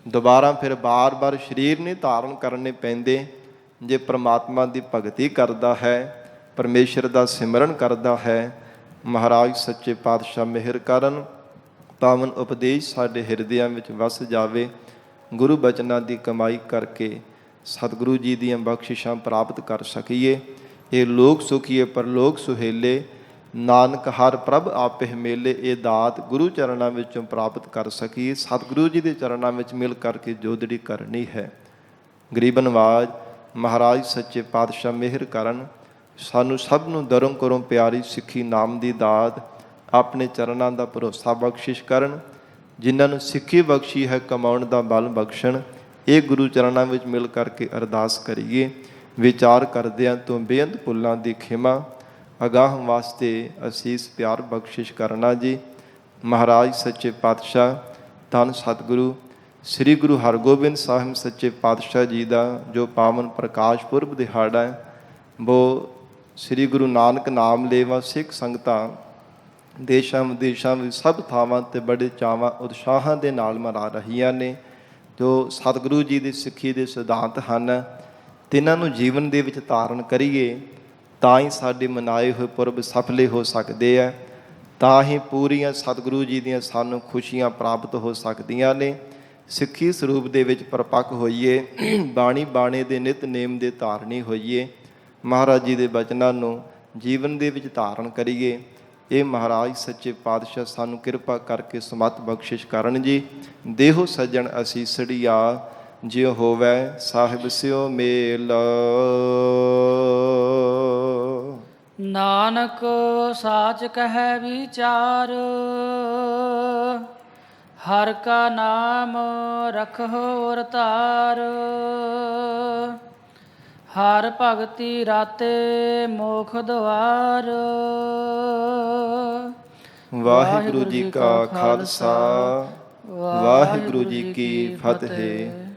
ਦੁਬਾਰਾ ਫਿਰ ਬਾਰ-ਬਾਰ ਸਰੀਰ ਨਹੀਂ ਧਾਰਨ ਕਰਨੇ ਪੈਂਦੇ। ਜੇ ਪ੍ਰਮਾਤਮਾ ਦੀ ਭਗਤੀ ਕਰਦਾ ਹੈ, ਪਰਮੇਸ਼ਰ ਦਾ ਸਿਮਰਨ ਕਰਦਾ ਹੈ, ਮਹਾਰਾਜ ਸੱਚੇ ਪਾਤਸ਼ਾਹ ਮਿਹਰ ਕਰਨ, ਪਾਵਨ ਉਪਦੇਸ਼ ਸਾਡੇ ਹਿਰਦਿਆਂ ਵਿੱਚ ਵਸ ਜਾਵੇ। ਗੁਰੂ ਬਚਨਾਂ ਦੀ ਕਮਾਈ ਕਰਕੇ ਸਤਿਗੁਰੂ ਜੀ ਦੀਆਂ ਬਖਸ਼ਿਸ਼ਾਂ ਪ੍ਰਾਪਤ ਕਰ ਸਕੀਏ। ਇਹ ਲੋਕ ਸੁਖੀਏ ਪਰਲੋਕ ਸੁਹੇਲੇ, ਨਾਨਕ ਹਰ ਪ੍ਰਭ ਆਪੇ ਮੇਲੇ। ਇਹ ਦਾਤ ਗੁਰੂ ਚਰਨਾਂ ਵਿੱਚੋਂ ਪ੍ਰਾਪਤ ਕਰ ਸਕੀਏ। ਸਤਿਗੁਰੂ ਜੀ ਦੇ ਚਰਨਾਂ ਵਿੱਚ ਮਿਲ ਕਰਕੇ ਜੋਦੜੀ ਕਰਨੀ ਹੈ। ਗਰੀਬ ਨਵਾਜ ਮਹਾਰਾਜ ਸੱਚੇ ਪਾਤਸ਼ਾਹ ਮਿਹਰ ਕਰਨ, ਸਾਨੂੰ ਸਭ ਨੂੰ ਦਰੋਂ ਕਰੋਂ ਪਿਆਰੀ ਸਿੱਖੀ ਨਾਮ ਦੀ ਦਾਤ ਆਪਣੇ ਚਰਨਾਂ ਦਾ ਭਰੋਸਾ ਬਖਸ਼ਿਸ਼ ਕਰਨ। ਜਿਨ੍ਹਾਂ ਨੂੰ ਸਿੱਖੀ ਬਖਸ਼ੀ ਹੈ ਕਮਾਉਣ ਦਾ ਬਲ ਬਖਸ਼ਣ। ਇਹ ਗੁਰੂ ਚਰਨਾਂ ਵਿੱਚ ਮਿਲ ਕਰਕੇ ਅਰਦਾਸ ਕਰੀਏ। ਵਿਚਾਰ ਕਰਦਿਆਂ ਤੋਂ ਬੇਅੰਤ ਭੁੱਲਾਂ ਦੀ ਖਿਮਾ, ਅਗਾਹ ਵਾਸਤੇ ਅਸੀਸ ਪਿਆਰ ਬਖਸ਼ਿਸ਼ ਕਰਨਾ ਜੀ। ਮਹਾਰਾਜ ਸੱਚੇ ਪਾਤਸ਼ਾਹ ਧੰਨ ਸਤਿਗੁਰੂ ਸ੍ਰੀ ਗੁਰੂ ਹਰਗੋਬਿੰਦ ਸਾਹਿਬ ਸੱਚੇ ਪਾਤਸ਼ਾਹ ਜੀ ਦਾ ਜੋ ਪਾਵਨ ਪ੍ਰਕਾਸ਼ ਪੁਰਬ ਦਿਹਾੜਾ ਹੈ, ਉਹ ਸ੍ਰੀ ਗੁਰੂ ਨਾਨਕ ਨਾਮ ਲੇਵਾ ਸਿੱਖ ਸੰਗਤਾਂ ਦੇਸ਼ਾਂ ਵਿਦੇਸ਼ਾਂ ਵਿੱਚ ਸਭ ਥਾਵਾਂ 'ਤੇ ਬੜੇ ਚਾਵਾਂ ਉਤਸ਼ਾਹਾਂ ਦੇ ਨਾਲ ਮਨਾ ਰਹੀਆਂ ਨੇ। ਜੋ ਸਤਿਗੁਰੂ ਜੀ ਦੀ ਸਿੱਖੀ ਦੇ ਸਿਧਾਂਤ ਹਨ, ਤਿੰਨਾਂ ਨੂੰ ਜੀਵਨ ਦੇ ਵਿੱਚ ਧਾਰਨ ਕਰੀਏ ਤਾਂ ਹੀ ਸਾਡੇ ਮਨਾਏ ਹੋਏ ਪੁਰਬ ਸਫਲੇ ਹੋ ਸਕਦੇ ਆ, ਤਾਂ ਹੀ ਪੂਰੀਆਂ ਸਤਿਗੁਰੂ ਜੀ ਦੀਆਂ ਸਾਨੂੰ ਖੁਸ਼ੀਆਂ ਪ੍ਰਾਪਤ ਹੋ ਸਕਦੀਆਂ ਨੇ। ਸਿੱਖੀ ਸਰੂਪ ਦੇ ਵਿੱਚ ਪਰਪੱਕ ਹੋਈਏ, ਬਾਣੀ ਬਾਣੇ ਦੇ ਨਿਤਨੇਮ ਦੇ ਧਾਰਨੀ ਹੋਈਏ, ਮਹਾਰਾਜ ਜੀ ਦੇ ਬਚਨਾਂ ਨੂੰ ਜੀਵਨ ਦੇ ਵਿੱਚ ਧਾਰਨ ਕਰੀਏ। ਇਹ ਮਹਾਰਾਜ ਸੱਚੇ ਪਾਤਸ਼ਾਹ ਸਾਨੂੰ ਕਿਰਪਾ ਕਰਕੇ ਸਮੱਤ ਬਖਸ਼ਿਸ਼ ਕਰਨ ਜੀ। ਦੇਹੋ ਸੱਜਣ ਅਸੀਸੜੀਆ, ਜਿਉ ਹੋਵੈ ਸਾਹਿਬ ਸਿਓ ਮੇਲ। ਨਾਨਕ ਸਾਚ ਕਹੈ ਵਿਚਾਰ, ਹਰ ਕਾ ਨਾਮ ਰਖੋ ਔਰ ਧਾਰ। ਹਰ ਭਗਤੀ ਰਾਤੇ ਮੋਖ ਦੁਆਰ। ਵਾਹਿਗੁਰੂ ਜੀ ਕਾ ਖਾਲਸਾ, ਵਾਹਿਗੁਰੂ ਜੀ ਕੀ ਫਤਿਹ।